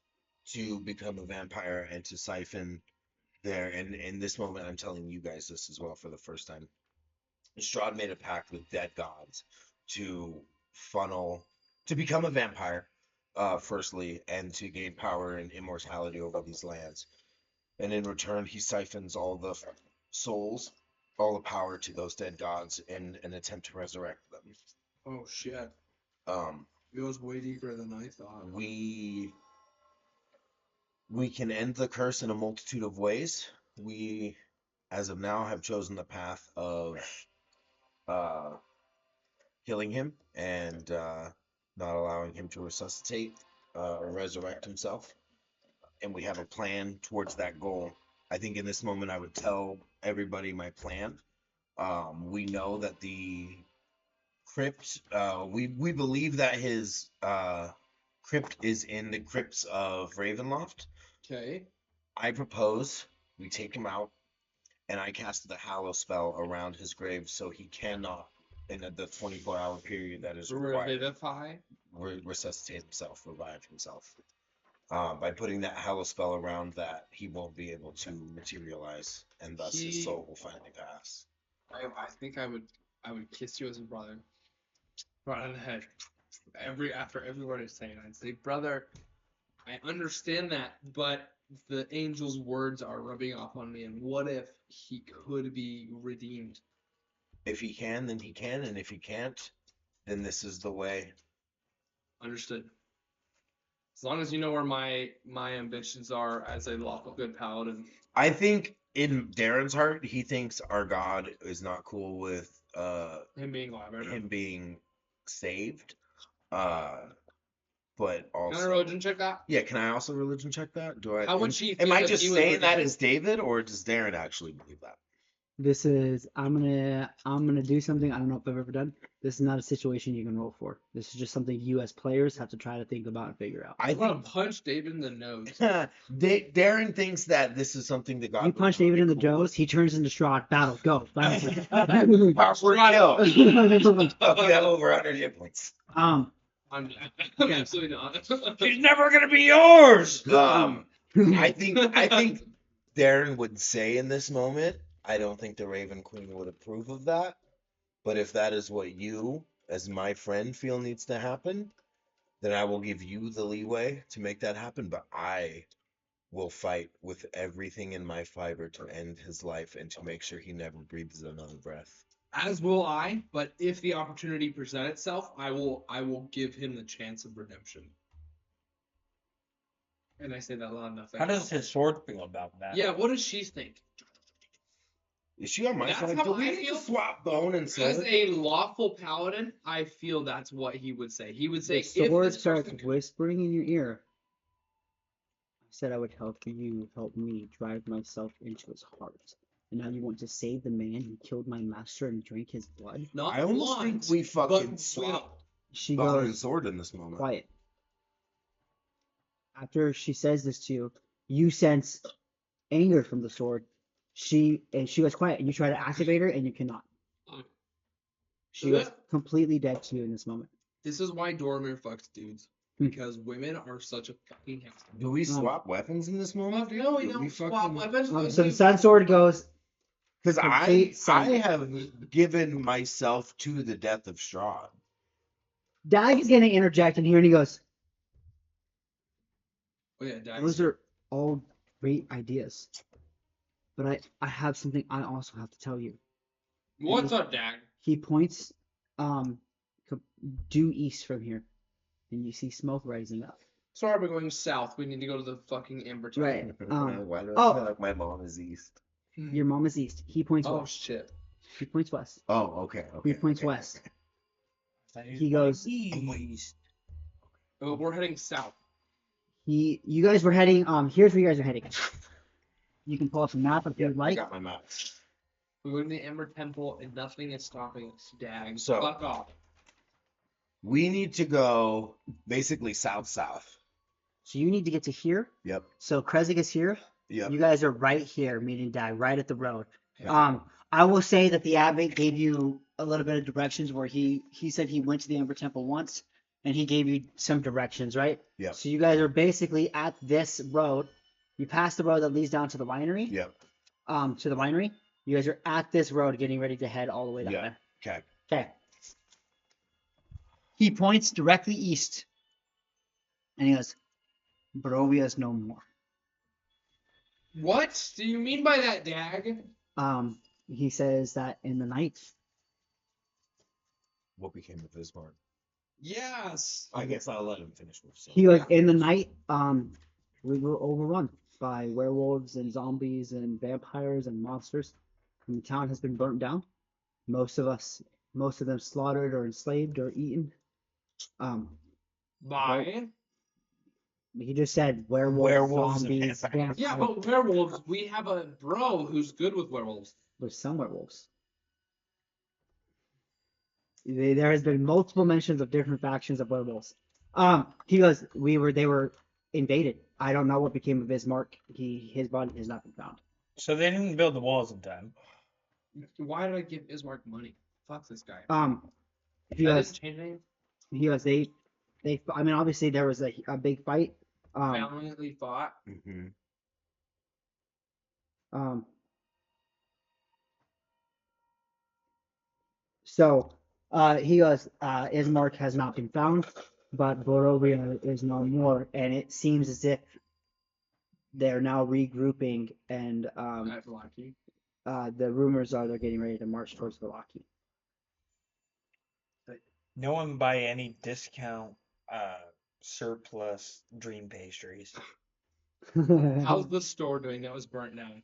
Speaker 1: to become a vampire and to siphon there. And in this moment, I'm telling you guys this as well for the first time. Strahd made a pact with dead gods to become a vampire, firstly, and to gain power and immortality over these lands. And in return, he siphons all the souls, all the power to those dead gods in an attempt to resurrect them.
Speaker 2: Oh shit.
Speaker 1: Um,
Speaker 2: It goes way deeper than I thought.
Speaker 1: we can end the curse in a multitude of ways. We, as of now, have chosen the path of killing him and not allowing him to resuscitate or resurrect himself. And we have a plan towards that goal. I think in this moment I would tell everybody my plan. We know that the crypt, we believe that his crypt is in the crypts of Ravenloft.
Speaker 2: Okay.
Speaker 1: I propose we take him out and I casted the Hallow spell around his grave, so he cannot, in the 24-hour period that is required,
Speaker 2: Revivify.
Speaker 1: resuscitate himself, revive himself. By putting that Hallow spell around that, he won't be able to materialize, and thus his soul will finally pass.
Speaker 2: I think I would kiss you as a brother. Right on the head. After every word I say, I'd say, brother, I understand that, but the angel's words are rubbing off on me, and what if he could be redeemed?
Speaker 1: If he can, then he can, and if he can't, then this is the way.
Speaker 2: Understood. As long as you know where my ambitions are as a lawful good paladin.
Speaker 1: I think in Darren's heart, he thinks our God is not cool with
Speaker 2: Him being alive.
Speaker 1: him being saved. But
Speaker 2: Can I
Speaker 1: also,
Speaker 2: religion check that?
Speaker 1: yeah, can I also religion check that? Do I?
Speaker 2: How would she
Speaker 1: Am
Speaker 2: feel
Speaker 1: I
Speaker 2: if
Speaker 1: just
Speaker 2: he was
Speaker 1: saying that
Speaker 2: redeemed?
Speaker 1: as David, or does Darren actually believe that?
Speaker 4: This is I'm gonna do something I don't know if I've ever done. This is not a situation you can roll for. This is just something you as players have to try to think about and figure out.
Speaker 1: I
Speaker 2: I want
Speaker 1: think
Speaker 2: to punch David in the nose.
Speaker 1: Darren thinks that this is something that God.
Speaker 4: You
Speaker 1: would
Speaker 4: punch
Speaker 1: not
Speaker 4: David
Speaker 1: be
Speaker 4: in the
Speaker 1: cool
Speaker 4: jaws, he turns into Strahd. Battle, go.
Speaker 1: with. Power kill. You have over 100 hit points.
Speaker 2: I'm absolutely not.
Speaker 1: She's never gonna be yours. I think Darren would say in this moment, I don't think the Raven Queen would approve of that. But if that is what you, as my friend, feel needs to happen, then I will give you the leeway to make that happen. But I will fight with everything in my fiber to end his life and to make sure he never breathes another breath.
Speaker 2: As will I, but if the opportunity presents itself, I will give him the chance of redemption. And I say that loud enough.
Speaker 3: How does his sword feel about that?
Speaker 2: Yeah, what does she think?
Speaker 1: Is she on my
Speaker 2: That's
Speaker 1: side?
Speaker 2: how
Speaker 1: Do we
Speaker 2: I
Speaker 1: need to
Speaker 2: feel.
Speaker 1: swap bone and
Speaker 2: As
Speaker 1: sword?
Speaker 2: a lawful paladin, I feel that's what he would say. He would say,
Speaker 4: The
Speaker 2: if
Speaker 4: sword
Speaker 2: this
Speaker 4: starts
Speaker 2: person-
Speaker 4: whispering in your ear. I said I would help you help me drive myself into his heart. And now you want to save the man who killed my master and drank his blood?
Speaker 2: not
Speaker 1: I almost think
Speaker 2: want,
Speaker 1: we fucking
Speaker 2: but
Speaker 1: swap
Speaker 4: She
Speaker 1: bone and
Speaker 4: goes
Speaker 1: sword in this moment.
Speaker 4: quiet. After she says this to you, you sense anger from the sword. She goes quiet, and you try to activate her, and you cannot. She goes completely dead to you in this moment.
Speaker 2: This is why Dormir fucks dudes. Because women are such a fucking hamster.
Speaker 1: Do we swap weapons in this moment?
Speaker 2: No, we
Speaker 1: Do
Speaker 2: don't swap
Speaker 1: fucking-
Speaker 2: weapons.
Speaker 4: So the sun sword goes.
Speaker 1: Because
Speaker 4: Complete
Speaker 1: I
Speaker 4: silence.
Speaker 1: have given myself to the death of Strahd.
Speaker 4: Dag is gonna interject in here, and he goes,
Speaker 2: Oh yeah, Dax.
Speaker 4: "Those are all great ideas, but I have something I also have to tell you."
Speaker 2: What's up, Dag?
Speaker 4: He points due east from here, and you see smoke rising up.
Speaker 2: Sorry, we're going south. We need to go to the fucking Amber Town.
Speaker 4: Right.
Speaker 1: Why do I
Speaker 4: oh.
Speaker 1: feel like my mom is east?
Speaker 4: Your mom is east. He points
Speaker 2: Oh
Speaker 4: west.
Speaker 2: shit.
Speaker 4: He points west.
Speaker 1: Oh, okay.
Speaker 4: He points west. He goes.
Speaker 3: East.
Speaker 2: Oh, we're heading south.
Speaker 4: You guys were heading. Here's where you guys are heading. You can pull up a map if
Speaker 1: Yeah,
Speaker 4: you'd
Speaker 1: I
Speaker 4: like.
Speaker 1: got my map.
Speaker 2: We're going to the Ember Temple, and nothing is stopping us. Dag.
Speaker 1: So-
Speaker 2: Fuck off.
Speaker 1: We need to go basically south-south.
Speaker 4: So you need to get to here.
Speaker 1: Yep.
Speaker 4: So Kresik is here.
Speaker 1: Yep.
Speaker 4: You guys are right here, meeting Dag, right at the road.
Speaker 1: Yeah.
Speaker 4: I will say that the abbot gave you a little bit of directions where he said he went to the Ember Temple once, and he gave you some directions, right?
Speaker 1: Yep.
Speaker 4: So you guys are basically at this road. You pass the road that leads down to the winery.
Speaker 1: Yep.
Speaker 4: To the winery. You guys are at this road, getting ready to head all the way down
Speaker 1: Yeah.
Speaker 4: there.
Speaker 1: Okay.
Speaker 4: Okay. He points directly east, and he goes, "Barovia's no more."
Speaker 2: What do you mean by that, Dag?
Speaker 4: He says that in the night.
Speaker 1: What became of Bismarck?
Speaker 2: Yes.
Speaker 1: I guess I'll let him finish with
Speaker 4: He goes, in the night, we were overrun by werewolves and zombies and vampires and monsters. And the town has been burnt down. Most of them slaughtered or enslaved or eaten.
Speaker 2: Bye.
Speaker 4: He just said werewolves,
Speaker 1: and
Speaker 4: zombies, vampires.
Speaker 2: Yeah, but werewolves. We have a bro who's good with werewolves.
Speaker 4: There's some werewolves. There has been multiple mentions of different factions of werewolves. He goes, they were invaded. I don't know what became of Bismarck. His body has not been found.
Speaker 3: So they didn't build the walls in time.
Speaker 2: Why did I give Ismark money? Fuck this guy.
Speaker 4: He
Speaker 2: That
Speaker 4: goes,
Speaker 2: didn't change anything.
Speaker 4: he goes, they. I mean, obviously there was a big fight.
Speaker 2: Valiantly fought.
Speaker 1: Mm-hmm.
Speaker 4: So, he goes, Ismark has not been found, but Borovia is no more, and it seems as if they're now regrouping, and
Speaker 2: At Lucky.
Speaker 4: the rumors are they're getting ready to march towards Valaki.
Speaker 3: No one buy any discount surplus dream pastries.
Speaker 2: How's the store doing that was burnt down?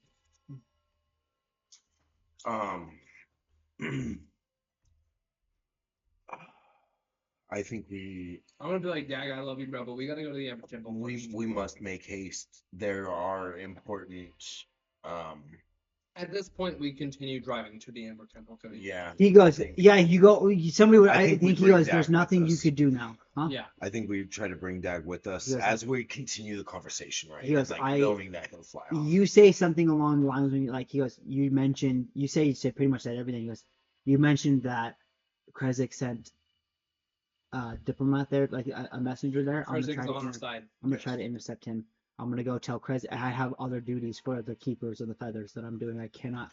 Speaker 1: I think we
Speaker 2: I'm gonna be like, Dag, I love you, bro, but we gotta go to the Emperor Temple first.
Speaker 1: we must make haste. There are important
Speaker 2: At this point, we continue driving to the Emperor Temple. Cody.
Speaker 1: yeah.
Speaker 4: He goes,
Speaker 1: I think-
Speaker 4: yeah, you go. Somebody would.
Speaker 1: I
Speaker 4: I
Speaker 1: think
Speaker 4: think
Speaker 1: we
Speaker 4: he
Speaker 1: bring
Speaker 4: goes.
Speaker 1: Dak
Speaker 4: There's
Speaker 1: with
Speaker 4: nothing you
Speaker 1: us.
Speaker 4: could do now, huh?
Speaker 2: Yeah.
Speaker 1: I think we try to bring Dag with us
Speaker 4: Yes.
Speaker 1: as we continue the conversation, right?
Speaker 4: Yes,
Speaker 1: Like
Speaker 4: I-
Speaker 1: building that hill fly off.
Speaker 4: You say something along the lines when you like. He goes. You mentioned. You said pretty much said everything. He goes. You mentioned that Krezk sent diplomat there, like a messenger there. I'm
Speaker 2: Kresik's on our side.
Speaker 4: gonna try to intercept him. I'm gonna go tell Krez. I have other duties for the keepers of the feathers that I'm doing. I cannot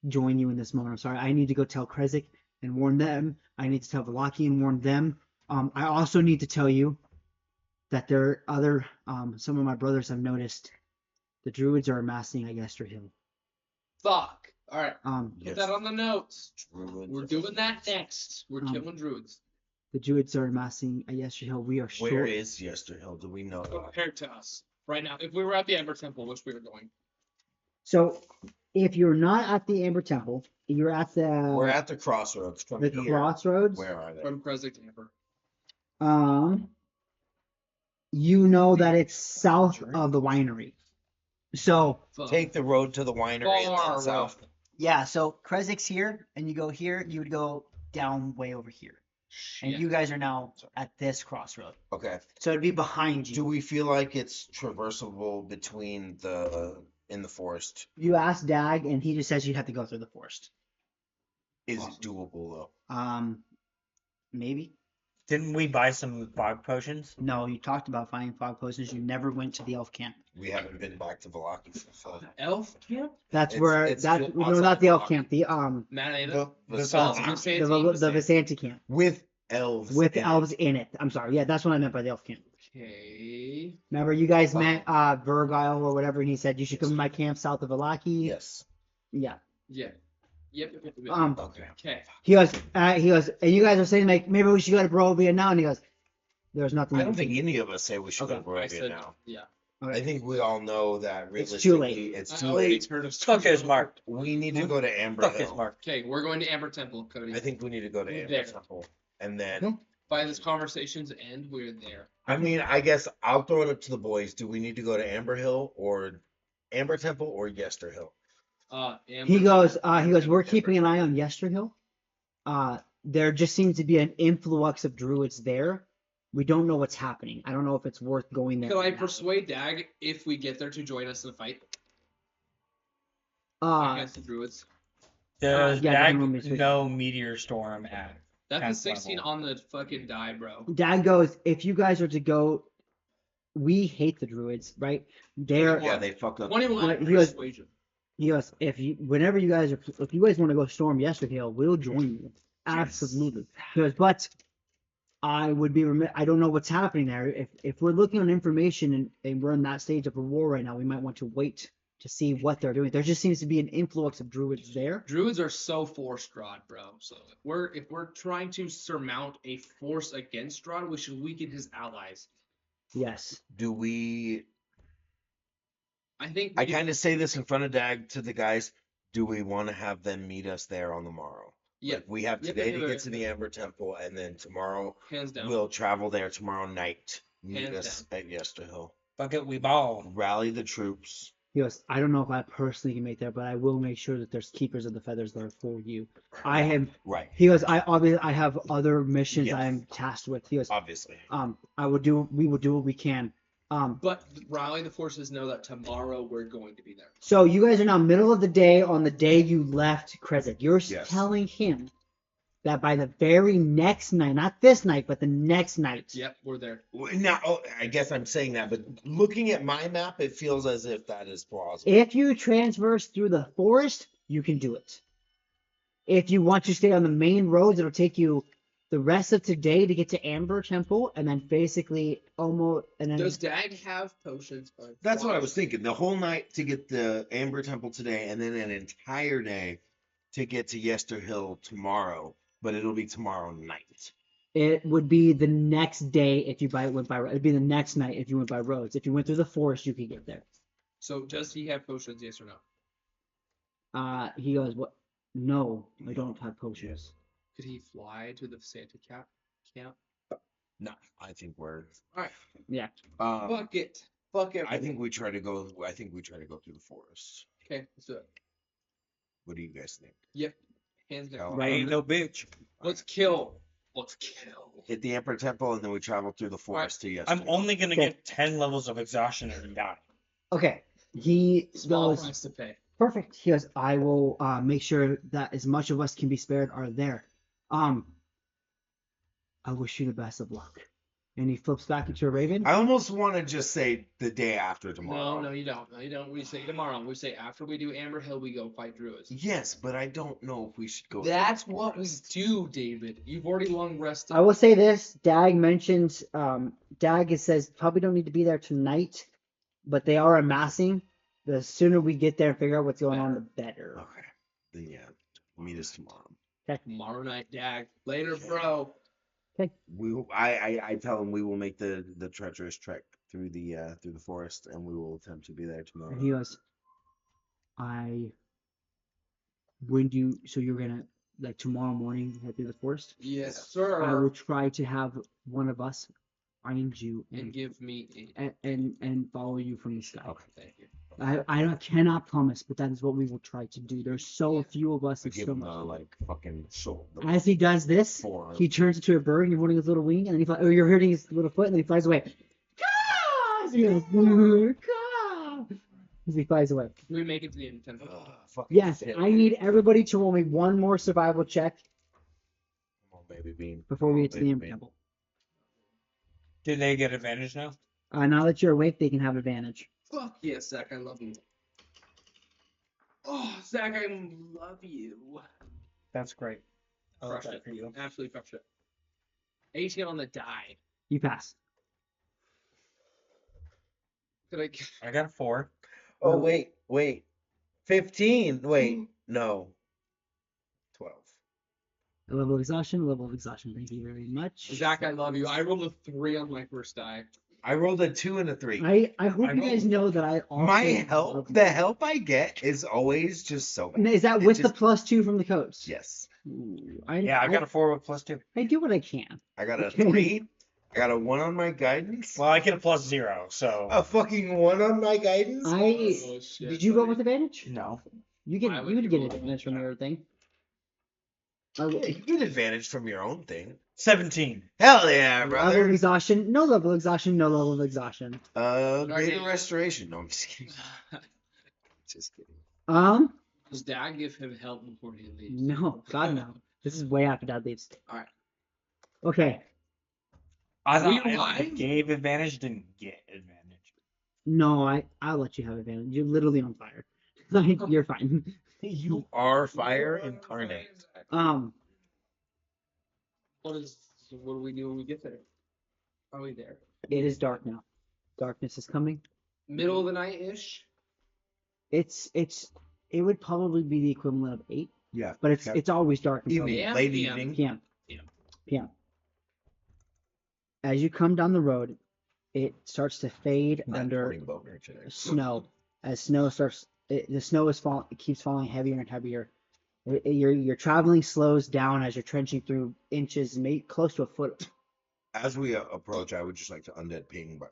Speaker 4: join you in this moment. I'm sorry. I need to go tell Krezk and warn them. I need to tell Valaki and warn them. I also need to tell you that there are other. Some of my brothers have noticed the druids are amassing at Yester Hill.
Speaker 2: Fuck. All right. Put
Speaker 1: Yes.
Speaker 2: that on the notes.
Speaker 1: Druids.
Speaker 2: We're doing that next. We're killing druids.
Speaker 4: The druids are amassing at Yester Hill. We are
Speaker 1: Where
Speaker 4: short.
Speaker 1: is Yesterhill? Do we know?
Speaker 2: Compared to us right now, if we were at the Ember Temple, which we were going,
Speaker 4: So, if you're not at the Amber Temple, you're at
Speaker 1: We're
Speaker 4: the
Speaker 1: at the crossroads from
Speaker 4: the
Speaker 1: here.
Speaker 4: crossroads.
Speaker 1: Where are they?
Speaker 2: from Kresik to Ember.
Speaker 4: You know that it's south of the winery. So
Speaker 2: Fuck.
Speaker 1: Take the road to the winery and
Speaker 2: Far
Speaker 1: then south.
Speaker 4: yeah, so Kresik's here, and you go here. You would go down way over here, and
Speaker 2: Shit.
Speaker 4: you guys are now at this crossroad.
Speaker 1: Okay.
Speaker 4: So it'd be behind you.
Speaker 1: Do we feel like it's traversable between in the forest?
Speaker 4: You ask Dag, and he just says you'd have to go through the forest.
Speaker 1: Is
Speaker 2: Awesome.
Speaker 1: it doable though?
Speaker 4: Maybe.
Speaker 3: Didn't we buy some fog potions?
Speaker 4: No, you talked about finding fog potions. You never went to the elf camp.
Speaker 1: We haven't been back to Valaki. So.
Speaker 2: Elf camp?
Speaker 4: That's
Speaker 1: It's-
Speaker 4: where
Speaker 1: it's
Speaker 4: that
Speaker 1: still
Speaker 4: no,
Speaker 1: outside
Speaker 4: not the elf
Speaker 1: Valaki.
Speaker 4: camp. The
Speaker 2: Manada?
Speaker 3: Vasanti.
Speaker 4: the Visanti camp
Speaker 1: With elves.
Speaker 4: with
Speaker 1: in it.
Speaker 4: elves in it. I'm sorry. Yeah, that's what I meant by the elf camp.
Speaker 2: Okay.
Speaker 4: Remember, you guys met Virgile or whatever, and he said you should come to my camp south of Valaki.
Speaker 1: Yes.
Speaker 4: Yeah.
Speaker 2: Yeah. Yep.
Speaker 1: Okay.
Speaker 2: Okay.
Speaker 4: He goes, and you guys are saying like maybe we should go to Barovia now, and he goes, there's nothing.
Speaker 1: I
Speaker 4: you
Speaker 1: don't
Speaker 4: can
Speaker 1: think any of us say we should
Speaker 4: Okay.
Speaker 1: go to
Speaker 2: I
Speaker 1: Barovia
Speaker 2: said
Speaker 1: now.
Speaker 2: yeah.
Speaker 4: do."
Speaker 1: I think we all know that
Speaker 4: It's
Speaker 1: realistically
Speaker 4: too late.
Speaker 1: it's
Speaker 2: I
Speaker 1: too
Speaker 2: already
Speaker 1: late.
Speaker 2: heard of
Speaker 3: Fuck is Mark.
Speaker 1: We need to go to Amber
Speaker 3: Fuck is
Speaker 1: Hill.
Speaker 3: Mark.
Speaker 2: Okay, we're going to Amber Temple, Cody.
Speaker 1: I think we need to go to
Speaker 2: We're
Speaker 1: Amber
Speaker 2: there.
Speaker 1: Temple. And then,
Speaker 4: Okay.
Speaker 2: By this conversation's end, we're there.
Speaker 1: I mean, I guess I'll throw it up to the boys. Do we need to go to Amber Hill or Amber Temple or Yester Hill?
Speaker 2: Amber
Speaker 4: He goes,
Speaker 2: Temple.
Speaker 4: we're keeping an eye on Yester Hill. There just seems to be an influx of druids there. We don't know what's happening. I don't know if it's worth going there.
Speaker 2: Could I
Speaker 4: right now.
Speaker 2: persuade Dag if we get there to join us in the fight
Speaker 4: Uh,
Speaker 2: against the druids?
Speaker 3: Does
Speaker 4: yeah,
Speaker 3: Dag
Speaker 4: don't miss it.
Speaker 3: know Meteor Storm at?
Speaker 2: That's a
Speaker 3: Tenth
Speaker 2: 16
Speaker 3: level.
Speaker 2: on the fucking die, bro.
Speaker 4: Dad goes, if you guys are to go, we hate the druids, right? They're
Speaker 1: Yeah, they fucked up.
Speaker 2: 21
Speaker 4: He goes-
Speaker 2: persuasion.
Speaker 4: He goes, if you want to go storm Yester Hill, we'll join you. Absolutely. He goes, but I would be remiss. I don't know what's happening there. If we're looking on information and we're in that stage of a war right now, we might want to wait to see what they're doing. There just seems to be an influx of druids there.
Speaker 2: Druids are so force Strahd, bro. So if we're trying to surmount a force against Strahd, we should weaken his allies.
Speaker 4: Yes.
Speaker 1: Do we?
Speaker 2: I think
Speaker 1: I kind of say this in front of Dag to the guys. Do we want to have them meet us there on the morrow?
Speaker 2: yeah,
Speaker 1: Like, we have
Speaker 2: Yep,
Speaker 1: today
Speaker 2: yep,
Speaker 1: to
Speaker 2: yep,
Speaker 1: get to the Amber Temple, and then tomorrow
Speaker 2: hands down.
Speaker 1: we'll travel there tomorrow night. Meet
Speaker 2: Hands
Speaker 1: us at Yester Hill.
Speaker 3: Fuck it, we ball.
Speaker 1: Rally the troops.
Speaker 4: He goes, I don't know if I personally can make that, but I will make sure that there's keepers of the feathers there for you. I have.
Speaker 1: Right.
Speaker 4: He goes, I have other missions
Speaker 1: Yes.
Speaker 4: I am tasked with. He goes,
Speaker 1: Obviously.
Speaker 4: we will do what we can.
Speaker 2: But rallying the forces know that tomorrow we're going to be there.
Speaker 4: So you guys are now middle of the day on the day you left Krezek. You're
Speaker 1: Yes.
Speaker 4: telling him that by the very next night, not this night, but the next night.
Speaker 2: Yep, we're there.
Speaker 1: Now, I guess I'm saying that, but looking at my map, it feels as if that is plausible.
Speaker 4: If you transverse through the forest, you can do it. If you want to stay on the main roads, it'll take you the rest of today to get to Amber Temple, and then basically almost. And then
Speaker 2: Does Dag have potions?
Speaker 1: That's what I was thinking. The whole night to get the Amber Temple today, and then an entire day to get to Yester Hill tomorrow. But it'll be tomorrow night.
Speaker 4: it would be the next day if you went by. It'd be the next night if you went by roads. If you went through the forest, you could get there.
Speaker 2: So does he have potions? Yes or no?
Speaker 4: He goes, "What? No, I don't have potions."
Speaker 2: Could he fly to the Santa camp?
Speaker 1: No, I think we're.
Speaker 2: Alright.
Speaker 4: Yeah.
Speaker 2: Fuck it. Fuck it.
Speaker 1: I think we try to go. I think we try to go through the forest.
Speaker 2: Okay, let's do it.
Speaker 1: What do you guys think?
Speaker 2: Yep. Hands down.
Speaker 1: Hell,
Speaker 3: I ain't no bitch.
Speaker 2: Let's kill. Let's kill.
Speaker 1: Hit the Emperor Temple, and then we travel through the forest to Yester.
Speaker 3: I'm only gonna
Speaker 4: Okay.
Speaker 3: get 10 levels of exhaustion and die.
Speaker 4: Okay. He
Speaker 2: Small
Speaker 4: goes,
Speaker 2: price to pay.
Speaker 4: perfect. He goes, I will make sure that as much of us can be spared are there. I wish you the best of luck. And he flips back into a raven.
Speaker 1: I almost want to just say the day after tomorrow.
Speaker 2: No, you don't. No, you don't. We say tomorrow. We say after we do Amber Hill, we go fight druids.
Speaker 1: Yes, but I don't know if we should go.
Speaker 2: That's what we do, David. You've already long rested.
Speaker 4: I will say this. Dag mentions, Dag says probably don't need to be there tonight, but they are amassing. The sooner we get there and figure out what's going on, the better.
Speaker 1: Okay. Then yeah, meet us tomorrow.
Speaker 2: Tomorrow night, Dag. Later, bro.
Speaker 1: I tell him we will make the treacherous trek through the forest, and we will attempt to be there tomorrow.
Speaker 4: And he goes, so you're gonna, like tomorrow morning, head through the forest?
Speaker 2: Yes,
Speaker 4: I will
Speaker 2: sir.
Speaker 4: try to have one of us find you
Speaker 2: And
Speaker 4: and
Speaker 2: give me
Speaker 4: and follow you from the sky.
Speaker 2: Okay, thank you.
Speaker 4: I cannot promise, but that is what we will try to do. There's so few of us
Speaker 1: I
Speaker 4: and
Speaker 1: give
Speaker 4: so
Speaker 1: him the
Speaker 4: much.
Speaker 1: like fucking shoulder.
Speaker 4: As he does this,
Speaker 1: forearm.
Speaker 4: he turns into a bird. And you're holding his little wing, and then or you're hurting his little foot, and then he flies away. Caw! So he goes, caw! As he flies away.
Speaker 2: We make it to the end. 10.
Speaker 1: Fucking
Speaker 4: Yes,
Speaker 1: shit.
Speaker 4: I need everybody to roll me one more survival check
Speaker 1: Come on, baby bean.
Speaker 4: before we get to the
Speaker 1: Baby
Speaker 4: Amber
Speaker 1: bean.
Speaker 4: Temple.
Speaker 3: Did they get advantage now?
Speaker 4: Now that you're awake, they can have advantage.
Speaker 2: Fuck yes, Zach. I love you. Oh, Zach, I love you.
Speaker 3: That's great. I love
Speaker 2: Crush
Speaker 3: that
Speaker 2: it.
Speaker 3: for you.
Speaker 2: Absolutely crush it. 18 on the die.
Speaker 4: You pass.
Speaker 2: Could I?
Speaker 3: I got a 4.
Speaker 1: Oh wait. 15. Wait, no. 12.
Speaker 4: A level of exhaustion. Level of exhaustion. Thank you very much.
Speaker 2: Zach, I love you. I rolled a 3 on my first die.
Speaker 1: I rolled a 2 and a 3.
Speaker 4: I hope you guys know that I also
Speaker 1: My
Speaker 4: love
Speaker 1: help,
Speaker 4: you.
Speaker 1: the help I get is always just so bad.
Speaker 4: Is that
Speaker 1: It
Speaker 4: with the
Speaker 1: just-
Speaker 4: +2 from the coach?
Speaker 1: Yes.
Speaker 4: Ooh,
Speaker 3: Yeah, I got a 4 with +2.
Speaker 4: I do what I can.
Speaker 1: I got a 3. I got a 1 on my guidance.
Speaker 3: Well, I get a +0, so.
Speaker 1: A fucking 1 on my guidance.
Speaker 2: Oh, shit,
Speaker 4: Did you go
Speaker 2: buddy.
Speaker 4: with advantage?
Speaker 3: No.
Speaker 4: You
Speaker 2: Why
Speaker 4: get
Speaker 2: would
Speaker 4: you would
Speaker 2: you
Speaker 4: get
Speaker 2: roll with
Speaker 4: advantage from
Speaker 2: advantage?
Speaker 4: everything.
Speaker 1: Yeah, you get advantage from your own thing.
Speaker 3: 17.
Speaker 1: Hell yeah,
Speaker 4: Level of
Speaker 1: brother.
Speaker 4: exhaustion. No level of exhaustion. No level of exhaustion.
Speaker 1: Greater restoration. No, I'm just kidding. Just kidding.
Speaker 2: Does Dad give him help before he leaves?
Speaker 4: No, God no. This is way after Dad leaves.
Speaker 2: Alright.
Speaker 4: Okay.
Speaker 3: I
Speaker 2: We
Speaker 3: thought I
Speaker 2: alive?
Speaker 3: gave advantage, didn't get advantage.
Speaker 4: No, I'll let you have advantage. You're literally on fire. Like you're fine.
Speaker 1: You are fire incarnate.
Speaker 2: What do we do when we get there? Are we there?
Speaker 4: It is dark now. Darkness is coming.
Speaker 2: Middle of the night ish?
Speaker 4: It would probably be the equivalent of 8,
Speaker 1: Yeah.
Speaker 4: but it's
Speaker 1: Okay.
Speaker 4: it's always dark until
Speaker 1: Evening,
Speaker 2: PM?
Speaker 1: late
Speaker 2: PM.
Speaker 1: evening.
Speaker 4: PM.
Speaker 2: PM.
Speaker 4: PM. As you come down the road, it starts to fade
Speaker 1: Not
Speaker 4: under
Speaker 1: boarding boat merchant.
Speaker 4: snow. As snow starts, the snow is fall. It keeps falling heavier and heavier. Your traveling slows down as you're trenching through inches, maybe close to a foot.
Speaker 1: As we approach, I would just like to undead ping, but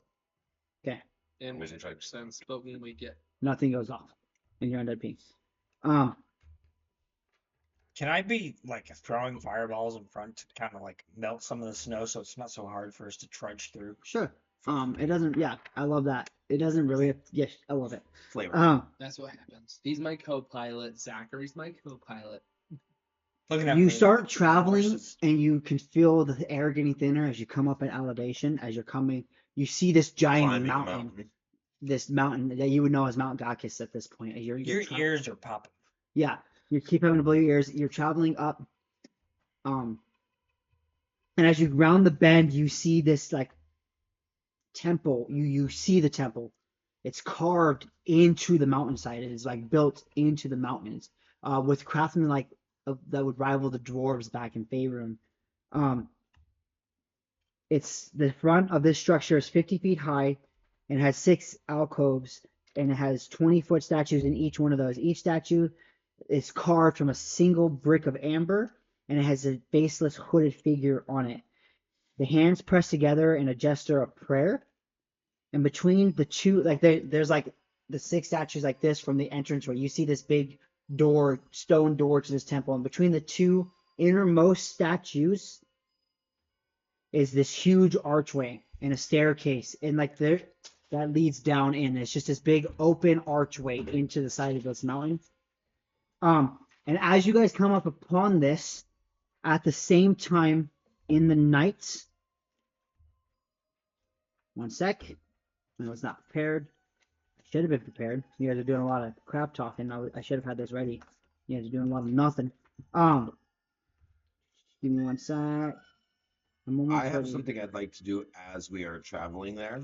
Speaker 4: Okay,
Speaker 2: And
Speaker 1: Vision check.
Speaker 2: makes sense, but when we get
Speaker 4: nothing goes off, and you're undead peaks.
Speaker 3: Can I be like throwing fireballs in front to kind of like melt some of the snow so it's not so hard for us to trudge through?
Speaker 4: Sure. It doesn't. Yeah, I love that. It doesn't really. Yes, I love it.
Speaker 1: Flavor.
Speaker 2: That's what happens. He's my co-pilot. Zachary's my co-pilot.
Speaker 3: Looking at
Speaker 4: You
Speaker 3: me,
Speaker 4: start traveling,
Speaker 3: horses.
Speaker 4: and you can feel the air getting thinner as you come up in elevation. As you're coming, you see this giant
Speaker 1: Climbing a
Speaker 4: mountain. This mountain that you would know as Mount Gakis at this point. You're
Speaker 3: Your
Speaker 4: tra-
Speaker 3: ears are popping.
Speaker 4: Yeah, you keep having to blow your ears. You're traveling up, and as you round the bend, you see this like temple. You see the temple. It's carved into the mountainside. It is like built into the mountains, with craftsmen like that would rival the dwarves back in Faerun. Um, it's the front of this structure is 50 feet high, and has 6 alcoves, and it has 20-foot statues in each one of those. Each statue is carved from a single brick of amber, and it has a faceless hooded figure on it. The hands pressed together in a gesture of prayer. And between the two, like there's like the 6 statues like this from the entrance where you see this big door, stone door to this temple. And between the 2 innermost statues is this huge archway and a staircase. And like there, that leads down in. It's just this big open archway into the side of this mountain. And as you guys come up upon this, at the same time in the night, one sec. I was not prepared. I should have been prepared. You guys are doing a lot of crap talking. I should have had this ready. You guys are doing a lot of nothing. Give me one sec. I'm almost
Speaker 1: I have
Speaker 4: ready.
Speaker 1: something I'd like to do as we are traveling there.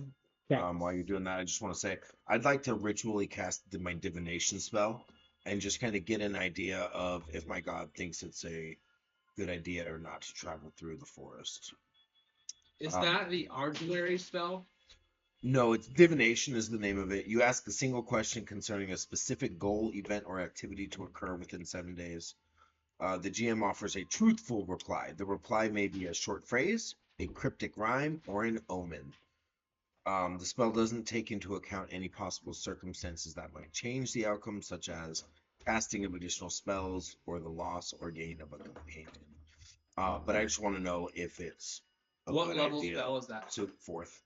Speaker 4: Okay.
Speaker 1: While you're doing that, I just want to say I'd like to ritually cast my divination spell and just kind of get an idea of if my god thinks it's a good idea or not to travel through the forest.
Speaker 2: Is that the arduary spell?
Speaker 1: No, it's divination is the name of it. You ask a single question concerning a specific goal, event, or activity to occur within 7 days. The GM offers a truthful reply. The reply may be a short phrase, a cryptic rhyme, or an omen. The spell doesn't take into account any possible circumstances that might change the outcome, such as casting of additional spells or the loss or gain of a companion. But I just want to know if it's a
Speaker 2: What
Speaker 1: good
Speaker 2: level
Speaker 1: idea.
Speaker 2: spell is that?
Speaker 1: So 4th.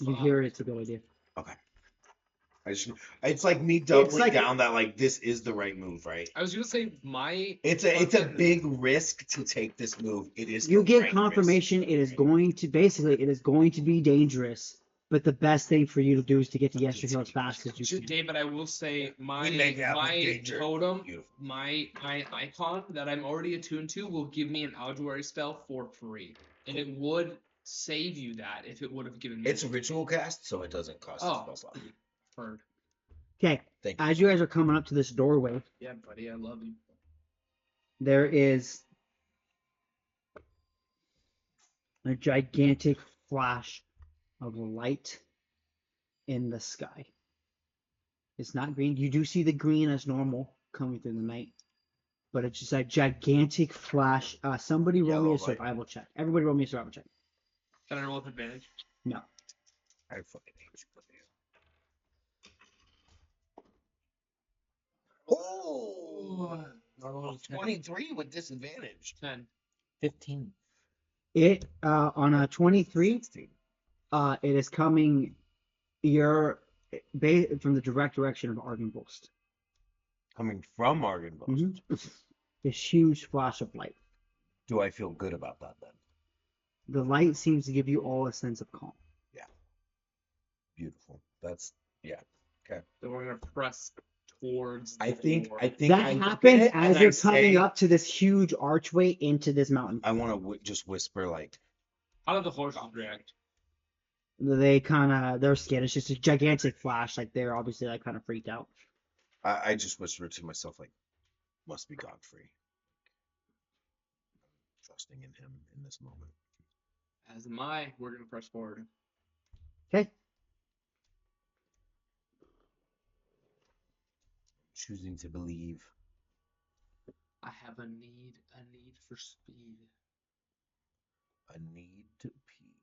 Speaker 4: You hear it's a good idea.
Speaker 1: Okay. It's like me doubling down that like this is the right move, right?
Speaker 2: I was gonna say
Speaker 1: It's a big risk to take this move. It is.
Speaker 4: You
Speaker 1: the
Speaker 4: get
Speaker 1: right
Speaker 4: confirmation
Speaker 1: risk.
Speaker 4: it is going to be dangerous, but the best thing for you to do is to get to Yesterhill as fast as you can.
Speaker 2: David, I will say my
Speaker 3: make that with danger.
Speaker 2: totem,
Speaker 1: Beautiful.
Speaker 2: my icon that I'm already attuned to will give me an arduary spell for free, and it would save you that if it would have given me.
Speaker 1: It's a ritual cast, so it doesn't cost
Speaker 2: Oh.
Speaker 1: a spell slot.
Speaker 2: Heard.
Speaker 4: Okay,
Speaker 1: Thank you.
Speaker 4: as you guys are coming up to this doorway,
Speaker 2: Yeah, buddy, I love you.
Speaker 4: there is a gigantic flash of light in the sky. It's not green. You do see the green as normal coming through the night, but it's just a gigantic flash. Somebody roll me
Speaker 1: Yellow
Speaker 4: a
Speaker 1: light.
Speaker 4: survival check. Everybody roll me a survival check.
Speaker 2: Can I roll with advantage?
Speaker 4: No.
Speaker 1: I fucking hate you. Oh, 23 with disadvantage.
Speaker 2: 10.
Speaker 3: 15.
Speaker 4: It on a 23,
Speaker 1: 16.
Speaker 4: it is coming from the direct direction of Argenbost.
Speaker 1: Coming from Argenbost.
Speaker 4: This huge flash of light.
Speaker 1: Do I feel good about that then?
Speaker 4: The light seems to give you all a sense of calm.
Speaker 1: Beautiful. That's
Speaker 2: So we're gonna press towards.
Speaker 1: I
Speaker 2: the
Speaker 1: think
Speaker 2: door.
Speaker 1: I think
Speaker 4: That
Speaker 1: I look at
Speaker 4: happens
Speaker 1: it
Speaker 4: as
Speaker 1: and
Speaker 4: you're
Speaker 1: I
Speaker 4: coming
Speaker 1: say-
Speaker 4: up to this huge archway into this mountain.
Speaker 1: I want to just whisper like,
Speaker 2: How did the horses react?
Speaker 4: They're scared. It's just a gigantic flash. Like they're obviously like kind of freaked out.
Speaker 1: I just whisper to myself like, must be Godfrey. Trusting in him in this moment.
Speaker 2: As am I. We're gonna press forward.
Speaker 4: Okay.
Speaker 1: Choosing to believe.
Speaker 2: I have a need for speed.
Speaker 1: A need to pee.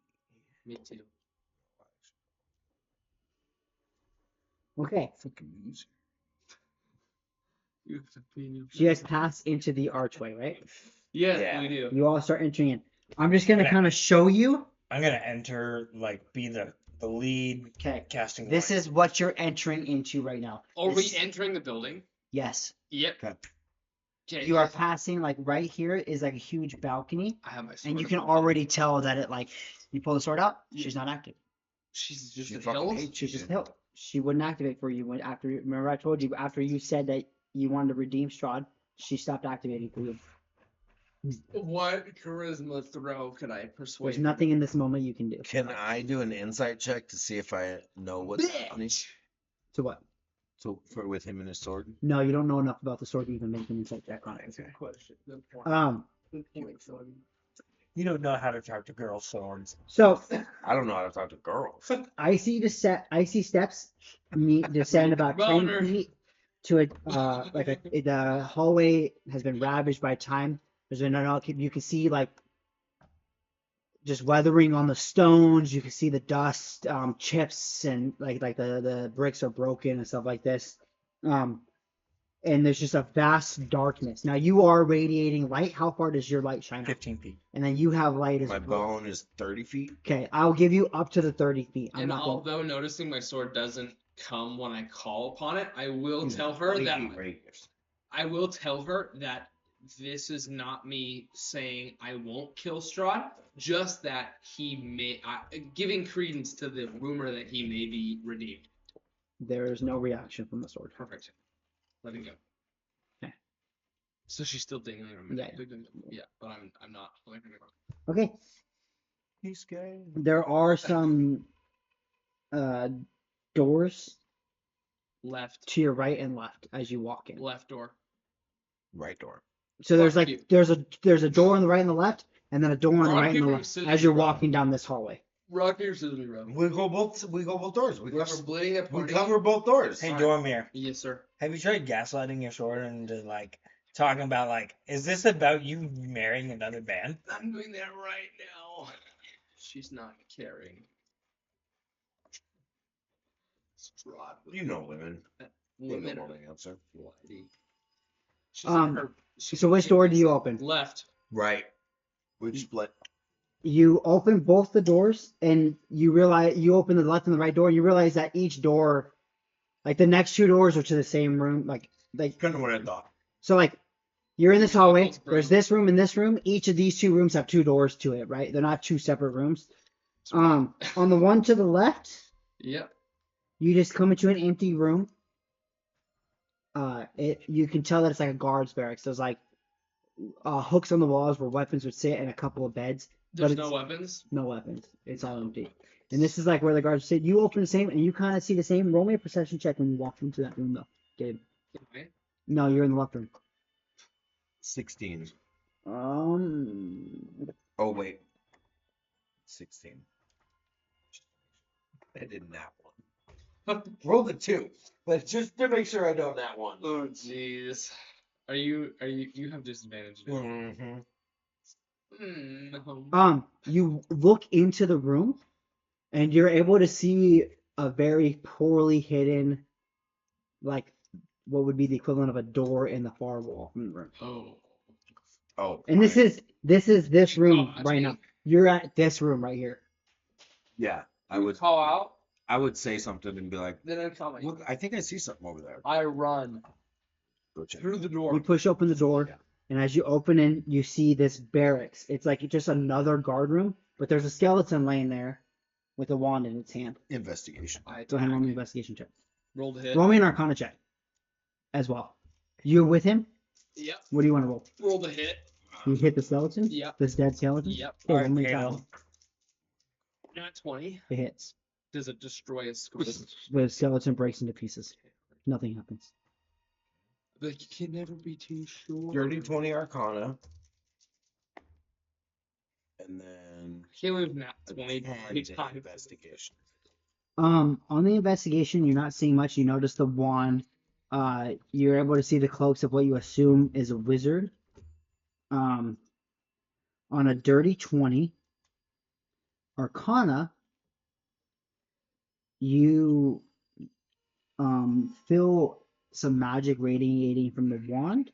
Speaker 2: Me too.
Speaker 4: Okay.
Speaker 1: Fucking loser.
Speaker 2: You have to pee.
Speaker 4: So you guys pass into the archway, right?
Speaker 2: Yes,
Speaker 1: Yeah.
Speaker 2: we do.
Speaker 4: You all start entering in. I'm just gonna
Speaker 3: Okay.
Speaker 4: kind of show you.
Speaker 3: I'm gonna enter, like, be the the lead
Speaker 4: Okay.
Speaker 3: casting.
Speaker 4: This
Speaker 3: light.
Speaker 4: is what you're entering into right now.
Speaker 2: Are
Speaker 4: This-
Speaker 2: we entering the building?
Speaker 4: Yes.
Speaker 2: Yep.
Speaker 1: Okay.
Speaker 2: Okay.
Speaker 4: You are passing, like, right here is like a huge balcony,
Speaker 2: I have my sword.
Speaker 4: and you
Speaker 2: in
Speaker 4: can
Speaker 2: my hand.
Speaker 4: already tell that it, like, you pull the sword out, she's not active.
Speaker 2: She's just
Speaker 1: She
Speaker 2: at
Speaker 1: fucking
Speaker 2: hills.
Speaker 1: hates
Speaker 4: She's
Speaker 1: you,
Speaker 4: just
Speaker 1: dude.
Speaker 4: held. She wouldn't activate for you when after. Remember, I told you after you said that you wanted to redeem Strahd, she stopped activating for you.
Speaker 2: What charisma throw could I persuade?
Speaker 4: There's nothing in this moment you can do.
Speaker 1: Can I do an insight check to see if I know what's happening?
Speaker 4: To what?
Speaker 1: So for with him and his sword.
Speaker 4: No, you don't know enough about the sword to even make an insight check on it.
Speaker 1: Okay.
Speaker 2: Question. Good point. Good point, son.
Speaker 3: You don't know how to talk to girl swords.
Speaker 4: So
Speaker 1: I don't know how to talk to girls.
Speaker 4: icy steps descend about 10
Speaker 2: Boner.
Speaker 4: feet to a the hallway has been ravaged by time. There's been you can see like just weathering on the stones. You can see the dust, chips, and like the bricks are broken and stuff like this. And there's just a vast darkness. Now you are radiating light. How far does your light shine out?
Speaker 3: 15 feet.
Speaker 4: And then you have light as
Speaker 1: My
Speaker 4: well.
Speaker 1: bone is 30 feet.
Speaker 4: Okay, I'll give you up to the 30 feet. I'm
Speaker 2: And
Speaker 4: not going.
Speaker 2: although noticing my sword doesn't come when I call upon it, I will
Speaker 1: He's
Speaker 2: tell her
Speaker 1: 20
Speaker 2: that
Speaker 1: feet radius.
Speaker 2: I will tell her that this is not me saying I won't kill Strahd, just that he may giving credence to the rumor that he may be redeemed.
Speaker 4: There is no reaction from the sword.
Speaker 2: Perfect. Let it go.
Speaker 4: Okay.
Speaker 2: So she's still dingling her.
Speaker 4: Yeah.
Speaker 2: Yeah, but I'm not.
Speaker 4: Okay.
Speaker 3: He's gay.
Speaker 4: There are some doors
Speaker 2: Left.
Speaker 4: to your right and left as you walk in.
Speaker 2: Left door.
Speaker 1: Right door.
Speaker 4: So there's
Speaker 2: Fuck
Speaker 4: like
Speaker 2: you.
Speaker 4: there's a door on the right and the left, and then a door on the
Speaker 2: Rock,
Speaker 4: right and the
Speaker 2: paper,
Speaker 4: left
Speaker 2: scissors,
Speaker 4: as you're
Speaker 2: rock.
Speaker 4: walking down this hallway.
Speaker 2: Rock, paper, scissors, me, bro.
Speaker 1: We go both doors. We
Speaker 2: We're
Speaker 1: cover,
Speaker 2: splitting it.
Speaker 1: we cover both doors.
Speaker 3: Hey,
Speaker 2: Alright.
Speaker 3: Dormir,
Speaker 2: Yes, sir.
Speaker 3: have you tried gaslighting your sword into like talking about like, is this about you marrying another man?
Speaker 2: I'm doing that right now. She's not caring. Strahd.
Speaker 1: You know women. They
Speaker 2: Women
Speaker 1: know
Speaker 2: are
Speaker 1: the answer.
Speaker 2: bloody. She's
Speaker 4: So which door do you open?
Speaker 2: Left.
Speaker 1: Right. Which split?
Speaker 4: You open both the doors, and you realize you open the left and the right door, and you realize that each door, like the next two doors, are to the same room. Like
Speaker 1: Kind of what I thought.
Speaker 4: so, like you're in this hallway.
Speaker 2: Apple's brain.
Speaker 4: There's this room and this room. Each of these two rooms have two doors to it, right? They're not two separate rooms. On the one to the left,
Speaker 2: Yep.
Speaker 4: you just come into an empty room. You can tell that it's like a guard's barracks. There's like hooks on the walls where weapons would sit, and a couple of beds.
Speaker 2: There's
Speaker 4: But
Speaker 2: no
Speaker 4: it's-
Speaker 2: weapons.
Speaker 4: No weapons. It's all empty. And this is like where the guards sit. You open the same, and you kind of see the same. Roll me a perception check when you walk into that room, though, Gabe.
Speaker 2: Okay.
Speaker 4: No, you're in the left room.
Speaker 1: 16.
Speaker 4: Um,
Speaker 1: Oh, wait. 16. I did that one. Roll the 2. But just to make sure I know that one.
Speaker 2: Oh jeez. Are you you have disadvantage now.
Speaker 1: Mm-hmm.
Speaker 2: No.
Speaker 4: you look into the room, and you're able to see a very poorly hidden, like what would be the equivalent of a door in the far wall from the room.
Speaker 2: Oh.
Speaker 1: Oh.
Speaker 4: And this is this room
Speaker 2: God.
Speaker 4: right now. You're at this room right here.
Speaker 1: Yeah. I
Speaker 2: You
Speaker 1: would
Speaker 2: call out,
Speaker 1: say something and be like,
Speaker 2: then I'm coming.
Speaker 1: look, I think I see something over there.
Speaker 2: I run
Speaker 1: Go check.
Speaker 2: through the
Speaker 4: You
Speaker 2: door.
Speaker 4: push open the door,
Speaker 1: Yeah.
Speaker 4: and as you open in, you see this barracks. It's like just another guard room, but there's a skeleton laying there with a wand in its hand.
Speaker 1: Investigation.
Speaker 2: I
Speaker 4: Go ahead and roll me an
Speaker 2: attack.
Speaker 4: investigation check.
Speaker 2: Roll the hit.
Speaker 4: Roll me an Arcana check as well. You're with him?
Speaker 2: Yep.
Speaker 4: What do you want to roll?
Speaker 2: Roll the hit.
Speaker 4: You hit the skeleton?
Speaker 2: Yep.
Speaker 4: This dead skeleton?
Speaker 2: Yep.
Speaker 4: Okay,
Speaker 3: Alright,
Speaker 4: roll me
Speaker 3: Kale.
Speaker 4: that.
Speaker 2: Not 20.
Speaker 4: It hits.
Speaker 2: Does it destroy a skeleton?
Speaker 4: The skeleton breaks into pieces. Nothing happens.
Speaker 2: Like you can never be too sure.
Speaker 1: Dirty 20 Arcana. And then
Speaker 2: Can't believe not 20
Speaker 1: 10
Speaker 2: times.
Speaker 1: investigation.
Speaker 4: On the investigation, you're not seeing much. You notice the wand. You're able to see the cloaks of what you assume is a wizard. On a dirty 20 Arcana, you feel some magic radiating from the wand.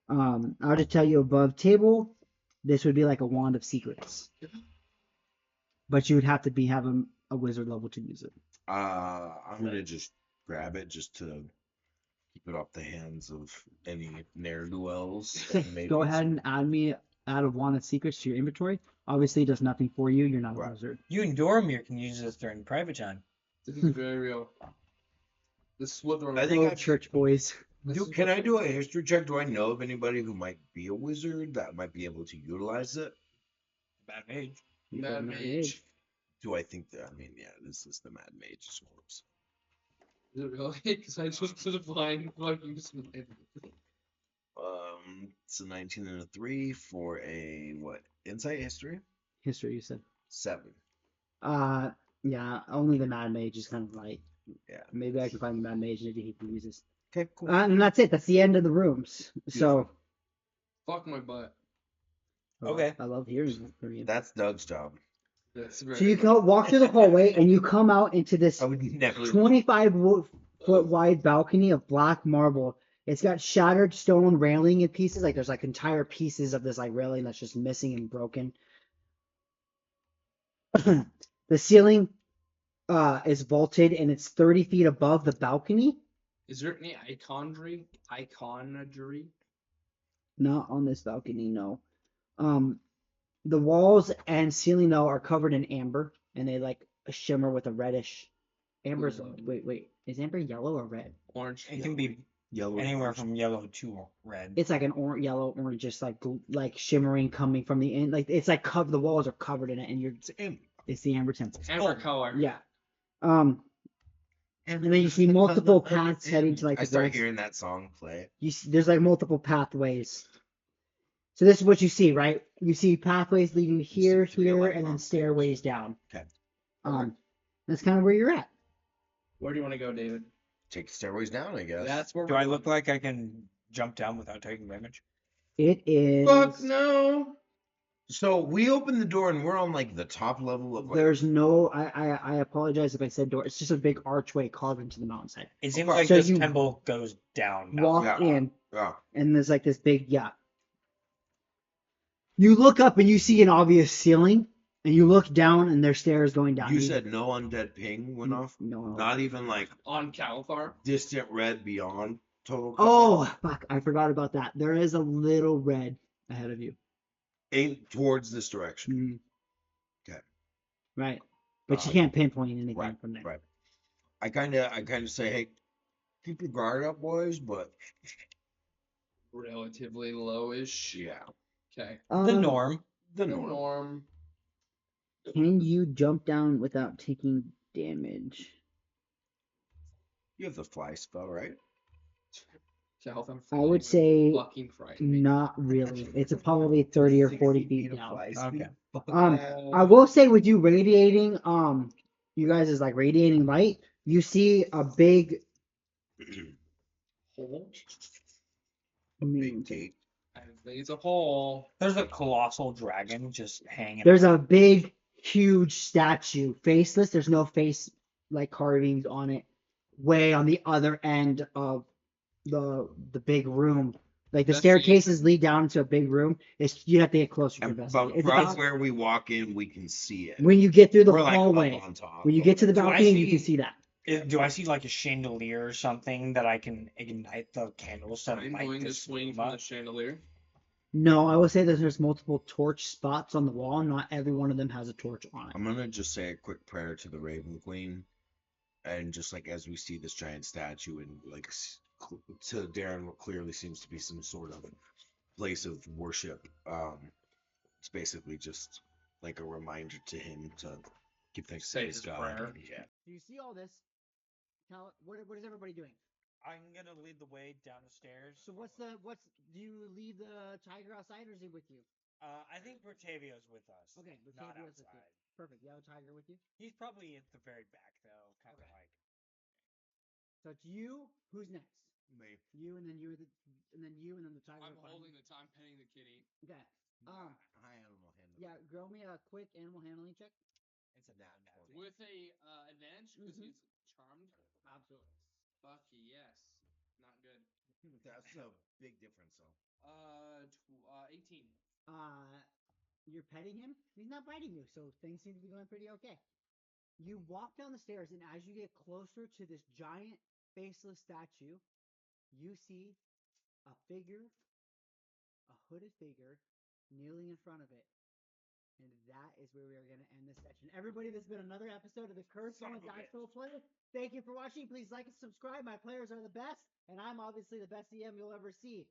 Speaker 4: I'll just tell you above table, this would be like a wand of secrets. But you would have to have a wizard level to use it.
Speaker 1: I'm gonna just grab it just to keep it off the hands of any ne'er-do-wells. Maybe
Speaker 4: Go ahead and add a wand of secrets to your inventory. Obviously, it does nothing for you. You're not a
Speaker 1: Right.
Speaker 4: wizard.
Speaker 3: You and Dormir can use this during private time.
Speaker 2: This is very real. This is what
Speaker 1: I think
Speaker 4: Oh,
Speaker 1: I-
Speaker 4: church boys.
Speaker 1: Can I do a history check? Do I know of anybody who might be a wizard that might be able to utilize it?
Speaker 3: Bad mage.
Speaker 4: You
Speaker 2: Mad
Speaker 4: got an
Speaker 2: Mage.
Speaker 4: age.
Speaker 1: Do I think that? I mean, yeah, this is the Mad Mage's corpse.
Speaker 2: Is it really? Because I just put a blind fucking smite.
Speaker 1: It's a 19 and a 3 for a what? Insight history?
Speaker 4: History, you said.
Speaker 1: 7.
Speaker 4: Yeah, only the Mad Mage is kind of like.
Speaker 1: Yeah.
Speaker 4: Maybe I can find the Mad Mage if he can use this.
Speaker 1: Okay, cool.
Speaker 4: And that's it. That's the end of the rooms. So.
Speaker 2: Fuck my butt.
Speaker 3: Okay.
Speaker 4: I love hearing that from you.
Speaker 1: That's Doug's job.
Speaker 2: That's
Speaker 4: So you go walk through the hallway and you come out into this
Speaker 1: I would never.
Speaker 4: 25-foot wide balcony of black marble. It's got shattered stone railing in pieces. Like there's like entire pieces of this like railing that's just missing and broken. The ceiling is vaulted and it's 30 feet above the balcony.
Speaker 2: Is there any iconry? Iconography?
Speaker 4: Not on this balcony, no. The walls and ceiling though are covered in amber and they like shimmer with a reddish. Amber's
Speaker 2: Ooh.
Speaker 4: wait. Is amber yellow or red?
Speaker 2: Orange.
Speaker 3: It can be
Speaker 1: Yellow.
Speaker 3: anywhere from yellow to red.
Speaker 4: It's like an yellow orange, just like shimmering coming from the end. Like it's like covered. The walls are covered in it, and it's the amber temple.
Speaker 2: Amber color.
Speaker 4: Yeah. And then you see multiple paths heading to like
Speaker 1: I
Speaker 4: the
Speaker 1: start
Speaker 4: west.
Speaker 1: hearing that song play.
Speaker 4: You see, there's like multiple pathways. So this is what you see, right? You see pathways leading here,
Speaker 1: three
Speaker 4: here,
Speaker 1: light
Speaker 4: and then
Speaker 1: bulbs.
Speaker 4: stairways down.
Speaker 1: Okay.
Speaker 4: That's kind of where you're at.
Speaker 2: Where do you want to go, David?
Speaker 1: Take the stairways down, I guess.
Speaker 2: That's where
Speaker 3: Do I look like I can jump down without taking damage?
Speaker 4: It is.
Speaker 2: Fuck no.
Speaker 1: So we open the door and we're on like the top level of like.
Speaker 4: There's no. I apologize if I said door. It's just a big archway carved into the mountainside.
Speaker 3: It seems
Speaker 1: Okay.
Speaker 3: like
Speaker 4: So
Speaker 3: this
Speaker 4: you
Speaker 3: temple goes down. not
Speaker 4: Walk
Speaker 1: Yeah.
Speaker 4: in,
Speaker 1: Yeah.
Speaker 4: and there's like this big You look up and you see an obvious ceiling, and you look down and there's stairs going down.
Speaker 1: You said no undead ping went off.
Speaker 4: no.
Speaker 1: Not even like
Speaker 2: On Calthar.
Speaker 1: distant red beyond total.
Speaker 4: Oh fuck! I forgot about that. There is a little red ahead of you.
Speaker 1: Aimed towards this direction. Okay.
Speaker 4: Right, but you
Speaker 1: Um,
Speaker 4: can't pinpoint anything
Speaker 1: Right.
Speaker 4: from there.
Speaker 1: Right. I kind of say, hey, keep your guard up, boys. But
Speaker 2: Relatively lowish.
Speaker 1: yeah,
Speaker 2: Okay.
Speaker 3: The norm.
Speaker 1: the
Speaker 2: No
Speaker 1: norm.
Speaker 2: norm.
Speaker 4: Can you jump down without taking damage?
Speaker 1: You have the fly spell, right?
Speaker 2: Calthar.
Speaker 4: I would say
Speaker 2: fucking frightening.
Speaker 4: not really. It's probably 30 or 40 feet
Speaker 1: of
Speaker 4: down.
Speaker 1: fly
Speaker 3: Okay.
Speaker 1: speed.
Speaker 4: I will say with you radiating, you guys is like radiating light. You see a big.
Speaker 2: Hole.
Speaker 1: Big gate.
Speaker 2: I think it's a hole.
Speaker 3: There's a colossal dragon just hanging.
Speaker 4: There's
Speaker 3: out.
Speaker 4: a big, huge statue, faceless. There's no face like carvings on it. Way on the other end of the big room. Like the
Speaker 2: That's
Speaker 4: staircases lead down into a big room. You have to get closer to
Speaker 1: And
Speaker 4: investigate.
Speaker 1: but
Speaker 4: It's
Speaker 1: right
Speaker 4: about-
Speaker 1: where we walk in, we can see it.
Speaker 4: when you get through the
Speaker 1: We're like
Speaker 4: hallway,
Speaker 1: up on top.
Speaker 4: when you get to the
Speaker 3: Do I
Speaker 4: balcony, you
Speaker 3: see-
Speaker 4: can see that.
Speaker 3: Do I see like a chandelier or something that I can ignite the candles to
Speaker 2: I'm
Speaker 3: light
Speaker 2: going to
Speaker 3: this
Speaker 2: swing
Speaker 3: room
Speaker 2: from
Speaker 3: up?
Speaker 2: the chandelier.
Speaker 4: No, I will say that there's multiple torch spots on the wall. Not every one of them has a torch on it.
Speaker 1: I'm gonna just say a quick prayer to the Raven Queen, and just like as we see this giant statue, and like to Darren, what clearly seems to be some sort of place of worship. It's basically just like a reminder to him to give thanks to
Speaker 2: Say
Speaker 1: his
Speaker 2: his
Speaker 1: God.
Speaker 2: prayer.
Speaker 1: Yeah.
Speaker 4: Do you see all this? Now, what is everybody doing?
Speaker 3: I'm gonna lead the way down the stairs.
Speaker 4: So do you leave the tiger outside or is he with you?
Speaker 3: I think Bertavio's with us.
Speaker 4: Okay,
Speaker 3: not
Speaker 4: Batavio's with you.
Speaker 3: outside.
Speaker 4: Perfect. You have a tiger with you?
Speaker 3: He's probably at the very back though, kind of
Speaker 4: Okay.
Speaker 3: like.
Speaker 4: So it's you. Who's next?
Speaker 1: Me.
Speaker 4: You and then you and then you and then the tiger.
Speaker 2: I'm
Speaker 4: behind
Speaker 2: holding
Speaker 4: you.
Speaker 2: the time penning the kitty.
Speaker 4: Okay.
Speaker 1: High animal handling.
Speaker 4: Yeah, grow me a quick animal handling check.
Speaker 3: It's a nat 20.
Speaker 2: With a advantage because
Speaker 4: Mhm.
Speaker 2: he's charmed.
Speaker 4: Absolutely.
Speaker 2: Fuck yes. Not good.
Speaker 1: That's a big difference, though.
Speaker 2: 18.
Speaker 4: You're petting him. He's not biting you, so things seem to be going pretty okay. You walk down the stairs, and as you get closer to this giant faceless statue, you see a figure, a hooded figure, kneeling in front of it. And that is where we are going to end this session. Everybody, this has been another episode of the Cursed
Speaker 3: Son of
Speaker 4: Ones
Speaker 3: a bitch.
Speaker 4: Actual Play. Thank you for watching. Please like and subscribe. My players are the best, and I'm obviously the best DM you'll ever see.